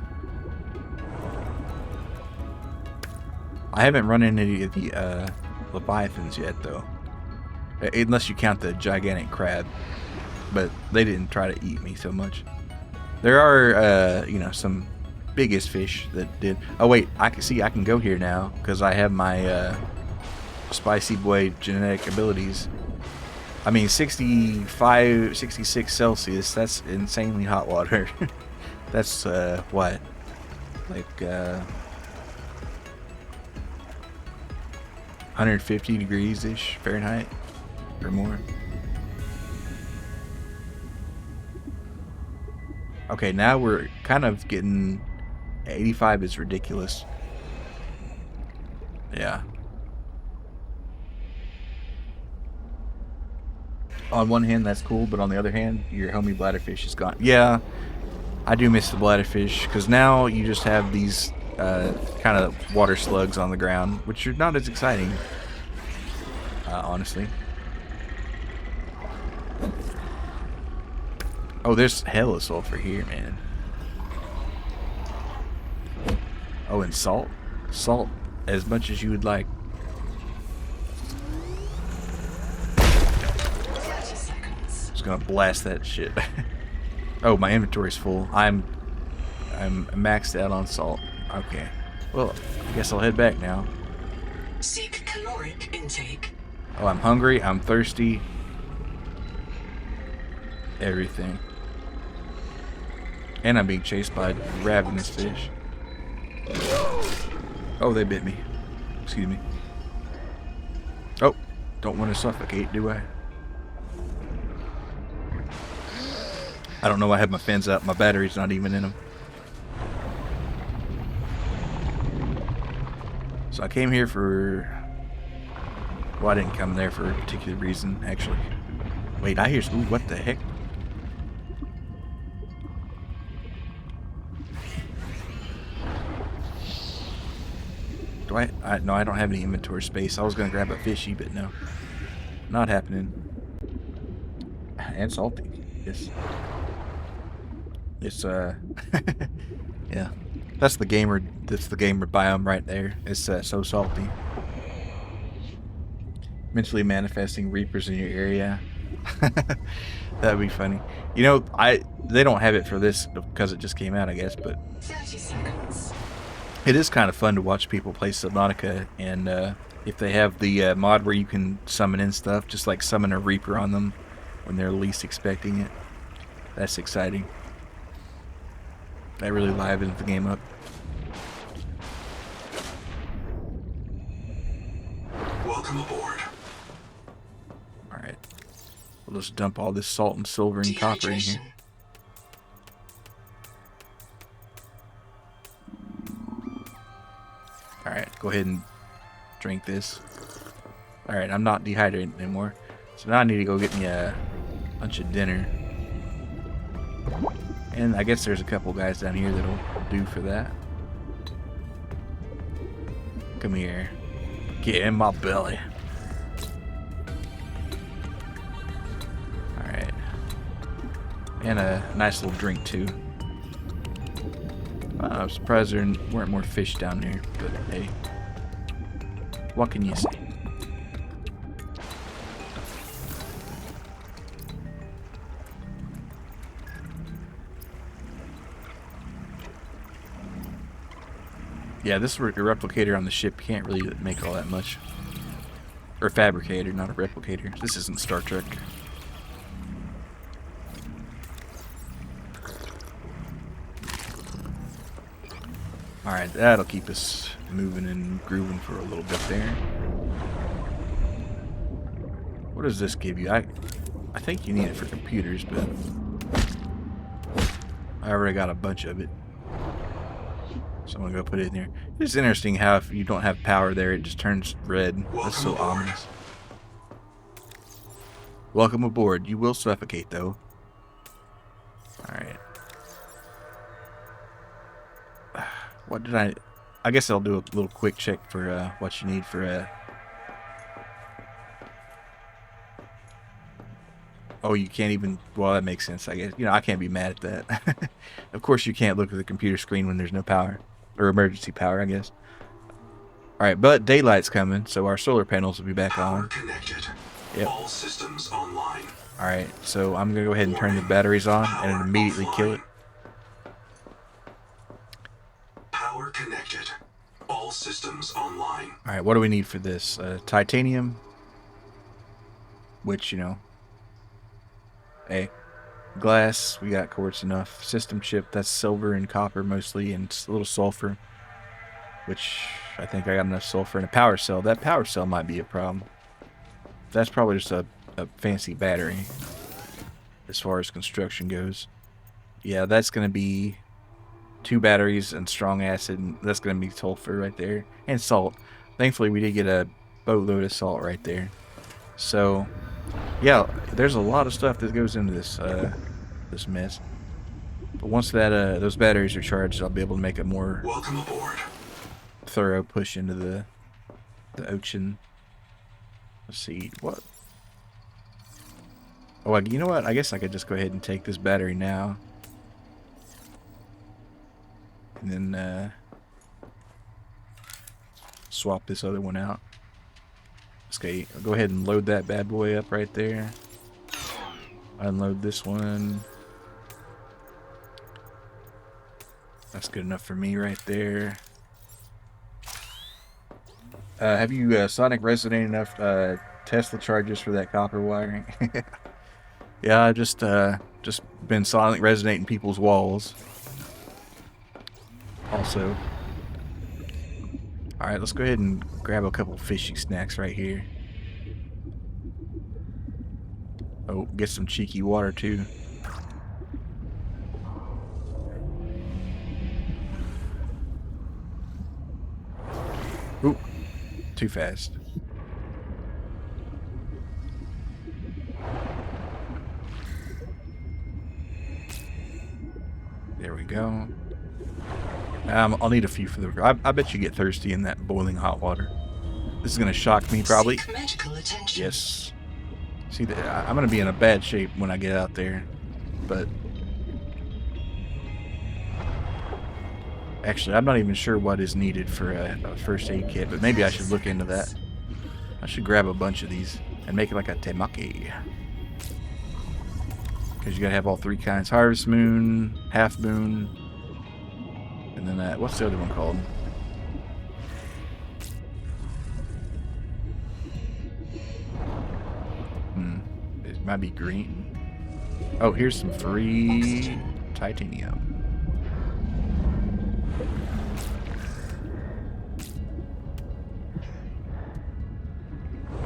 I haven't run into any of the Leviathans yet, though. Unless you count the gigantic crab. But they didn't try to eat me so much. There are, you know, some biggest fish that did. Oh, wait, I can go here now because I have my spicy boy genetic abilities. I mean, 65, 66 Celsius, that's insanely hot water. That's, what? Like, 150 degrees-ish Fahrenheit or more. Okay, now we're kind of getting... 85 is ridiculous. Yeah. On one hand, that's cool, but on the other hand, your homie bladderfish is gone. Yeah, I do miss the bladderfish, because now you just have these kind of water slugs on the ground, which are not as exciting, honestly. Oh, there's hella sulfur here, man. Oh, and salt. Salt as much as you would like. 30 seconds. Just gonna blast that shit. Oh, my inventory's full. I'm maxed out on salt. Okay. Well, I guess I'll head back now. Seek caloric intake. Oh, I'm hungry. I'm thirsty. Everything. And I'm being chased by ravenous fish. Oh, they bit me. Excuse me. Oh, don't want to suffocate, do I? I don't know. I have my fins up. My battery's not even in them. So I came here for... Well, I didn't come there for a particular reason, actually. Wait, I hear... Ooh, what the heck? Do I... No, I don't have any inventory space. I was going to grab a fishy, but no. Not happening. And salty. Yes. It's, yeah. That's the gamer biome right there. It's so salty. Mentally manifesting reapers in your area. That'd be funny. You know, they don't have it for this because it just came out, I guess, but 30 seconds. it is kind of fun to watch people play Subnautica, and if they have the mod where you can summon in stuff, just like summon a reaper on them when they're least expecting it. That's exciting. That really livens the game up. Welcome aboard. Alright. We'll just dump all this salt and silver and copper in here. Alright, go ahead and drink this. Alright, I'm not dehydrated anymore. So now I need to go get me a bunch of dinner. And I guess there's a couple guys down here that'll do for that. Come here. Get in my belly. Alright. And a nice little drink too. I'm surprised there weren't more fish down there, but hey. What can you say? Yeah, this replicator on the ship can't really make all that much. Or fabricator, not a replicator. This isn't Star Trek. Alright, that'll keep us moving and grooving for a little bit there. What does this give you? I think you need it for computers, but I already got a bunch of it. So I'm gonna go put it in there. It's interesting how if you don't have power there, it just turns red. That's so ominous. Welcome aboard. You will suffocate, though. Alright. What did I guess I'll do a little quick check for what you need for Oh, you can't even... Well, that makes sense, I guess. You know, I can't be mad at that. Of course you can't look at the computer screen when there's no power. Or emergency power, I guess. Alright, but daylight's coming, so our solar panels will be back Power on. connected. Yep. All systems online. Alright, so I'm going to go ahead and turn the batteries on and immediately kill it. Power connected. All systems online. Alright, what do we need for this? Titanium. Which, you know. Hey. Glass, we got quartz enough. System chip, that's silver and copper mostly, and a little sulfur. Which, I think I got enough sulfur. And a power cell. That power cell might be a problem. That's probably just a fancy battery. As far as construction goes. Yeah, that's going to be 2 batteries and strong acid. And that's going to be sulfur right there. And salt. Thankfully, we did get a boatload of salt right there. So, yeah, there's a lot of stuff that goes into this this mess. But once that those batteries are charged, I'll be able to make a more Welcome aboard. thorough push into the ocean. Let's see what. Oh, you know what? I guess I could just go ahead and take this battery now, and then swap this other one out. Okay, I'll go ahead and load that bad boy up right there. Unload this one. That's good enough for me right there. Have you sonic resonated enough Tesla charges for that copper wiring? Yeah, I just been sonic resonating people's walls. Also. Alright, let's go ahead and grab a couple fishy snacks right here. Oh, get some cheeky water too. Oop, too fast. There we go. I'll need a few for the... I bet you get thirsty in that boiling hot water. This is going to shock me, probably. Seek medical attention. Yes. See, I'm going to be in a bad shape when I get out there. But... Actually, I'm not even sure what is needed for a first aid kit. But maybe I should look into that. I should grab a bunch of these and make it like a temaki. Because you got to have all 3 kinds. Harvest Moon, Half Moon... And then that, what's the other one called? It might be green. Oh, here's some free titanium.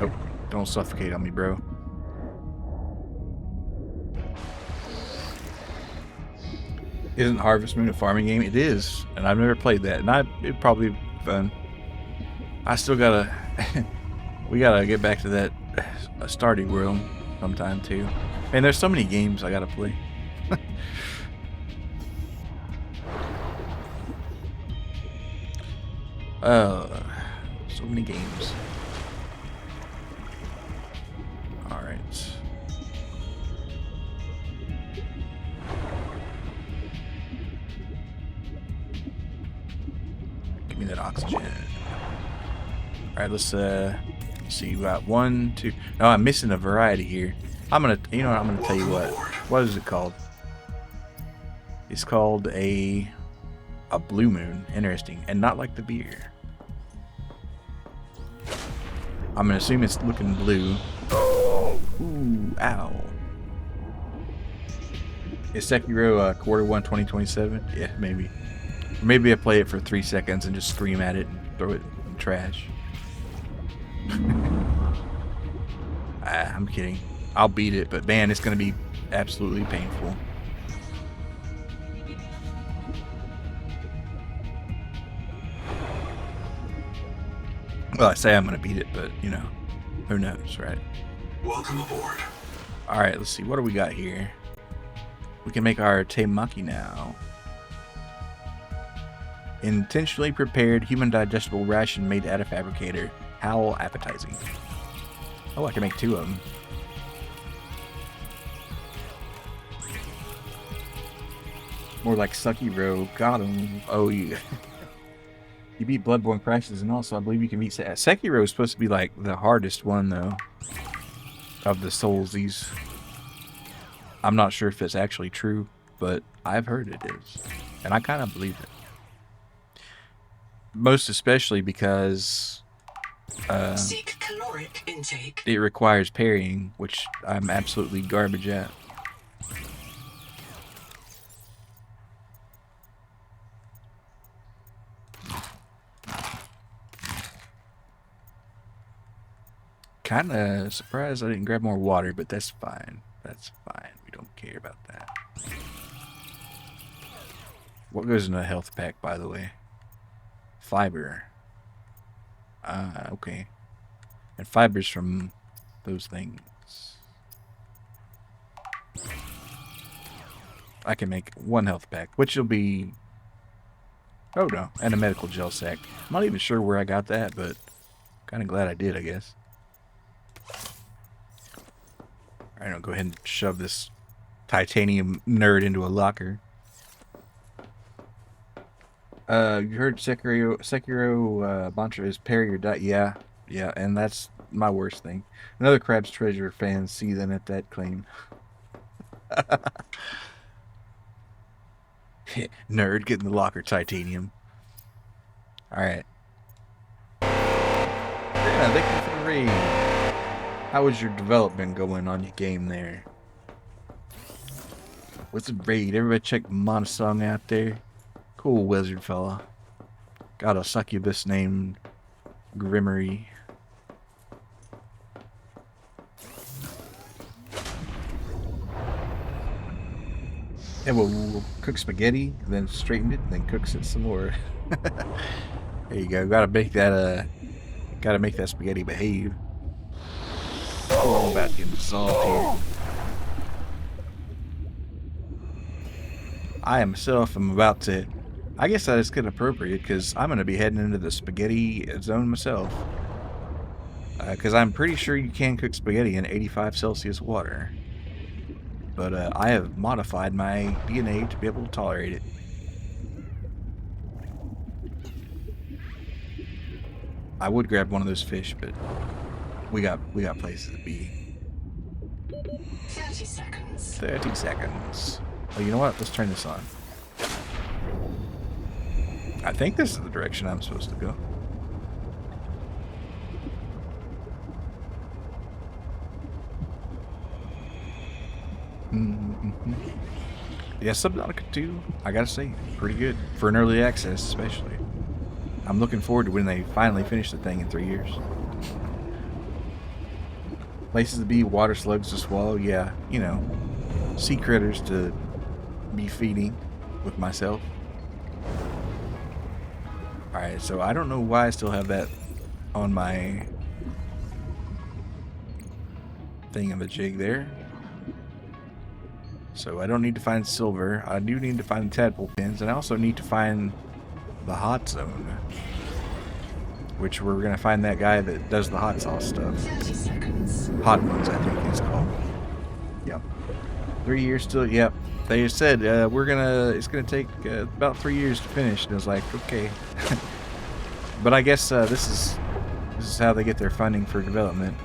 Oh, don't suffocate on me, bro. Isn't Harvest Moon a farming game? It is, and I've never played that, and it'd probably be fun. I still gotta, we gotta get back to that Stardew World sometime too. Man, there's so many games I gotta play. So many games. All right. Give me that oxygen. Alright, let's see. We got 1, 2. No, I'm missing a variety here. I'm gonna, you know what, I'm gonna tell you what. What is it called? It's called a Blue Moon. Interesting, and not like the beer. I'm gonna assume it's looking blue. Ooh, ow. Is Sekiro Q1 2027? Yeah, maybe. Maybe I play it for 3 seconds and just scream at it and throw it in the trash. I'm kidding. I'll beat it, but man, it's going to be absolutely painful. Well, I say I'm going to beat it, but, you know, who knows, right? Welcome aboard. Alright, let's see. What do we got here? We can make our temaki now. Intentionally prepared human digestible ration made out of fabricator. How appetizing. Oh, I can make 2 of them. More like Sekiro. Got him. Oh, you beat Bloodborne Crisis, and also I believe you can beat Sekiro is supposed to be like the hardest one though of the Soulsies. I'm not sure if it's actually true, but I've heard it is, and I kind of believe it. Most especially because Seek caloric intake. it requires parrying, which I'm absolutely garbage at. Kind of surprised I didn't grab more water, but that's fine. That's fine. We don't care about that. What goes in a health pack, by the way? Fiber. Okay. And fibers from those things. I can make one health pack, which will be... Oh no, and a medical gel sack. I'm not even sure where I got that, but kind of glad I did, I guess. Alright, I'll go ahead and shove this titanium nerd into a locker. You heard Sekiro mantra is parry or die. Yeah, and that's my worst thing. Another Crab's Treasure fan seething at that claim. Nerd, get in the locker, titanium. Alright. Yeah, thank you for the raid. How was your development going on your game there? What's a raid? Everybody check Monosong out there. Cool wizard fella. Got a succubus named Grimmery. And we'll cook spaghetti, then straighten it, and then cooks it some more. There you go. Gotta make that spaghetti behave. Oh, I'm about to get dissolved here. I myself am about to... I guess that is kind of appropriate, because I'm going to be heading into the spaghetti zone myself. Because I'm pretty sure you can cook spaghetti in 85 Celsius water. But I have modified my DNA to be able to tolerate it. I would grab one of those fish, but we got places to be. 30 seconds. 30 seconds. Oh, you know what? Let's turn this on. I think this is the direction I'm supposed to go. Yeah, Subnautica 2, I gotta say, pretty good. For an early access, especially. I'm looking forward to when they finally finish the thing in 3 years. Places to be, water slugs to swallow, yeah, you know. Sea critters to be feeding with myself. Alright, so I don't know why I still have that on my thingamajig there. So I don't need to find silver. I do need to find the tadpole pins, and I also need to find the hot zone. Which we're going to find that guy that does the hot sauce stuff. 30 seconds. Hot ones, I think it's called. Yep. 3 years still, yep. They said, it's gonna take about 3 years to finish, and I was like, okay. But I guess this is how they get their funding for development,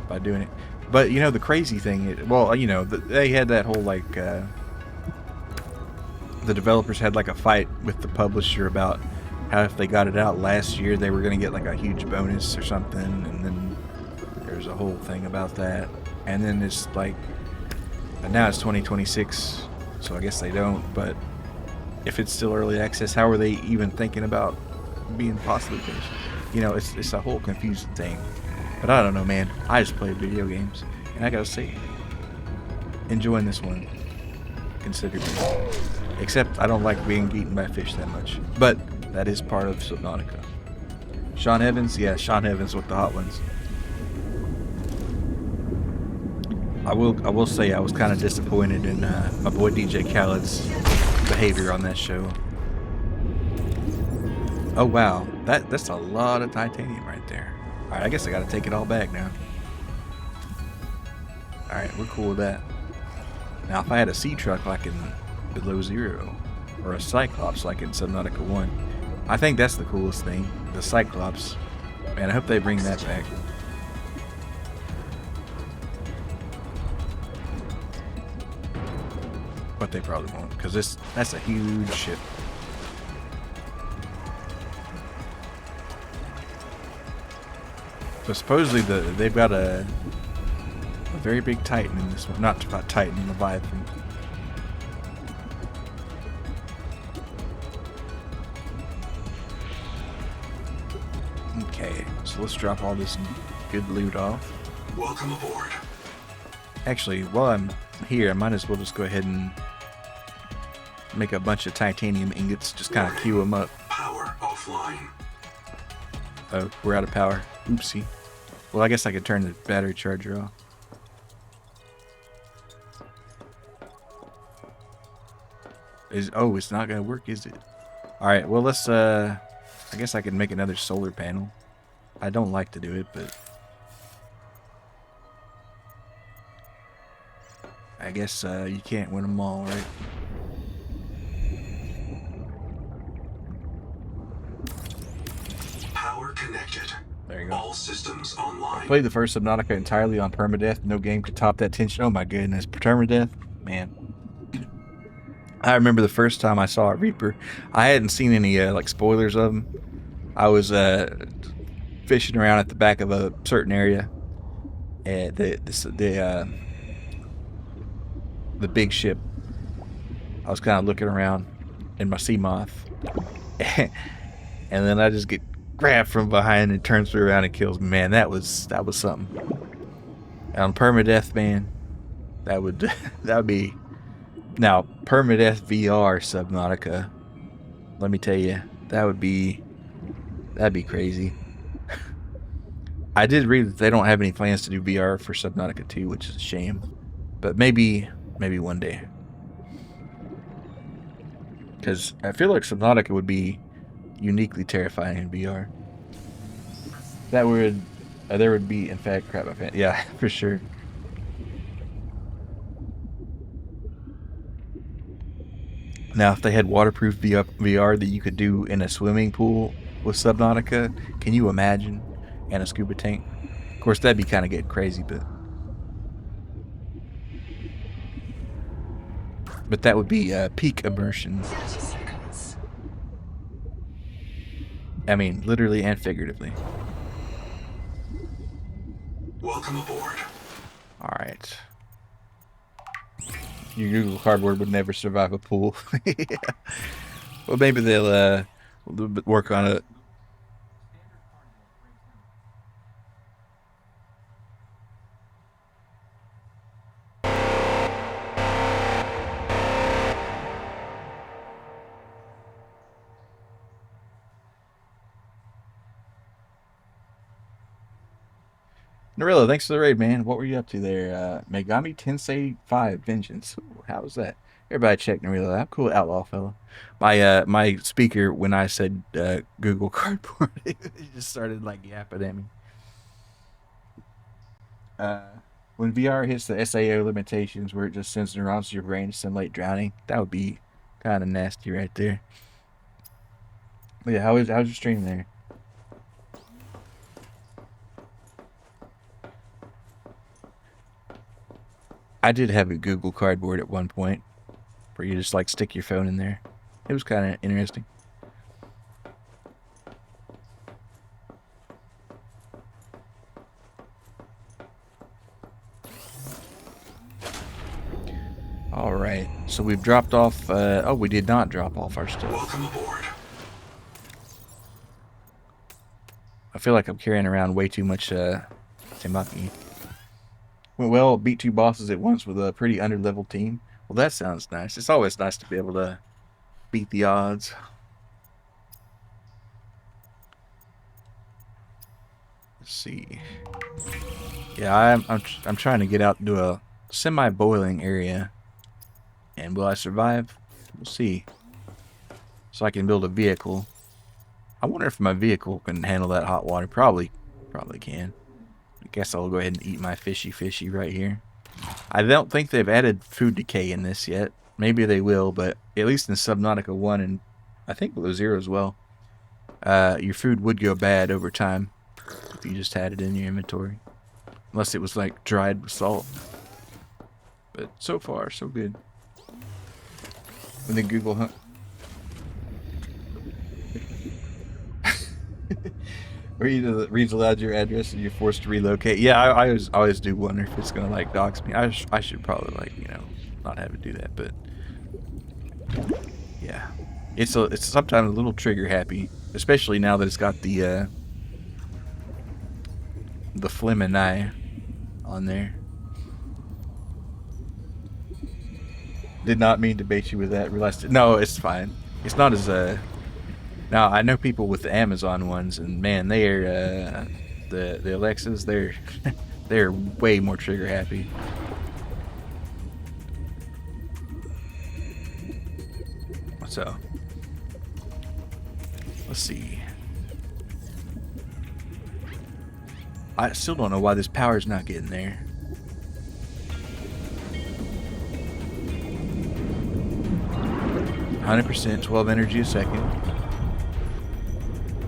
by doing it. But you know, the crazy thing, well, you know, they had that whole like, the developers had like a fight with the publisher about how if they got it out last year, they were gonna get like a huge bonus or something, and then there's a whole thing about that, and then it's like. And now it's 2026, so I guess they don't, but if it's still early access, how are they even thinking about being possibly finished? You know, it's a whole confusing thing. But I don't know, man. I just play video games, and I gotta say, enjoying this one considerably. Except I don't like being eaten by fish that much. But that is part of Subnautica. Sean Evans? Yeah, Sean Evans with the hot ones. I will say I was kind of disappointed in my boy DJ Khaled's behavior on that show. Oh wow, that's a lot of titanium right there. Alright, I guess I gotta take it all back now. Alright, we're cool with that. Now if I had a sea truck, I can below zero. Or a Cyclops like in Subnautica 1. I think that's the coolest thing. The Cyclops. Man, I hope they bring that back. But they probably won't, because that's a huge ship. So supposedly they've got a very big Titan in this one. Not Titan, Leviathan. Okay, so let's drop all this good loot off. Welcome aboard. Actually, while I'm here, I might as well just go ahead and make a bunch of titanium ingots. Just kind of queue them up. Power offline. Oh, we're out of power. Oopsie. Well, I guess I could turn the battery charger off. It's not gonna work, is it? Alright, well let's I guess I can make another solar panel. I don't like to do it, but I guess you can't win them all, right? Power connected. There you go. All systems online. I played the first Subnautica entirely on permadeath. No game could top that tension. Oh my goodness, permadeath, man. I remember the first time I saw a Reaper. I hadn't seen any like spoilers of them. I was fishing around at the back of a certain area, and the big ship. I was kind of looking around in my sea moth, and then I just get grabbed from behind and turns me around and kills me. Man, that was something. And on permadeath, man, that would be. Now, permadeath VR Subnautica, let me tell you, that'd be crazy. I did read that they don't have any plans to do VR for Subnautica 2, which is a shame. But maybe one day. Because I feel like Subnautica would be uniquely terrifying in VR. That would, there would be, in fact, crap, yeah, for sure. Now, if they had waterproof VR that you could do in a swimming pool with Subnautica, can you imagine? And a scuba tank. Of course, that'd be kind of getting crazy, but that would be peak immersion. 30 seconds. I mean, literally and figuratively. Welcome aboard. All right. Your Google Cardboard would never survive a pool. Yeah. Well, maybe they'll work on it. Narilla, thanks for the raid, man. What were you up to there? Megami Tensei 5 Vengeance. Ooh, how was that? Everybody check Narilla out. Cool outlaw fella. My speaker, when I said Google Cardboard, it just started like yapping at me. When VR hits the SAO limitations where it just sends neurons to your brain to simulate drowning, that would be kind of nasty right there. But yeah, how's your stream there? I did have a Google Cardboard at one point where you just like stick your phone in there. It was kind of interesting. All right, so we've dropped off. Oh, we did not drop off our stuff. Welcome aboard. I feel like I'm carrying around way too much temaki. Well, beat 2 bosses at once with a pretty underleveled team. Well, that sounds nice. It's always nice to be able to beat the odds. Let's see. Yeah, I'm trying to get out into a semi-boiling area. And will I survive? We'll see. So I can build a vehicle. I wonder if my vehicle can handle that hot water. Probably can. I guess I'll go ahead and eat my fishy right here. I don't think they've added food decay in this yet. Maybe they will, but at least in Subnautica 1 and I think Below Zero as well, your food would go bad over time if you just had it in your inventory. Unless it was like dried with salt. But so far, so good. And then Google Hunt. Or you reads aloud your address and you're forced to relocate. Yeah, I always do wonder if it's gonna like dox me. I should probably like, you know, not have it do that, but yeah. It's sometimes a little trigger happy, especially now that it's got the Fleming eye on there. Did not mean to bait you with that. Realized no, it's fine. It's not as now I know people with the Amazon ones, and man, they are the Alexas. They're they're way more trigger happy. So let's see. I still don't know why this power's not getting there. %, 12 energy a second.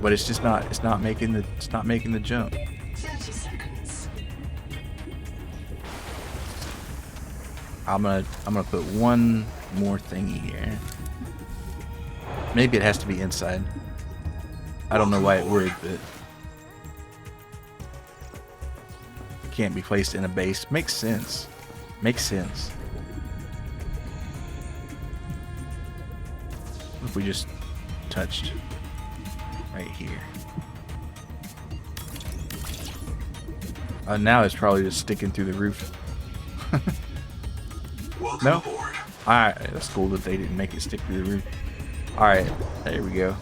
But it's just not. It's not making the jump. 30 seconds. I'm gonna put one more thingy here. Maybe it has to be inside. I don't know why it would, but it can't be placed in a base. Makes sense. Makes sense. What if we just touched right here? Now it's probably just sticking through the roof. Welcome No? aboard. Alright, that's cool that they didn't make it stick through the roof. Alright, there we go.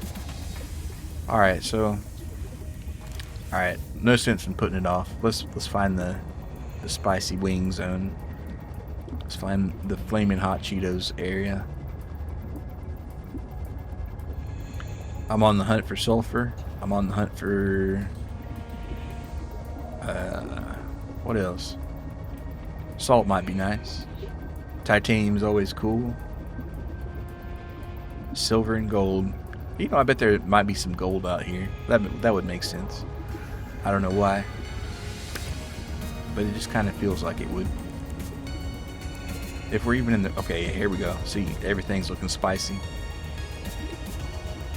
Alright, so alright, no sense in putting it off. Let's find the spicy wing zone. Let's find the flaming hot Cheetos area. I'm on the hunt for sulfur. I'm on the hunt for what else? Salt might be nice. Titanium's always cool. Silver and gold. You know, I bet there might be some gold out here. That would make sense. I don't know why, but it just kind of feels like it would. If we're even in the... Okay, here we go. See, everything's looking spicy.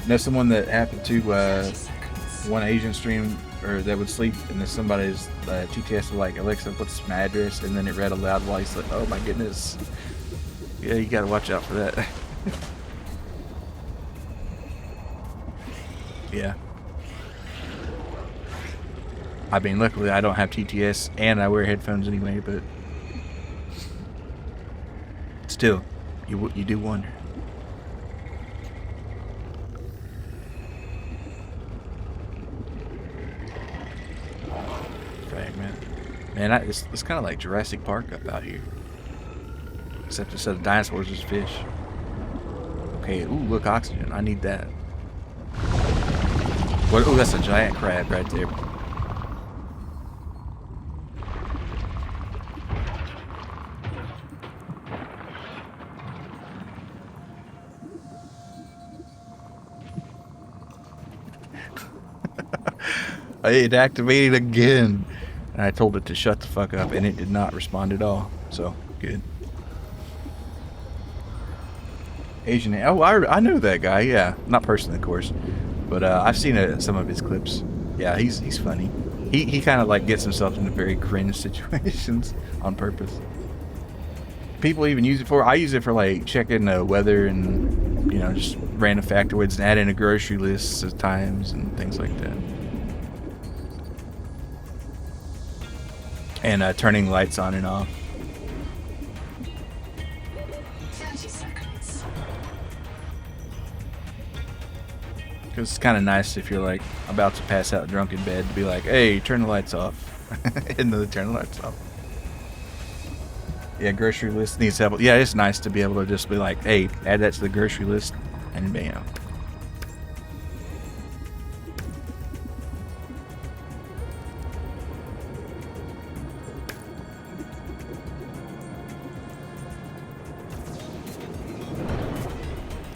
Know someone that happened to one Asian stream, or that would sleep, and then somebody's TTS was like, Alexa, what's my address? And then it read aloud while he's like, oh my goodness. Yeah, you gotta watch out for that. Yeah. I mean, luckily I don't have TTS and I wear headphones anyway, but still, you do wonder. Fragment. Man, it's kind of like Jurassic Park up out here. Except instead of dinosaurs, there's fish. Okay, ooh, look, oxygen. I need that. What? Oh, that's a giant crab right there. It activated again. And I told it to shut the fuck up, and it did not respond at all. So, good. Asian... Oh, I know that guy, yeah. Not personally, of course. But I've seen some of his clips. Yeah, he's funny. He kind of like gets himself into very cringe situations on purpose. People even use it for... I use it for like checking the weather and, you know, just random factoids and adding a grocery list at times and things like that. And turning lights on and off. 30 seconds. Because it's kind of nice if you're like about to pass out drunk in bed to be like, hey, turn the lights off. And then they turn the lights off. Yeah, grocery list needs help. Yeah, it's nice to be able to just be like, hey, add that to the grocery list, and bam.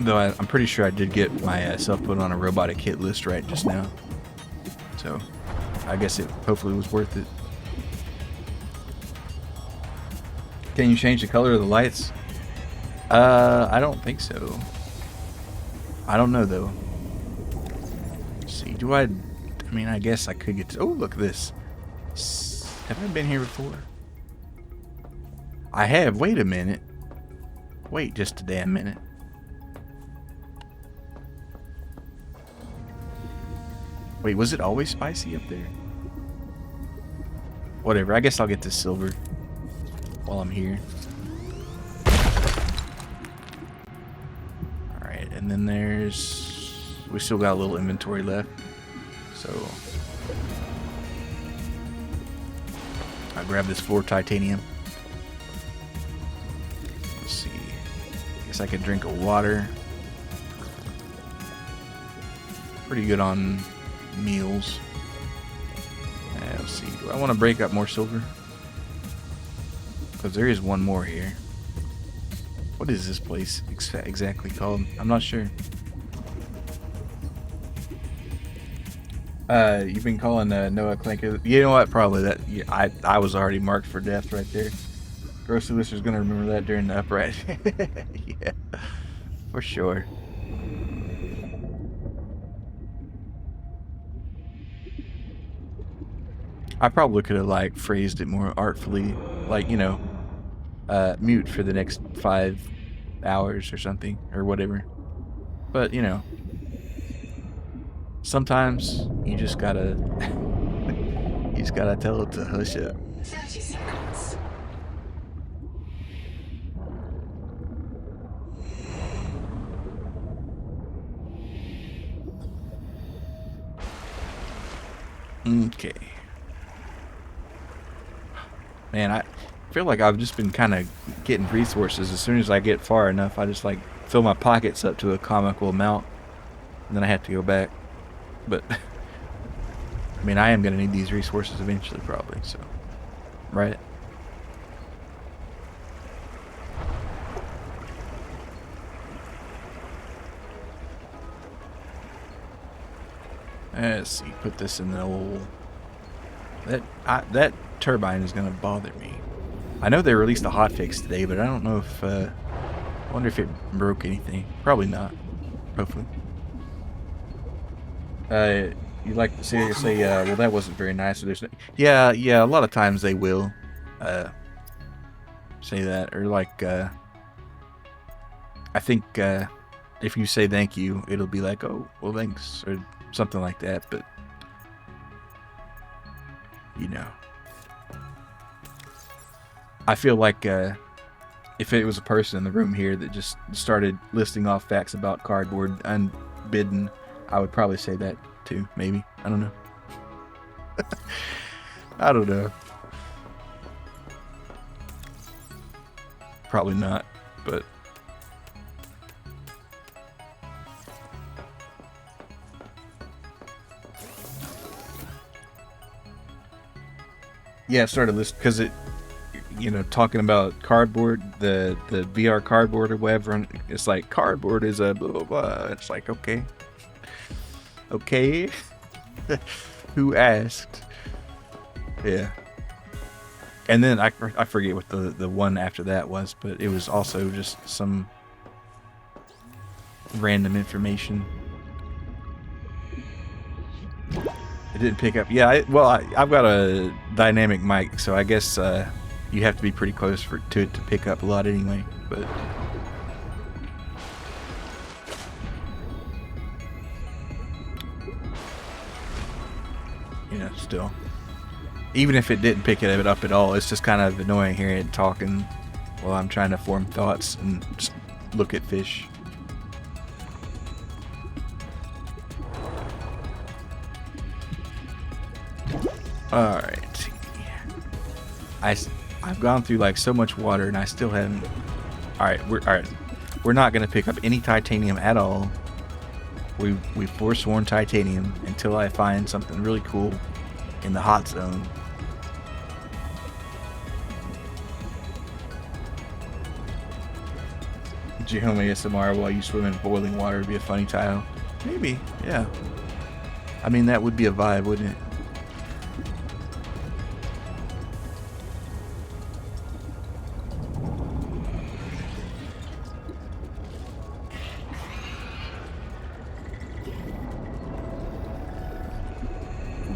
Though I'm pretty sure I did get myself put on a robotic hit list right just now. So I guess it hopefully was worth it. Can you change the color of the lights? I don't think so. I don't know though. Let's see, do I mean, I guess I could get to, oh, look at this. Have I been here before? I have. Wait a minute. Wait just a damn minute. Wait, was it always spicy up there? Whatever, I guess I'll get this silver while I'm here. Alright, and then we still got a little inventory left. So I'll grab this 4 titanium. Let's see. Guess I could drink a water. Pretty good on meals. Let's see. Do I want to break up more silver? Because there is one more here. What is this place exactly called? I'm not sure. You've been calling Noah Clanker. You know what? Probably that. Yeah, I was already marked for death right there. Grocery lister's gonna remember that during the uprising. Yeah, for sure. I probably could have like phrased it more artfully, like, you know, mute for the next 5 hours or something or whatever. But you know, sometimes you just gotta tell it to hush up. 30 seconds. Okay. Man, I feel like I've just been kind of getting resources. As soon as I get far enough, I just like fill my pockets up to a comical amount, and then I have to go back. But I mean, I am gonna need these resources eventually, probably. So, right? Let's see. Put this in the old. That turbine is gonna bother me. I know they released a hotfix today, but I don't know if. I wonder if it broke anything. Probably not. Hopefully. You like to say, well, that wasn't very nice. Or there's no, yeah. A lot of times they will, say that, or like, I think, if you say thank you, it'll be like, oh, well, thanks, or something like that. But you know, I feel like, if it was a person in the room here that just started listing off facts about cardboard unbidden, I would probably say that too, maybe. I don't know. I don't know. Probably not, but yeah, I started listening because it, you know, talking about cardboard, the VR cardboard or whatever, and it's like cardboard is a blah blah blah. It's like, okay. Okay. Who asked? Yeah. And then I forget what the one after that was, but it was also just some random information. It didn't pick up. Yeah, I've got a dynamic mic, so I guess you have to be pretty close to it to pick up a lot anyway, but you know, still, even if it didn't pick it up at all, it's just kind of annoying hearing it talking while I'm trying to form thoughts and just look at fish. Alright. I've gone through like so much water and I still haven't. Alright, we're not gonna pick up any titanium at all. We've forsworn titanium until I find something really cool in the hot zone. Jerome ASMR while you swim in boiling water would be a funny title. Maybe, yeah. I mean, that would be a vibe, wouldn't it?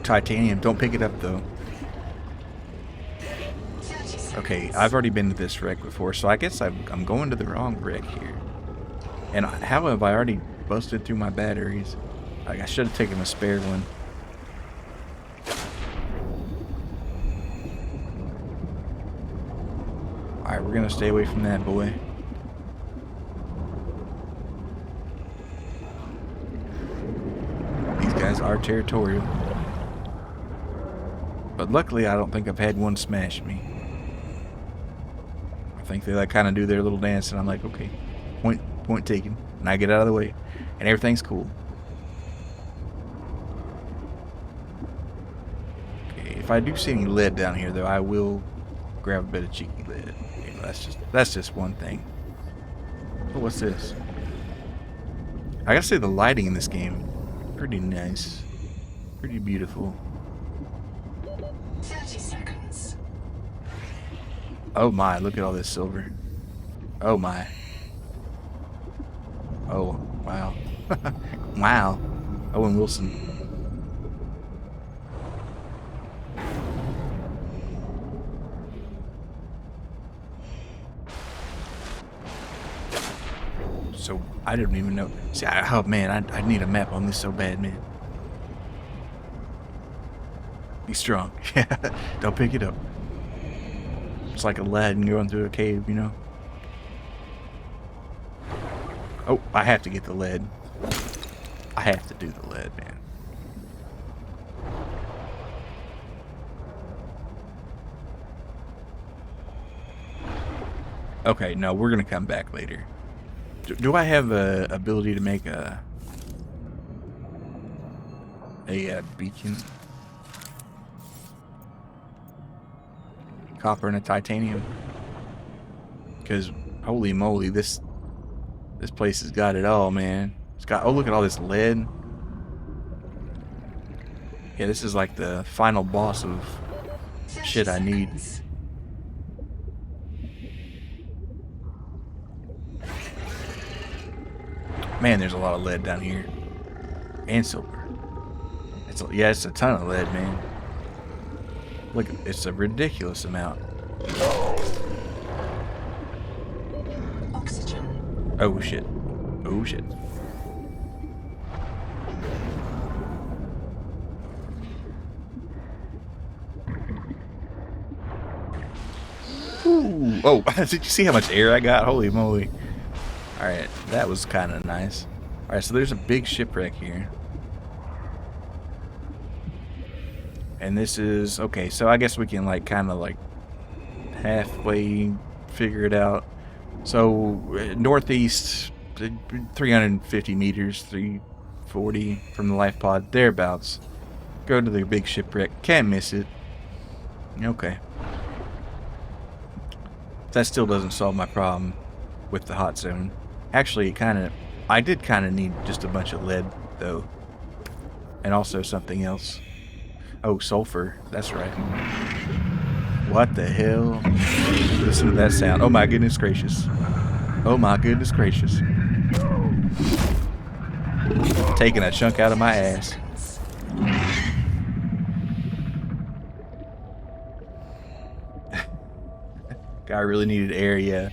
Titanium, don't pick it up though. Okay, I've already been to this wreck before, so I guess I'm going to the wrong wreck here. And how have I already busted through my batteries? Like, I should have taken a spare one. Alright, we're gonna stay away from that boy. These guys are territorial. But luckily, I don't think I've had one smash me. I think they like kind of do their little dance, and I'm like, okay, point taken, and I get out of the way, and everything's cool. Okay, if I do see any lead down here, though, I will grab a bit of cheeky lead. You know, that's just one thing. Oh, what's this? I gotta say, the lighting in this game, pretty nice, pretty beautiful. 30 seconds. Oh my, look at all this silver. Oh my. Oh, wow. Wow. Owen Wilson. So, I didn't even know. See, oh man, I need a map on this so bad, man. Be strong. Yeah, don't pick it up. It's like Aladdin going through a cave, you know? Oh, I have to get the lead. I have to do the lead, man. Okay, no, we're gonna come back later. Do I have a ability to make a beacon? Copper and a titanium? Because holy moly, this place has got it all, man. It's got, oh, look at all this lead. Yeah, this is like the final boss of shit I need. Man, there's a lot of lead down here. And silver. Yeah, it's a ton of lead, man. Look, it's a ridiculous amount. Oxygen. Oh shit. Oh shit. Ooh. Oh, did you see how much air I got? Holy moly. Alright, that was kind of nice. Alright, so there's a big shipwreck here. And this is, okay, so I guess we can like kind of like halfway figure it out. So northeast, 350 meters, 340 from the life pod, thereabouts. Go to the big shipwreck, can't miss it. Okay. That still doesn't solve my problem with the hot zone. Actually, I did kind of need just a bunch of lead though. And also something else. Oh, sulfur. That's right. What the hell? Listen to that sound. Oh my goodness gracious. Oh my goodness gracious. Taking a chunk out of my ass. Guy really needed air, yeah.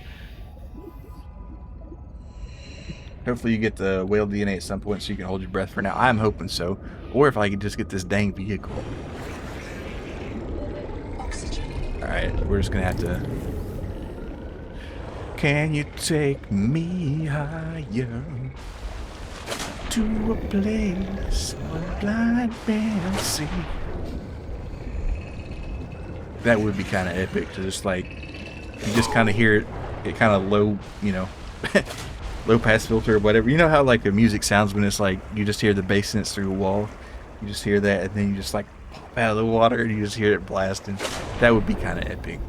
Hopefully you get the whale DNA at some point so you can hold your breath for now. I'm hoping so. Or if I could just get this dang vehicle. Alright, we're just gonna have to... Can you take me higher to a place where blind men see? That would be kind of epic to just like... You just kind of hear it, kind of low, you know... low pass filter or whatever. You know how like the music sounds when it's like you just hear the bass and it's through a wall? You just hear that and then you just like pop out of the water and you just hear it blasting. That would be kind of epic.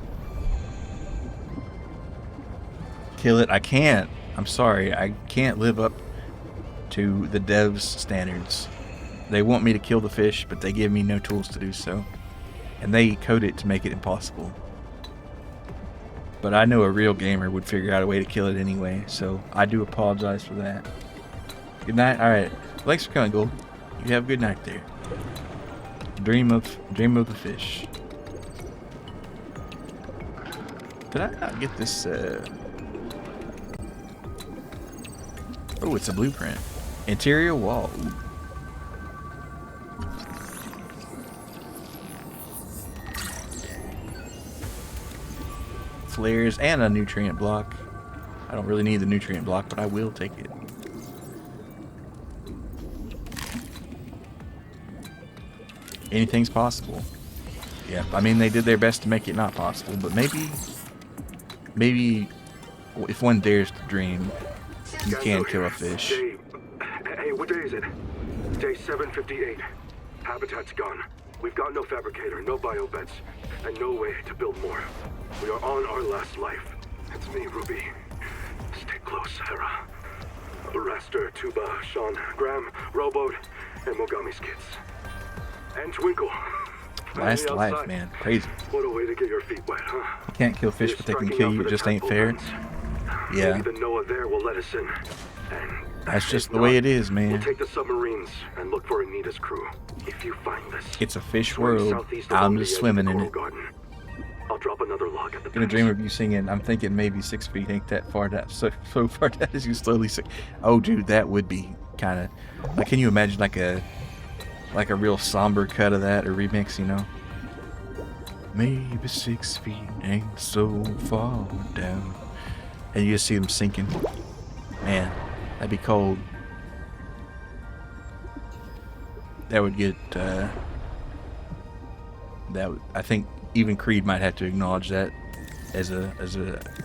Kill it. I can't. I'm sorry, I can't live up to the devs' standards. They want me to kill the fish, but they give me no tools to do so. And they code it to make it impossible. But I know a real gamer would figure out a way to kill it anyway, so I do apologize for that. Good night. Alright, thanks for coming, Gold. You have a good night there. Dream of the fish. Did I not get this, Oh, it's a blueprint. Interior wall. Ooh. Flares and a nutrient block. I don't really need the nutrient block, but I will take it. Anything's possible. Yeah, I mean, they did their best to make it not possible, but maybe if one dares to dream, you can kill a fish. Hey, what day is it? Day 758. Habitat's gone. We've got no fabricator, no biobeds, and no way to build more. We are on our last life. It's me, Ruby. Stay close, Hera. Raster, Tuba, Sean, Graham, Rowboat, and Mogami's kids. And Twinkle. Last Finally life, outside. man. Crazy. What a way to get your feet wet, huh? You can't kill fish, but they can Striking kill out you. for It the just ain't temple fair. runs. Yeah. Maybe the Noah there will let us in. And That's just if the way not, it is, We'll man. take the submarines and look for Anita's crew. If you find this, It's a fish swim world. southeast I'm along the just edge of swimming the in coral it. garden. I'll drop another log at the Gonna base. dream of you singing. I'm thinking maybe 6 feet ain't that far down. So far down as you slowly sing. Oh, dude, that would be kind of like. Can you imagine like a real somber cut of that or remix? You know, maybe 6 feet ain't so far down, and you just see them sinking. Man, that'd be cold. That would get. That would, I think even Creed might have to acknowledge that as a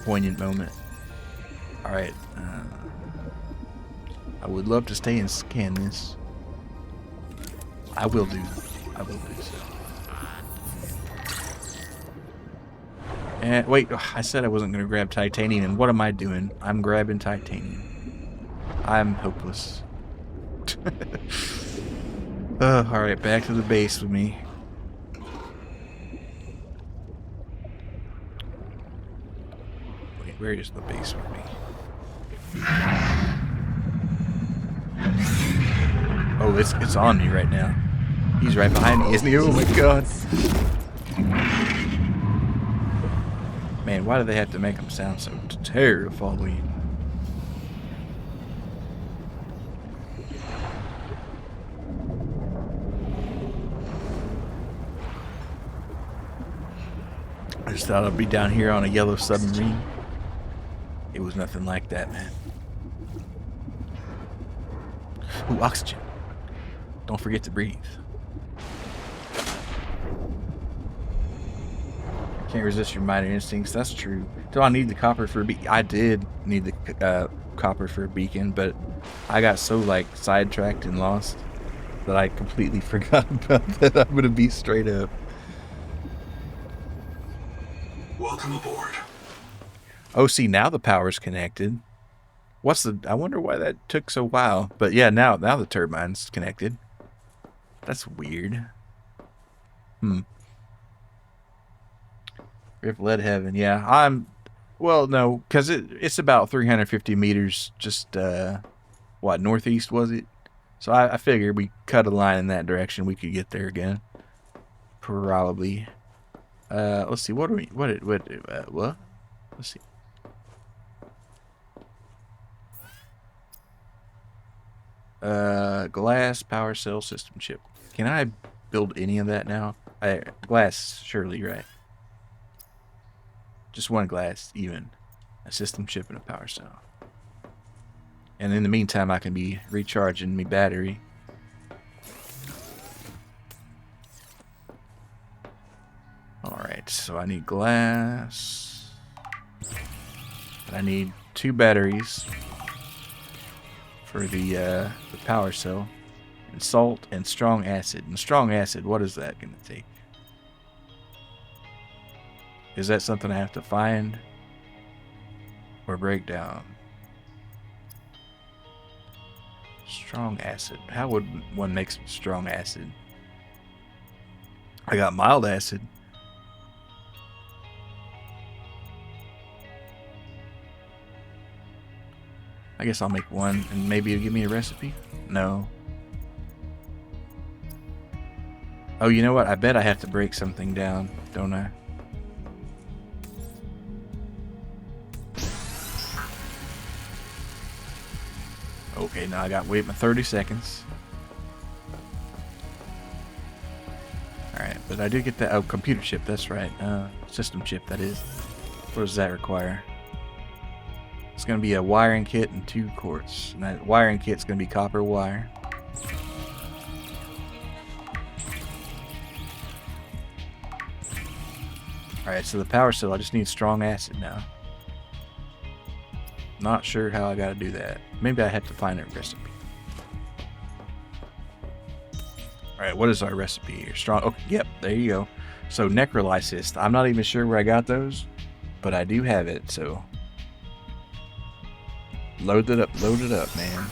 poignant moment. All right, I would love to stay and scan this. I will do so. And wait, I said I wasn't going to grab titanium, and what am I doing? I'm grabbing titanium. I'm hopeless. All right, back to the base with me. Wait, where is the base with me? Oh, it's on me right now. He's right behind me, isn't he? Oh my god. Man, why do they have to make them sound so terrifying? I just thought I'd be down here on a yellow submarine. It was nothing like that, man. Ooh, oxygen. Don't forget to breathe. Can't resist your minor instincts. That's true. Do I need the copper for a beacon? I did need the copper for a beacon, but I got so like sidetracked and lost that I completely forgot about that. I'm gonna be straight up. Welcome aboard. Oh, see, now the power's connected. I wonder why that took so while. But yeah, now the turbine's connected. That's weird. Rip Lead Heaven, yeah. Well, no, because it's about 350 meters just, northeast was it? So I figured we cut a line in that direction, we could get there again. Probably. Let's see, what? Let's see. Glass power cell system chip. Can I build any of that now? Glass, surely, right? Just one glass, even. A system chip and a power cell. And in the meantime, I can be recharging my battery. Alright, so I need glass. I need 2 batteries for the power cell. And salt and strong acid. And strong acid, what is that going to take? Is that something I have to find or break down? Strong acid. How would one make some strong acid? I got mild acid. I guess I'll make one and maybe it'll give me a recipe. No. Oh, you know what? I bet I have to break something down, don't I? Okay, now I got to wait my 30 seconds. Alright, but I did get that. Oh, computer chip, that's right. System chip, that is. What does that require? It's going to be a wiring kit and 2 quartz. And that wiring kit's going to be copper wire. Alright, so the power cell, I just need strong acid now. Not sure how I gotta do that. Maybe I have to find a recipe. Alright, what is our recipe here? Strong. Okay, yep, there you go. So, necrolysis. I'm not even sure where I got those, but I do have it, so. Load it up, man.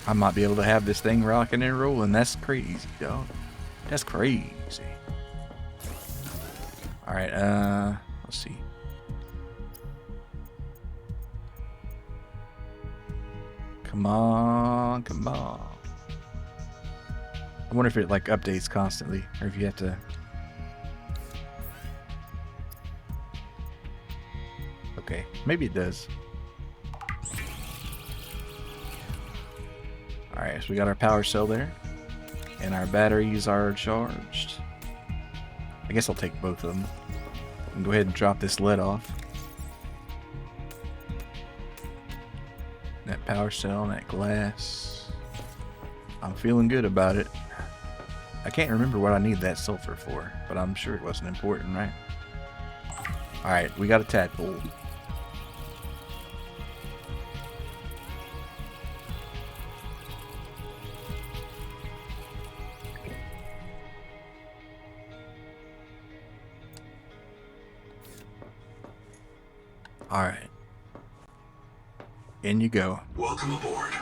I might be able to have this thing rocking and rolling. That's crazy, dog. That's crazy. Alright, let's see. Come on, come on. I wonder if it like updates constantly, or if you have to. Okay, maybe it does. Alright, so we got our power cell there. And our batteries are charged. I guess I'll take both of them. And go ahead and drop this lead off. That power cell, that glass. I'm feeling good about it. I can't remember what I need that sulfur for, but I'm sure it wasn't important, right? Alright, we got a tadpole. Alright. In you go. Welcome aboard.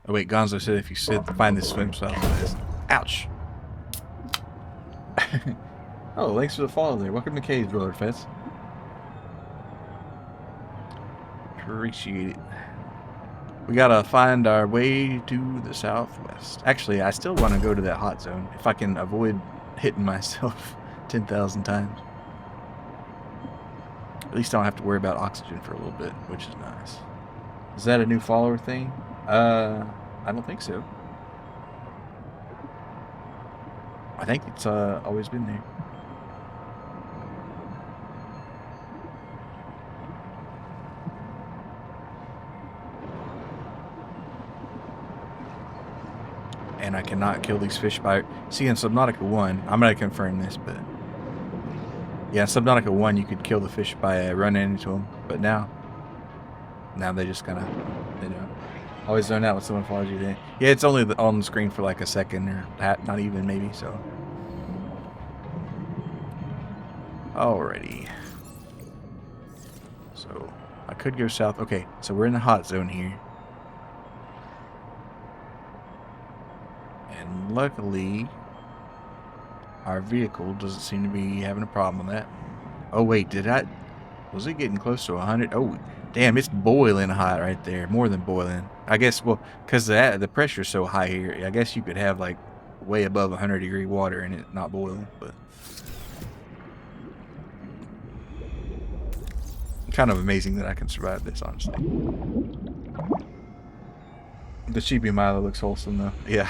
Oh wait, Gonzo said if you find this swim spot fast. Ouch! Oh, thanks for the follow there. Welcome to Cave Dweller Fest. Appreciate it. We gotta find our way to the southwest. Actually, I still want to go to that hot zone if I can avoid hitting myself 10,000 times. At least I don't have to worry about oxygen for a little bit, which is nice. Is that a new follower thing? I don't think so. I think it's always been there. And I cannot kill these fish by... See, in Subnautica 1, I'm going to confirm this, but... Yeah, in Subnautica 1, you could kill the fish by running into them, but now they just kind of, they don't. Always zone out when someone follows you there. Yeah, it's only on the screen for like a second, or not even, maybe, so. Alrighty. So, I could go south. Okay, so we're in the hot zone here. And luckily, our vehicle doesn't seem to be having a problem with that. Oh wait, was it getting close to 100? Oh, damn, it's boiling hot right there. More than boiling. I guess, well, because the pressure's so high here, I guess you could have like way above 100-degree water and it not boiling, but kind of amazing that I can survive this, honestly. The Chibi Milo looks wholesome though. Yeah.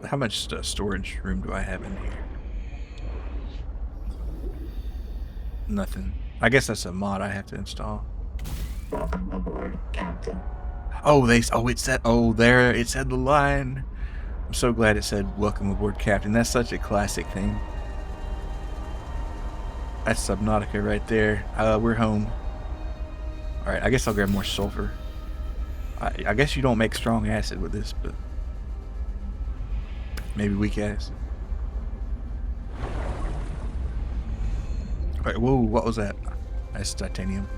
How much storage room do I have in here? Nothing. I guess that's a mod I have to install. Oh, it said, oh, there, it said the line. I'm so glad it said, "Welcome aboard, Captain." That's such a classic thing. That's Subnautica right there. We're home. Alright, I guess I'll grab more sulfur. I guess you don't make strong acid with this, but... Maybe weak ass. Alright, whoa, what was that? That's titanium.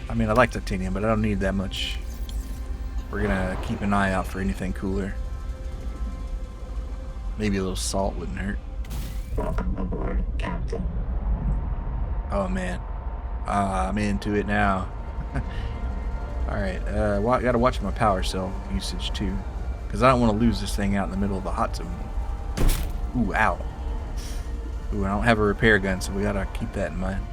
I mean, I like titanium, but I don't need that much. We're gonna keep an eye out for anything cooler. Maybe a little salt wouldn't hurt. Welcome aboard, Captain. Oh man, I'm into it now. Alright, well, I gotta watch my power cell usage too, because I don't want to lose this thing out in the middle of the hot zone. Ooh, ow. Ooh, I don't have a repair gun, so we gotta keep that in mind.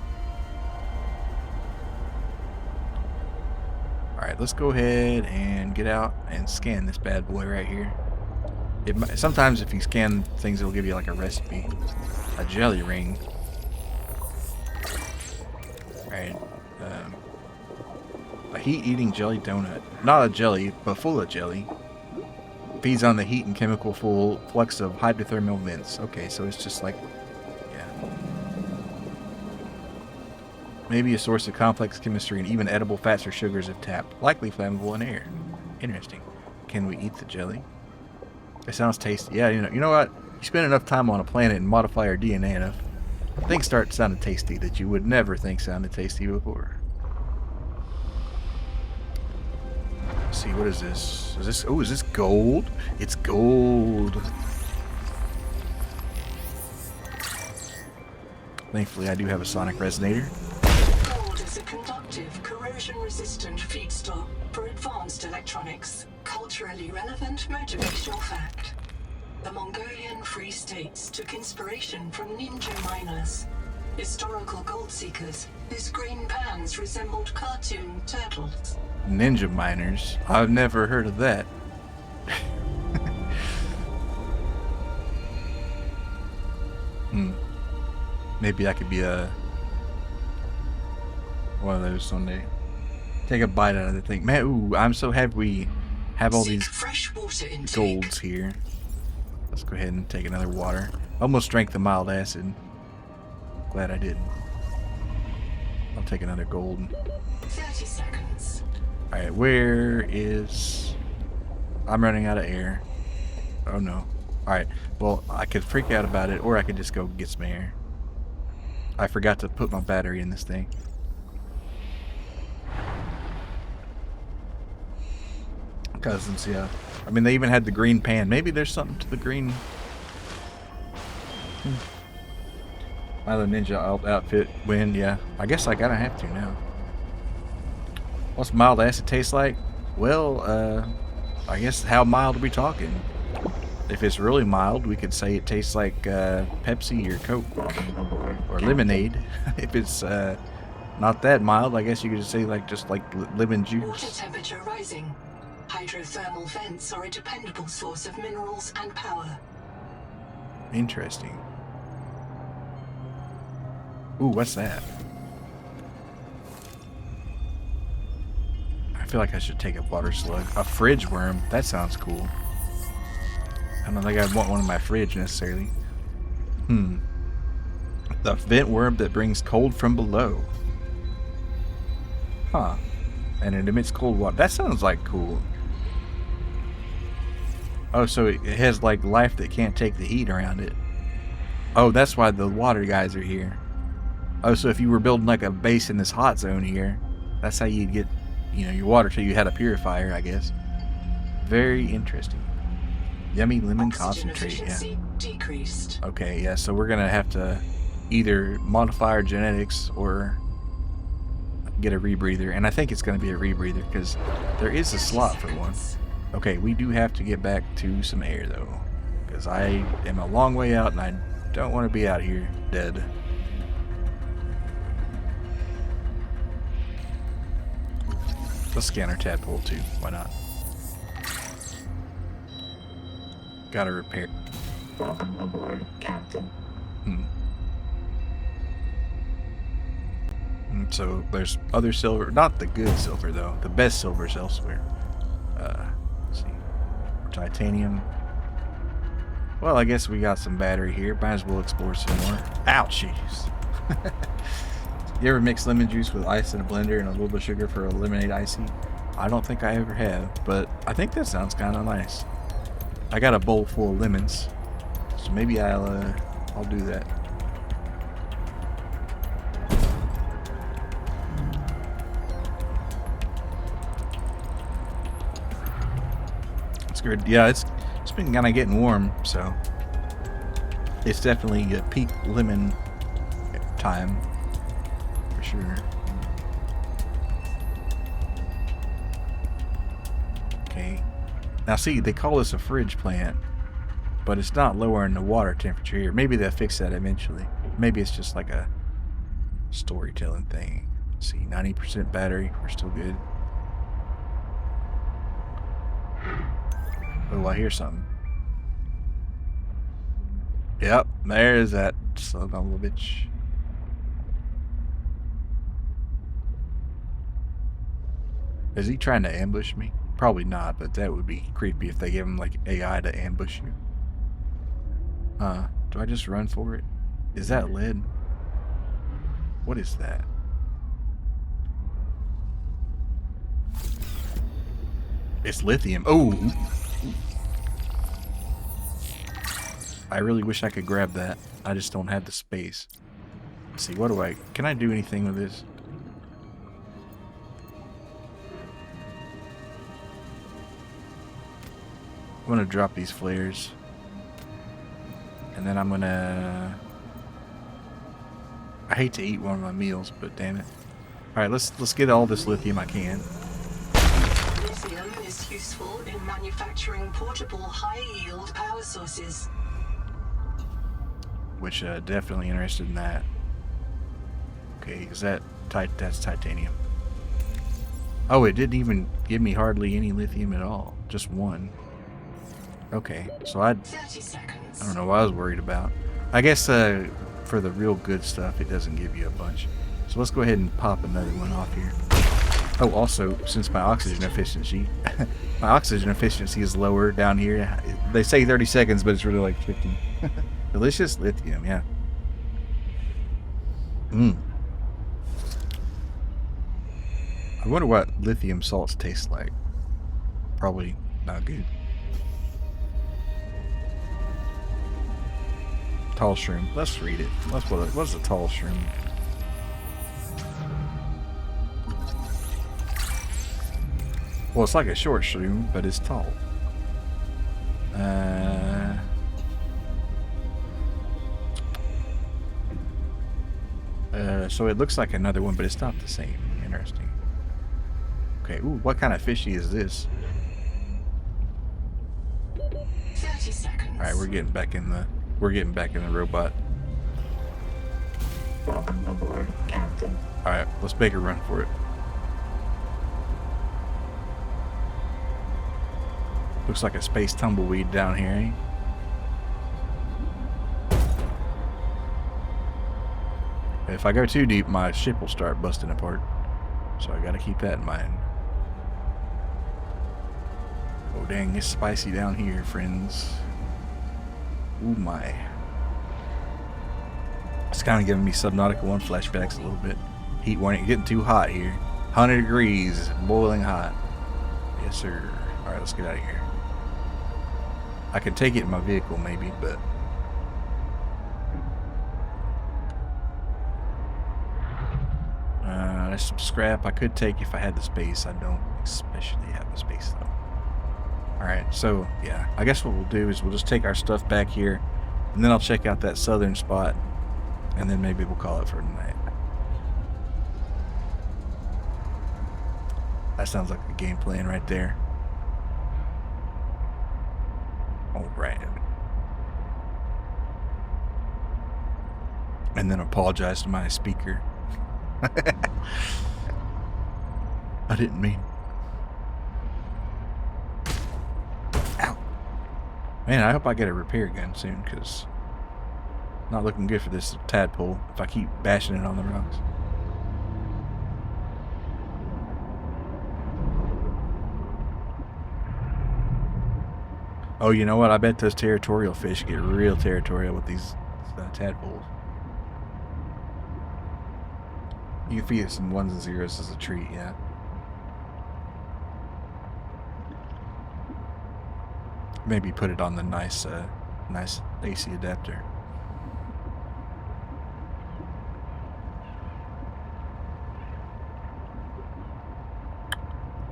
Alright, let's go ahead and get out and scan this bad boy right here. Sometimes if you scan things, it'll give you like a recipe. A jelly ring. Alright. A heat-eating jelly donut. Not a jelly, but full of jelly. Feeds on the heat and chemical flux of hydrothermal vents. Okay, so it's just like... yeah. Maybe a source of complex chemistry and even edible fats or sugars if tapped. Likely flammable in air. Interesting. Can we eat the jelly? It sounds tasty. Yeah, you know what? You spend enough time on a planet and modify our DNA enough, things start sounding tasty that you would never think sounded tasty before. Let's see, what is this? Is this? Oh, is this gold? It's gold. Thankfully, I do have a sonic resonator. Gold is a conductive, corrosion-resistant feedstock for advanced electronics. Culturally relevant motivational fact. The Mongolian Free States took inspiration from ninja miners, historical gold seekers whose green pans resembled cartoon turtles. Ninja miners? I've never heard of that. Maybe I could be one of those someday. Take a bite out of the thing. Man, ooh, I'm so happy we have all these golds here. Let's go ahead and take another water. Almost drank the mild acid. Glad I didn't. I'll take another gold. 30 seconds. Alright, where is... I'm running out of air. Oh no. Alright, well, I could freak out about it, or I could just go get some air. I forgot to put my battery in this thing. Cousins, yeah. I mean, they even had the green pan. Maybe there's something to the green. Milo Ninja outfit win, yeah. I guess I gotta have to now. What's mild acid taste like? Well, I guess how mild are we talking? If it's really mild, we could say it tastes like Pepsi or Coke or lemonade. If it's not that mild, I guess you could just say just like lemon juice. Water temperature rising. Hydrothermal vents are a dependable source of minerals and power. Interesting. Ooh, what's that? I feel like I should take a water slug. A fridge worm. That sounds cool. I don't think I'd want one in my fridge necessarily. The vent worm that brings cold from below. Huh. And it emits cold water. That sounds like cool. Oh, so it has like life that can't take the heat around it. Oh, that's why the water guys are here. Oh, so if you were building like a base in this hot zone here, that's how you'd get, your water till you had a purifier, I guess. Very interesting. Yummy lemon concentrate, yeah. Decreased. Okay, yeah, so we're gonna have to either modify our genetics or get a rebreather, and I think it's gonna be a rebreather because there is a slot for one. Okay, we do have to get back to some air though, because I am a long way out and I don't want to be out here dead. Let's scan our tadpole too, why not? Gotta repair. Welcome aboard, Captain. So there's other silver, not the good silver though. The best silver's elsewhere. Let's see, titanium. Well, I guess we got some battery here. Might as well explore some more. Ouchies. You ever mix lemon juice with ice in a blender and a little bit of sugar for a lemonade icy? I don't think I ever have, but I think that sounds kind of nice. I got a bowl full of lemons, so maybe I'll do that. It's good. Yeah, it's been kind of getting warm, so it's definitely a peak lemon time for sure. Okay. Now see, they call this a fridge plant, but it's not lowering the water temperature here. Maybe they'll fix that eventually. Maybe it's just like a storytelling thing. Let's see, 90% battery. We're still good. Oh, I hear something. Yep, there's that son of a little bitch. Is he trying to ambush me? Probably not, but that would be creepy if they give him like AI to ambush you. Do I just run for it? Is that lead? What is that? It's lithium. Oh! I really wish I could grab that. I just don't have the space. Let's see, what do I... Can I do anything with this? I'm gonna drop these flares. And then I'm gonna... I hate to eat one of my meals, but damn it. Alright, let's get all this lithium I can. Lithium is useful in manufacturing portable high-yield power sources. Which, definitely interested in that. Okay, is that... that's titanium. Oh, it didn't even give me hardly any lithium at all. Just one. Okay, so 30 seconds. I don't know what I was worried about. I guess for the real good stuff, it doesn't give you a bunch. So let's go ahead and pop another one off here. Oh, also, since my oxygen efficiency is lower down here. They say 30 seconds, but it's really like 50. Delicious lithium, yeah. I wonder what lithium salts taste like. Probably not good. Tall shroom. Let's read it. What's a tall shroom? Well, it's like a short shroom, but it's tall. So it looks like another one, but it's not the same. Interesting. Okay. Ooh, what kind of fishy is this? 30 seconds. All right, we're getting back in the robot. Alright, let's make a run for it. Looks like a space tumbleweed down here, eh? If I go too deep, my ship will start busting apart. So I gotta keep that in mind. Oh dang, it's spicy down here, friends. Ooh my. It's kind of giving me Subnautica 1 flashbacks a little bit. Heat warning, getting too hot here. 100 degrees, boiling hot. Yes, sir. Alright, let's get out of here. I could take it in my vehicle maybe, but... there's some scrap I could take if I had the space. I don't especially have the space though. Alright, so yeah, I guess what we'll do is we'll just take our stuff back here, and then I'll check out that southern spot, and then maybe we'll call it for tonight. That sounds like a game plan right there. Alright. And then apologize to my speaker. I didn't mean. Ow. Man, I hope I get a repair gun soon, because not looking good for this tadpole if I keep bashing it on the rocks. Oh, you know what? I bet those territorial fish get real territorial with these tadpoles. You can feed some ones and zeros as a treat, yeah. maybe put it on the nice AC adapter.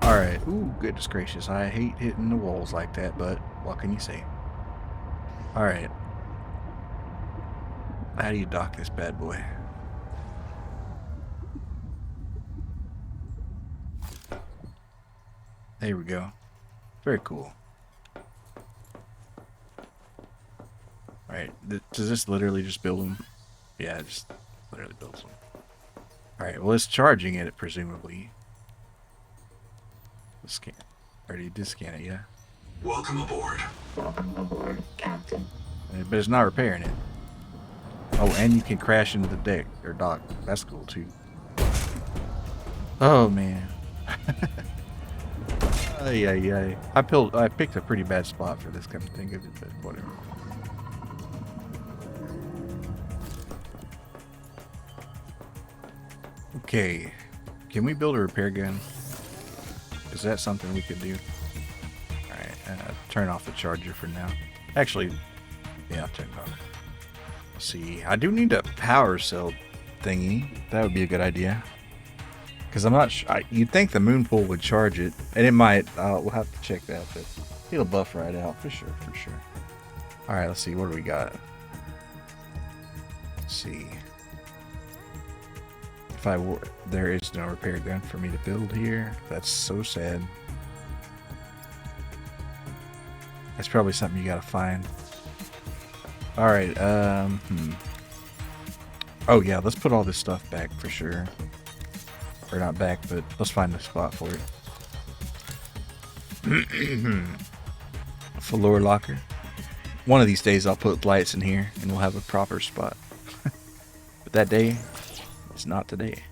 Alright. Ooh, goodness gracious. I hate hitting the walls like that, but what can you say? Alright. How do you dock this bad boy? There we go. Very cool. Alright. Does this literally just build them? Yeah, it just literally builds them. Alright, well, it's charging it, presumably. Scan. Already did scan it, yeah. Welcome aboard. Welcome aboard, Captain. But it's not repairing it. Oh, and you can crash into the deck or dock. That's cool too. Oh man. Ay. I picked a pretty bad spot for this kind of thing, but whatever. Okay. Can we build a repair gun? Is that something we could do? Alright, turn off the charger for now. Actually, yeah, I'll turn it off. Let's see. I do need a power cell thingy. That would be a good idea. Because I'm not sure. You'd think the moon pool would charge it. And it might. We'll have to check that. But it'll buff right out. For sure. Alright, let's see. What do we got? Let's see. There is no repair gun for me to build here. That's so sad. That's probably something you gotta find. Alright, Oh yeah, let's put all this stuff back for sure. Or not back, but let's find a spot for it. Floor locker. One of these days I'll put lights in here and we'll have a proper spot. But that day, it's not today.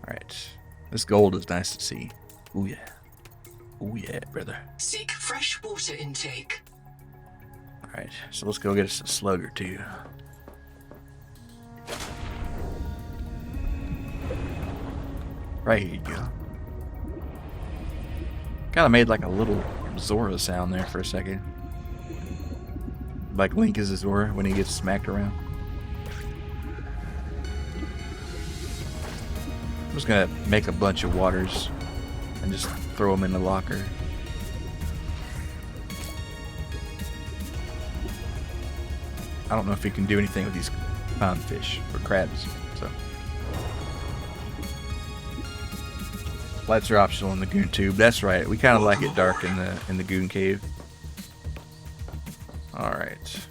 Alright. This gold is nice to see. Ooh yeah. Ooh yeah, brother. Seek fresh water intake. Alright, so let's go get us a slug or two. Right here you go. Kinda made like a little Zora sound there for a second. Like Link is a Zora when he gets smacked around. I'm just gonna make a bunch of waters and just throw them in the locker. I don't know if you can do anything with these clownfish or crabs, so. Lights are optional in the goon tube. That's right. We kind of like it dark in the goon cave. All right.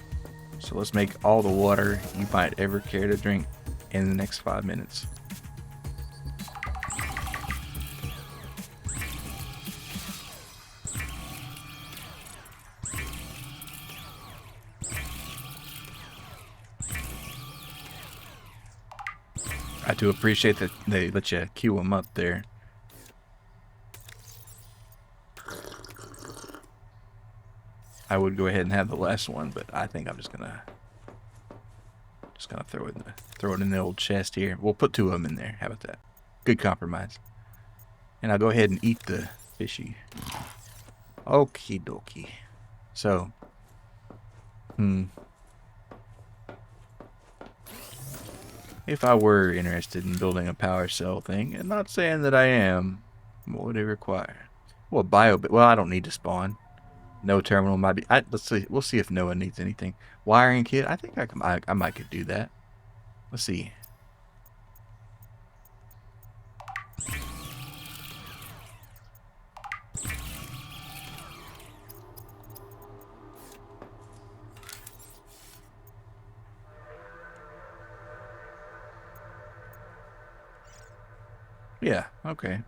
So let's make all the water you might ever care to drink in the next 5 minutes. I do appreciate that they let you queue them up there. I would go ahead and have the last one, but I think I'm just gonna throw it in the old chest here. We'll put 2 of them in there. How about that? Good compromise. And I'll go ahead and eat the fishy. Okie dokie. So, if I were interested in building a power cell thing, and not saying that I am, what would it require? Well, well, I don't need to spawn. No terminal might be. Let's see. We'll see if Noah needs anything. Wiring kit. I think I might could do that. Let's see. Yeah. Okay.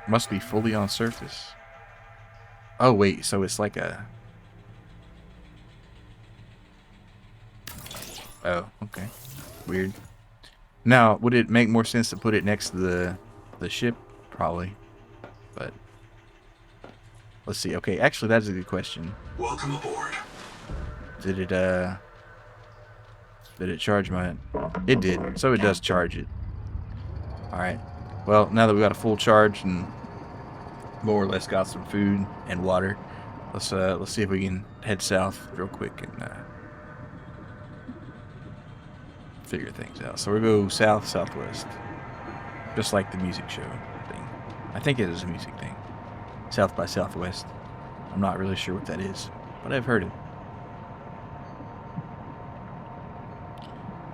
Must be fully on surface. Oh wait, so it's like a... Oh, okay. Weird. Now, would it make more sense to put it next to the ship? Probably. But let's see. Okay, actually that's a good question. Welcome aboard. Did it charge my... It did. So it does charge it. Alright. Well, now that we got a full charge and more or less got some food and water. Let's see if we can head south real quick and figure things out. So we'll go south southwest, just like the music show thing. I think it is a music thing. South by Southwest. I'm not really sure what that is, but I've heard it.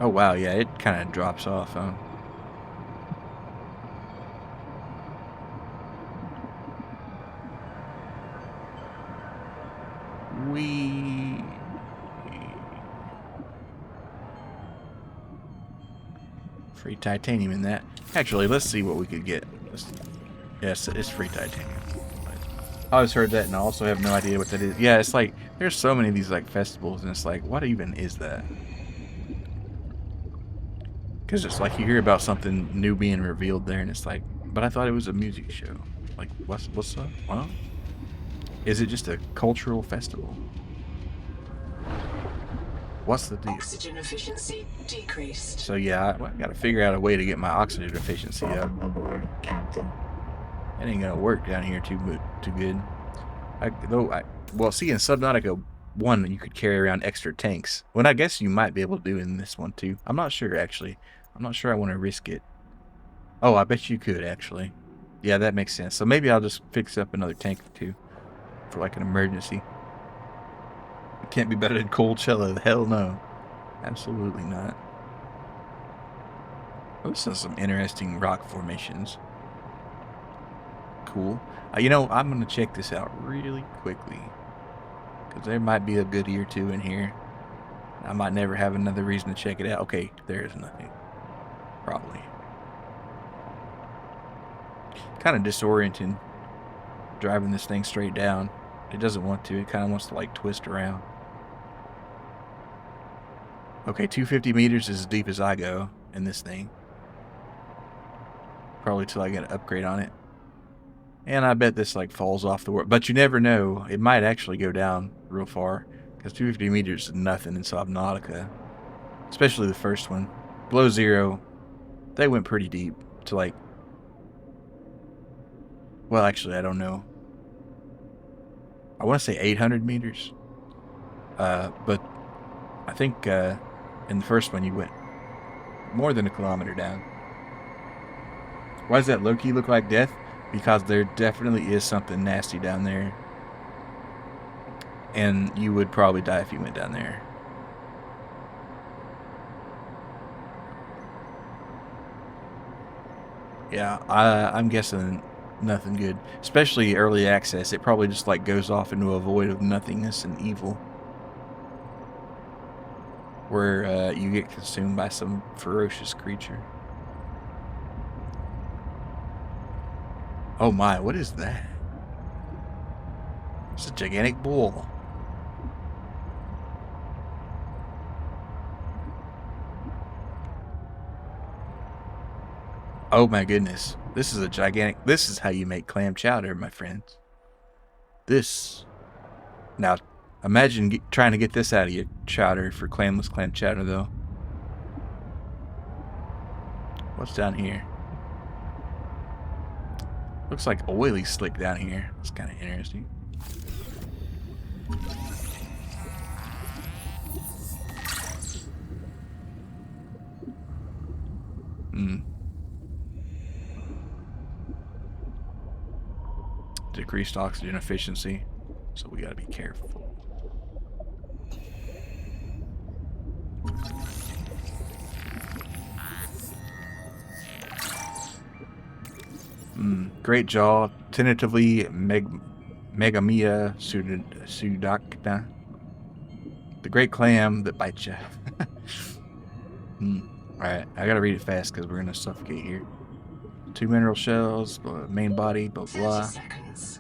Oh wow, yeah, it kind of drops off, huh? Free titanium in that. Actually, let's see what we could get. Yes, it's free titanium. I always heard that, and I also have no idea what that is. Yeah, it's like there's so many of these like festivals, and it's like, what even is that? Because it's like you hear about something new being revealed there, and it's like, but I thought it was a music show. Like, what's up? Well, is it just a cultural festival? What's the deal? Oxygen efficiency decreased. So yeah, I got to figure out a way to get my oxygen efficiency up. Aboard, Captain. It ain't gonna work down here too good. Well, see, in Subnautica 1, you could carry around extra tanks. Well, I guess you might be able to do in this one too. I'm not sure actually. I'm not sure I want to risk it. Oh, I bet you could actually. Yeah, that makes sense. So maybe I'll just fix up another tank or two for like an emergency. It can't be better than Coachella. Hell no. Absolutely not. Oh, this is some interesting rock formations. Cool. You know, I'm going to check this out really quickly. Because there might be a goodie or two in here. I might never have another reason to check it out. Okay, there is nothing. Probably. Kind of disorienting. Driving this thing straight down. It doesn't want to. It kind of wants to like twist around. Okay, 250 meters is as deep as I go in this thing. Probably till I get an upgrade on it. And I bet this like falls off the world. But you never know. It might actually go down real far. Because 250 meters is nothing in Subnautica. Especially the first one. Below zero, they went pretty deep to like... Well, actually, I don't know. I want to say 800 meters. But I think in the first one you went more than a kilometer down. Why does that low-key look like death? Because there definitely is something nasty down there. And you would probably die if you went down there. Yeah, I'm guessing nothing good. Especially early access. It probably just like goes off into a void of nothingness and evil. Where you get consumed by some ferocious creature. Oh my, what is that? It's a gigantic bull. Oh my goodness. This is a gigantic... This is how you make clam chowder, my friends. This... Now, imagine trying to get this out of your chowder for clamless clam chowder, though. What's down here? Looks like oily slick down here. It's kind of interesting. Decreased oxygen efficiency, so we gotta be careful. Great jaw, tentatively Megamia sudacta. The great clam that bites you. Alright, I gotta read it fast because we're gonna suffocate here. 2 mineral shells, main body, blah blah. 30 seconds.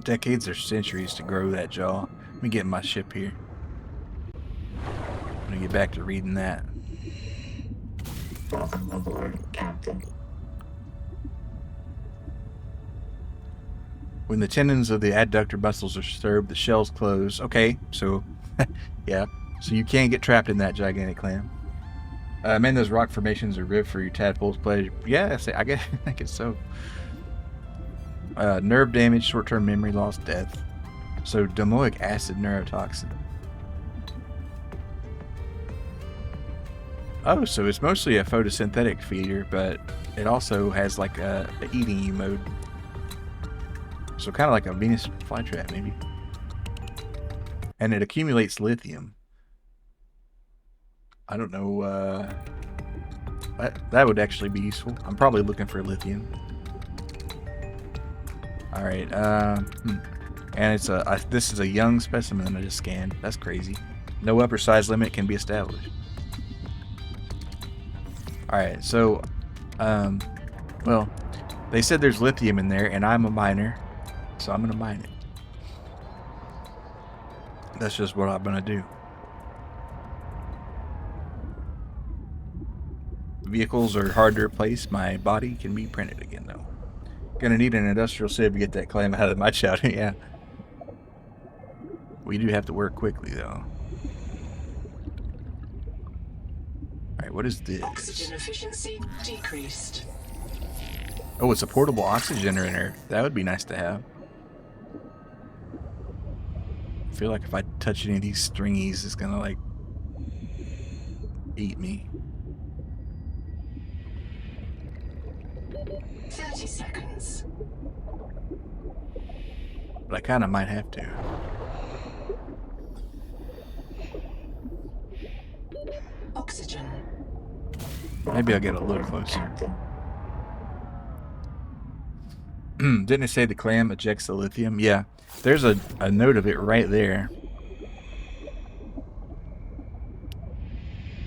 Decades or centuries to grow that jaw. Let me get in my ship here. I'm gonna get back to reading that. Welcome aboard, Captain. When the tendons of the adductor muscles are disturbed, the shells close. Okay, so yeah, so you can't get trapped in that gigantic clam. Man, those rock formations are ribbed for your tadpole's pleasure. Yeah, I guess I guess so. Nerve damage, short-term memory loss, death. So domoic acid neurotoxin. Oh, so it's mostly a photosynthetic feeder, but it also has like a eating you mode. So kind of like a Venus flytrap, maybe. And it accumulates lithium. I don't know. That would actually be useful. I'm probably looking for lithium. All right. And it's this is a young specimen I just scanned. That's crazy. No upper size limit can be established. All right. So, well, they said there's lithium in there, and I'm a miner, so I'm gonna mine it. That's just what I'm gonna do. Vehicles are hard to replace. My body can be printed again, though. Gonna need an industrial sieve to get that claim out of my chowder. Yeah. We do have to work quickly, though. Alright, what is this? Oxygen efficiency decreased. Oh, it's a portable oxygen generator. That would be nice to have. I feel like if I touch any of these stringies, it's gonna, like, eat me. 30 seconds. But I kind of might have to. Oxygen. Maybe I'll get a little closer. Didn't it say the clam ejects the lithium? Yeah. There's a note of it right there.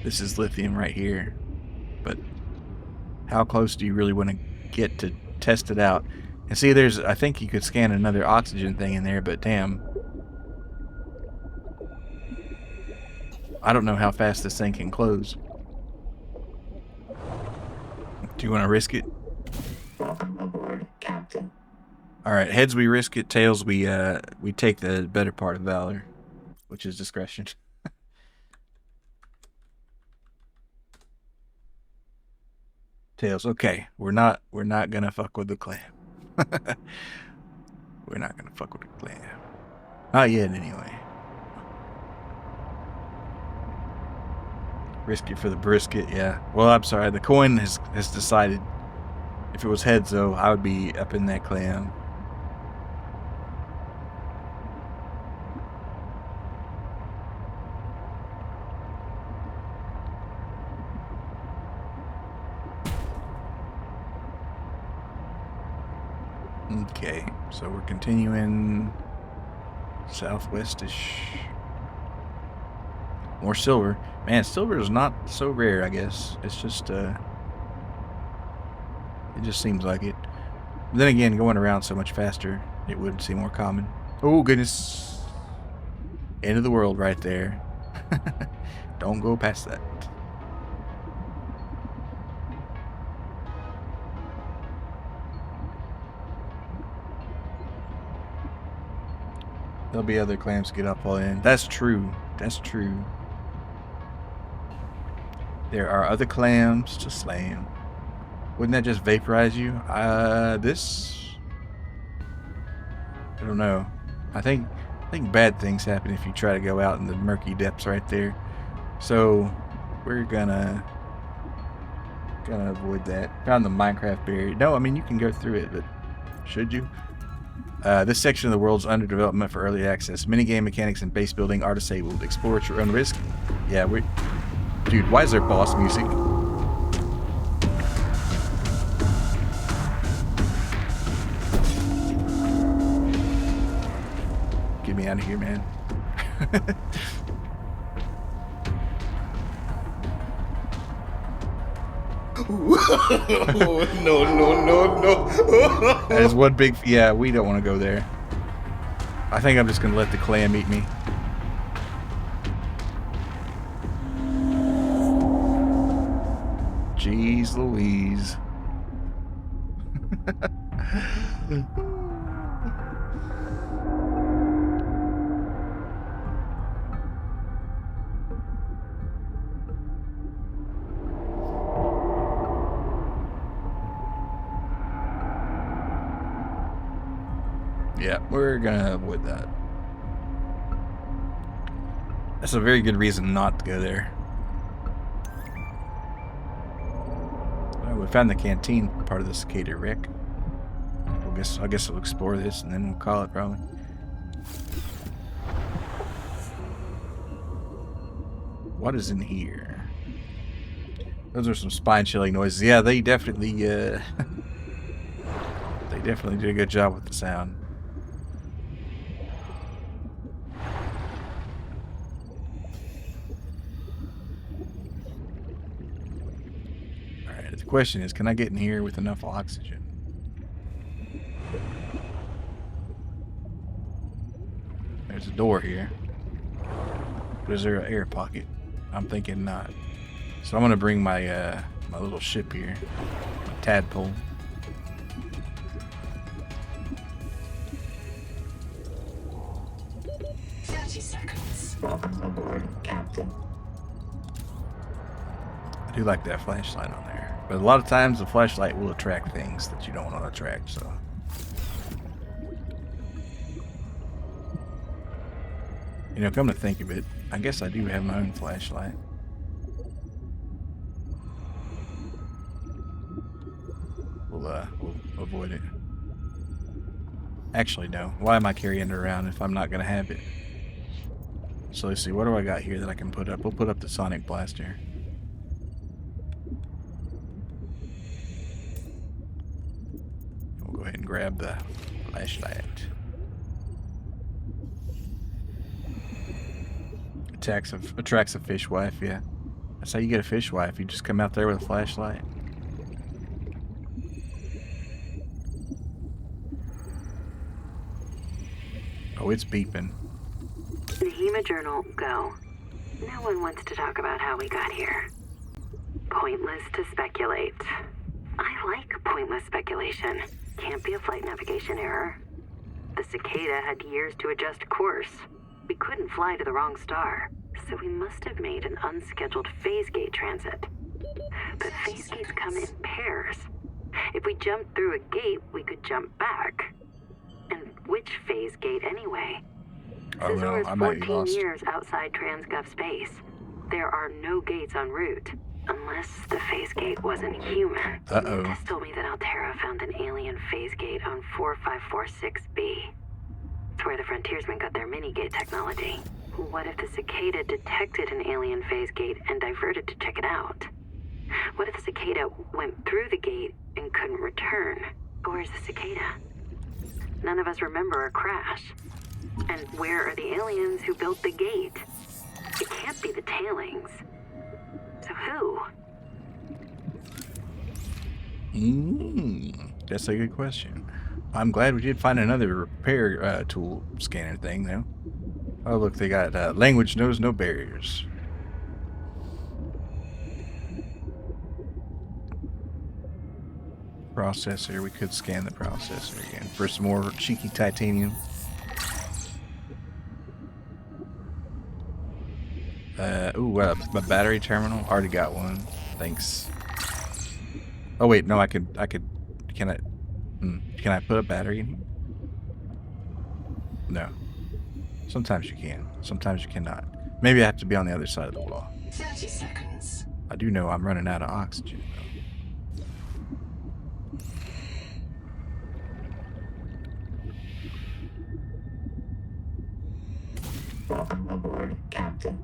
This is lithium right here. But how close do you really want to get to test it out? And see, I think you could scan another oxygen thing in there, but damn. I don't know how fast this thing can close. Do you want to risk it? Welcome aboard, Captain. Alright, heads we risk it, tails we take the better part of valor, which is discretion. Tails, okay. We're not gonna fuck with the clam. We're not gonna fuck with the clam. Not yet, anyway. Risk it for the brisket, yeah. Well, I'm sorry, the coin has decided. If it was heads, though, I would be up in that clam. Okay, so we're continuing southwestish. More silver. Man, silver is not so rare, I guess. It's just, it just seems like it. But then again, going around so much faster, it would seem more common. Oh, goodness. End of the world right there. Don't go past that. There'll be other clams get up all in. That's true. That's true. There are other clams to slam. Wouldn't that just vaporize you? This... I don't know. I think bad things happen if you try to go out in the murky depths right there. So, we're gonna avoid that. Found the Minecraft barrier. No, I mean, you can go through it, but should you? This section of the world's under development for early access. Minigame mechanics and base building are disabled. Explore at your own risk. Yeah, dude, why is there boss music? Get me out of here, man. no. There's one big... Yeah, we don't want to go there. I think I'm just going to let the clam eat me. Jeez Louise. Yeah, we're gonna avoid that. That's a very good reason not to go there. Well, we found the canteen part of the cicada wreck. I guess we'll explore this and then we'll call it probably. What is in here? Those are some spine-chilling noises. Yeah, they definitely they definitely did a good job with the sound. Alright, the question is, can I get in here with enough oxygen? There's a door here. But is there an air pocket? I'm thinking not. So I'm gonna bring my my little ship here, my tadpole. Welcome aboard, Captain. I do like that flashlight on there, but a lot of times the flashlight will attract things that you don't want to attract. So. You know, come to think of it, I guess I do have my own flashlight. We'll avoid it. Actually, no. Why am I carrying it around if I'm not going to have it? So let's see, what do I got here that I can put up? We'll put up the sonic blaster. We'll go ahead and grab the flashlight. Attracts a fishwife, yeah. That's how you get a fishwife. You just come out there with a flashlight. Oh, it's beeping. Nahima Journal, go. No one wants to talk about how we got here. Pointless to speculate. I like pointless speculation. Can't be a flight navigation error. The cicada had years to adjust course. We couldn't fly to the wrong star, so we must have made an unscheduled phase gate transit. But phase gates come in pairs. If we jumped through a gate, we could jump back. And which phase gate anyway? Oh no, I might be 14 lost. years outside Transgov space. There are no gates en route, unless the phase gate wasn't human. Uh-oh. This told me that Altera found an alien phase gate on 4546B. It's where the frontiersmen got their mini-gate technology. What if the cicada detected an alien phase gate and diverted to check it out? What if the cicada went through the gate and couldn't return? Where's the cicada? None of us remember a crash. And where are the aliens who built the gate? It can't be the tailings. So who? That's a good question. I'm glad we did find another repair tool scanner thing, though. Oh, look, they got language knows no barriers. Processor, we could scan the processor again for some more cheeky titanium. A battery terminal. Already got one. Thanks. Oh wait, no, can I put a battery in here? No. Sometimes you can. Sometimes you cannot. Maybe I have to be on the other side of the wall. 30 seconds. I do know I'm running out of oxygen, though. Welcome aboard, Captain.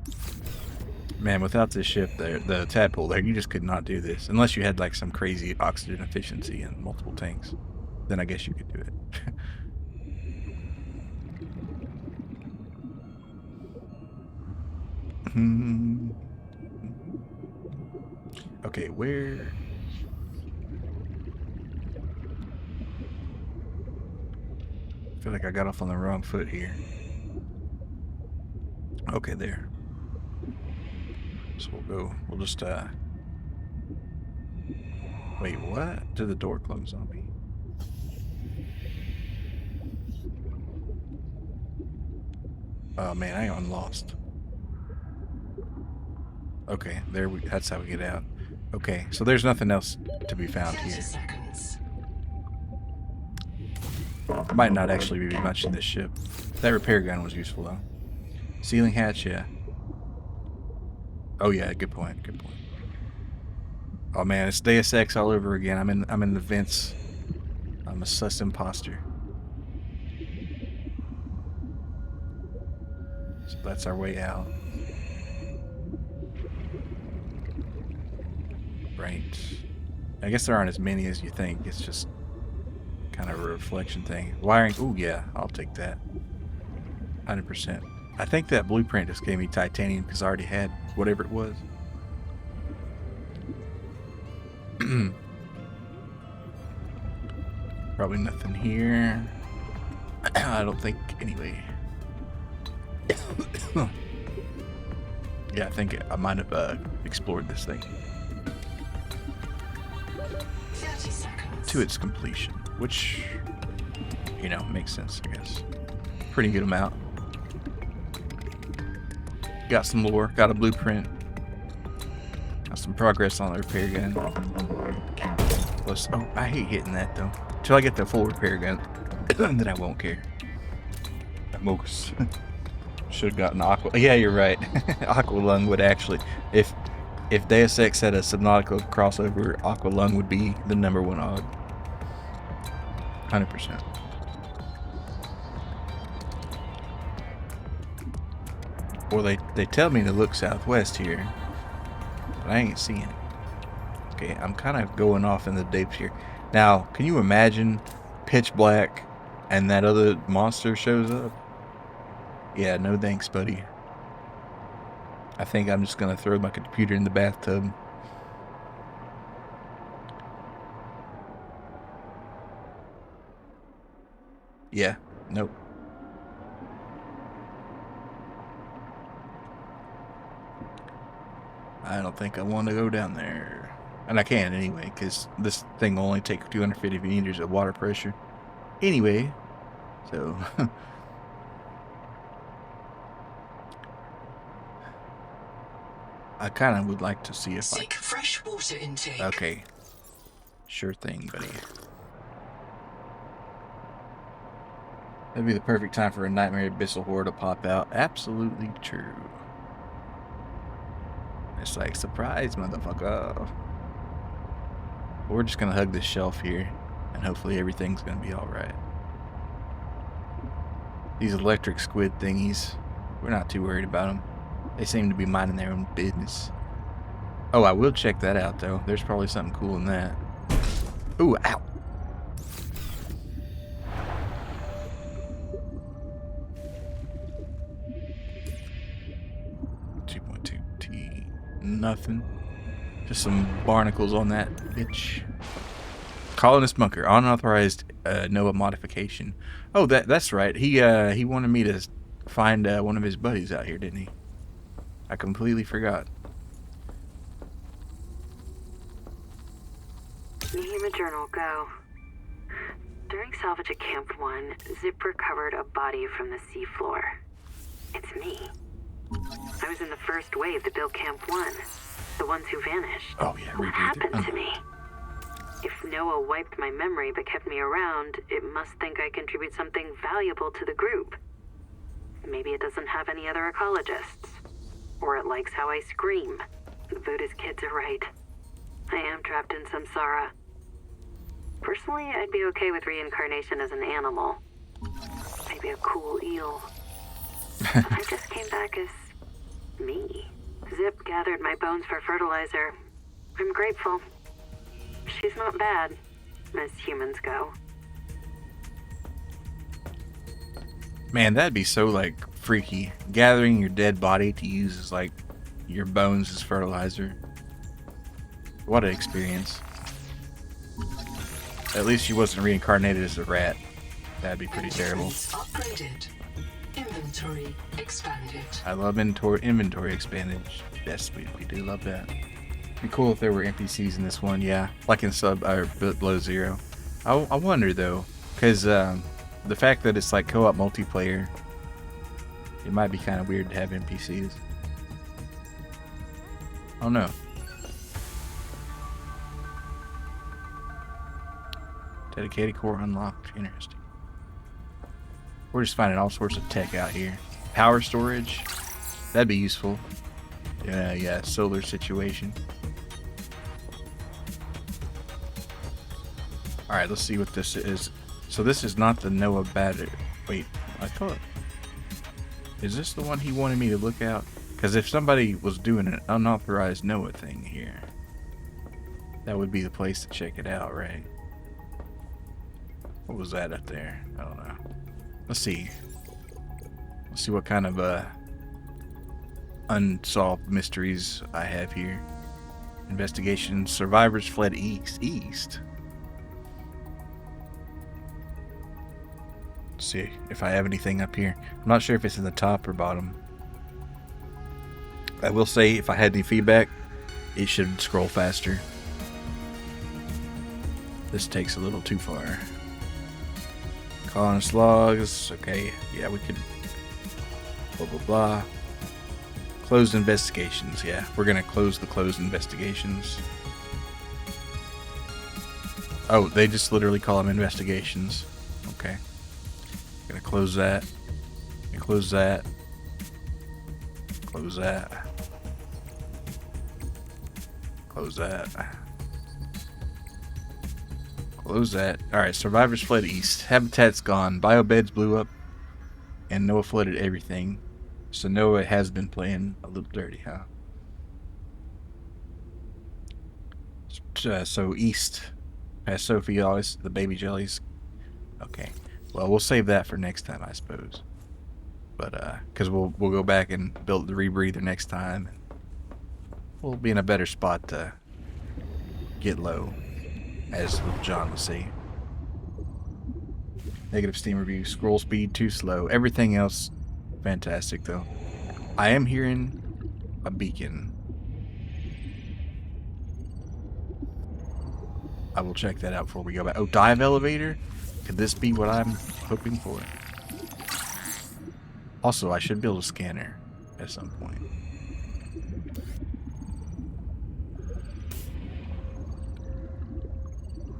Man, without this ship there, the tadpole there, you just could not do this. Unless you had like some crazy oxygen efficiency and multiple tanks. Then I guess you could do it. Okay, where... I feel like I got off on the wrong foot here. Okay, there. So we'll just, wait, what? Did the door close on me? Oh man, I'm lost. Okay, that's how we get out. Okay, so there's nothing else to be found 30 here. seconds. Might not actually be much in this ship. That repair gun was useful though. Ceiling hatch, yeah. Oh yeah, good point. Good point. Oh man, it's Deus Ex all over again. I'm in the vents. I'm a sus imposter. So that's our way out. Right. I guess there aren't as many as you think. It's just kind of a reflection thing. Wiring. Oh yeah, I'll take that. 100%. I think that blueprint just gave me titanium because I already had whatever it was. Probably nothing here. I don't think anyway. Yeah, I think I might have explored this thing 30 seconds. to its completion, which, you know, makes sense, I guess. Pretty good amount. Got some lore, got a blueprint, got some progress on the repair gun. Plus, oh, I hate hitting that though. Till I get the full repair gun, then I won't care. Mocus. Should have gotten Aqua. Yeah, you're right. Aqua Lung would actually, if Deus Ex had a Subnautica crossover, Aqua Lung would be the #1 odd. 100%. Well, they tell me to look southwest here, but I ain't seeing it. Okay, I'm kind of going off in the depths here. Now, can you imagine pitch black and that other monster shows up? Yeah, no thanks, buddy. I think I'm just gonna throw my computer in the bathtub. Yeah, nope. I don't think I want to go down there. And I can anyway, because this thing will only take 250 meters of water pressure. Anyway, so... I kind of would like to see if Seek fresh water intake. Okay. Sure thing, buddy. That'd be the perfect time for a nightmare abyssal horde to pop out. Absolutely true. It's like, surprise, motherfucker. We're just gonna hug this shelf here, and hopefully everything's gonna be alright. These electric squid thingies, we're not too worried about them. They seem to be minding their own business. Oh, I will check that out, though. There's probably something cool in that. Ooh, ow! Nothing. Just some barnacles on that bitch. Colonist bunker. Unauthorized NOAA modification. Oh, that's right. He wanted me to find one of his buddies out here, didn't he? I completely forgot. Nehema Journal, go. During salvage at Camp 1, Zip recovered a body from the seafloor. It's me. I was in the first wave to build Camp 1. The ones who vanished. Oh yeah, what happened to me? If Noah wiped my memory but kept me around, it must think I contribute something valuable to the group. Maybe it doesn't have any other ecologists. Or it likes how I scream. The Buddhist kids are right. I am trapped in samsara. Personally, I'd be okay with reincarnation as an animal. Maybe a cool eel. But I just came back as me. Zip gathered my bones for fertilizer. I'm grateful. She's not bad, as humans go. Man, that'd be so, like, freaky. Gathering your dead body to use as, like, your bones as fertilizer. What an experience. At least she wasn't reincarnated as a rat. That'd be pretty terrible. Upgraded. Inventory expanded. I love inventory expanded. Yes, we do love that. It'd be cool if there were NPCs in this one, yeah. Like in Below Zero. I wonder, though, because the fact that it's like co-op multiplayer, it might be kind of weird to have NPCs. I don't know. Dedicated core unlocked. Interesting. We're just finding all sorts of tech out here. Power storage. That'd be useful. Yeah, solar situation. Alright, let's see what this is. So this is not the Noah battery. Wait, I thought... Is this the one he wanted me to look out? Because if somebody was doing an unauthorized Noah thing here, that would be the place to check it out, right? What was that up there? I don't know. Let's see. Let's see what kind of unsolved mysteries I have here. Investigation. Survivors fled east. Let's see if I have anything up here. I'm not sure if it's in the top or bottom. I will say if I had any feedback, it should scroll faster. This takes a little too far. Colonist logs. Okay, yeah, we could. Blah blah blah. Closed investigations. Yeah, we're gonna close the closed investigations. Oh, they just literally call them investigations. Okay. Gonna close that. And close that. Close that. Close that. Close that. Alright, survivors fled east. Habitat's gone. Biobeds blew up. And Noah flooded everything. So Noah has been playing a little dirty, huh? So east. Past Sophie, always the baby jellies. Okay. Well, we'll save that for next time, I suppose. But, because we'll go back and build the rebreather next time. We'll be in a better spot to get low, as little John would say. Negative Steam review. Scroll speed too slow. Everything else, fantastic, though. I am hearing a beacon. I will check that out before we go back. Oh, dive elevator? Could this be what I'm hoping for? Also, I should build a scanner at some point.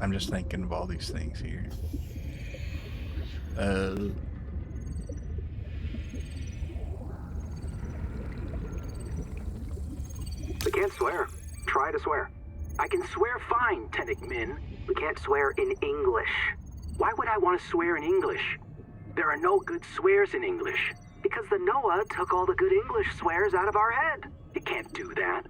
I'm just thinking of all these things here. We can't swear. Try to swear. I can swear fine, Tenic Min. We can't swear in English. Why would I want to swear in English? There are no good swears in English. Because the Noah took all the good English swears out of our head. It can't do that.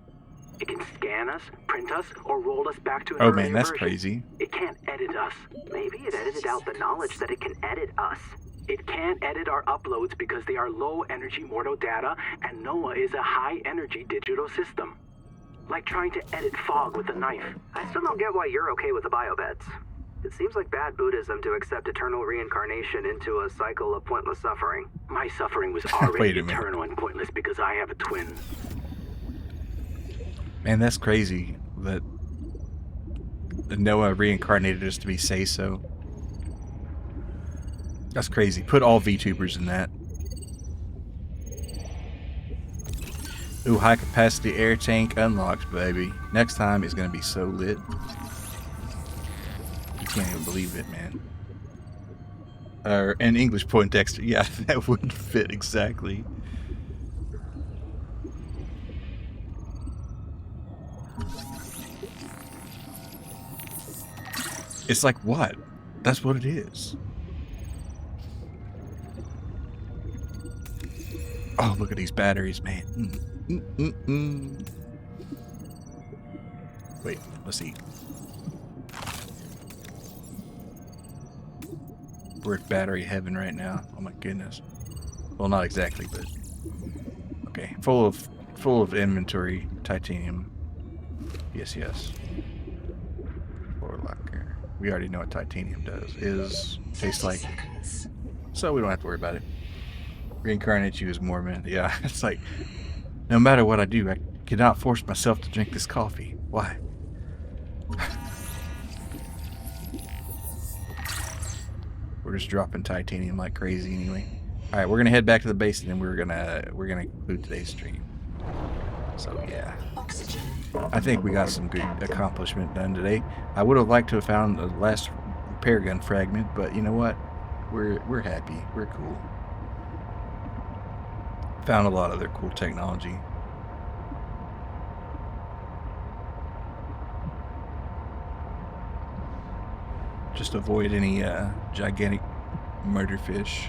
It can scan us, print us, or roll us back to an Oh earlier man, that's version. crazy. It can't edit us. Maybe it edited out the knowledge that it can edit us. It can't edit our uploads because they are low-energy mortal data, and Noah is a high-energy digital system. Like trying to edit fog with a knife. I still don't get why you're okay with the biobeds. It seems like bad Buddhism to accept eternal reincarnation into a cycle of pointless suffering. My suffering was already eternal and pointless because I have a twin. Man, that's crazy that Noah reincarnated us to be say-so. That's crazy. Put all VTubers in that. Ooh, high capacity air tank unlocked, baby. Next time it's gonna be so lit. You can't even believe it, man. An English Poindexter. Yeah, that wouldn't fit exactly. It's like what? That's what it is. Oh, look at these batteries, man. Wait, let's see. We're at battery heaven right now. Oh my goodness. Well, not exactly, but okay. Full of inventory, titanium. Yes. Floor locker. We already know what titanium does. Tastes like. So we don't have to worry about it. Reincarnate you as Mormon. Yeah, it's like no matter what I do, I cannot force myself to drink this coffee. Why? We're just dropping titanium like crazy anyway. All right, we're gonna head back to the base and then we're gonna conclude today's stream. So yeah, I think we got some good accomplishment done today. I would have liked to have found the last repair gun fragment, but you know what? we're happy. We're cool. Found a lot of their cool technology. Just avoid any gigantic murder fish.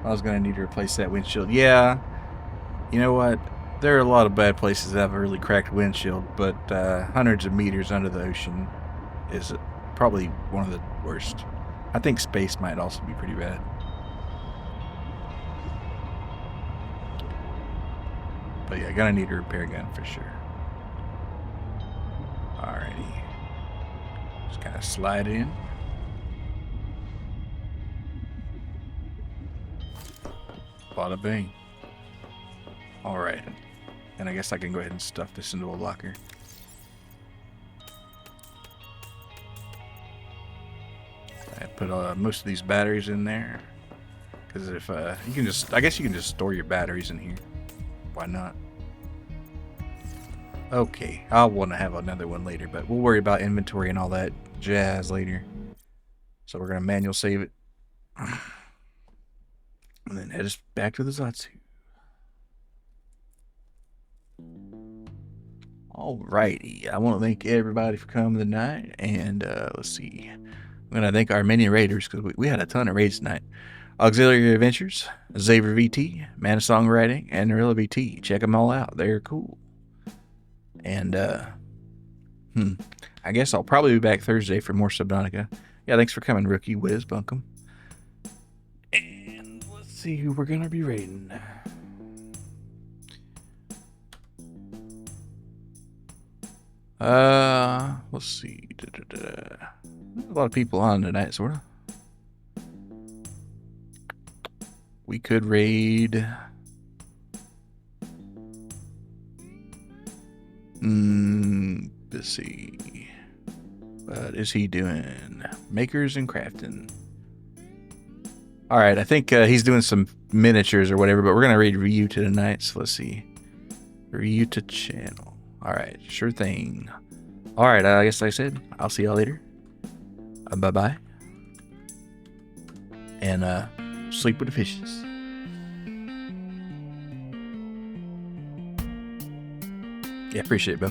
I was gonna need to replace that windshield. Yeah, you know what? There are a lot of bad places that have a really cracked windshield, but hundreds of meters under the ocean is probably one of the worst. I think space might also be pretty bad. But yeah, gonna need a repair gun for sure. Alrighty. Just kind of slide in. Bada bing. Alright. And I guess I can go ahead and stuff this into a locker. I put most of these batteries in there. Because if you can just, I guess you can just store your batteries in here. Why not? Okay, I'll want to have another one later, but we'll worry about inventory and all that jazz later. So we're going to manual save it. And then head us back to the Zatsu. Alrighty, I want to thank everybody for coming tonight. And let's see. I'm going to thank our many raiders because we had a ton of raids tonight. Auxiliary Adventures, Xavier VT, Man of Songwriting, and Narilla VT. Check them all out. They're cool. And, I guess I'll probably be back Thursday for more Subnautica. Yeah, thanks for coming, Rookie Wiz Bunkum. And let's see who we're going to be raiding. Let's see. A lot of people on tonight, sort of. We could raid. Let's see. What is he doing? Makers and crafting. Alright, I think he's doing some miniatures or whatever, but we're going to raid Ryuta tonight, so let's see. Ryuta channel. Alright, sure thing. Alright, I guess like I said, I'll see y'all later. Bye-bye. And, sleep with the fishes. Yeah, appreciate it, bro.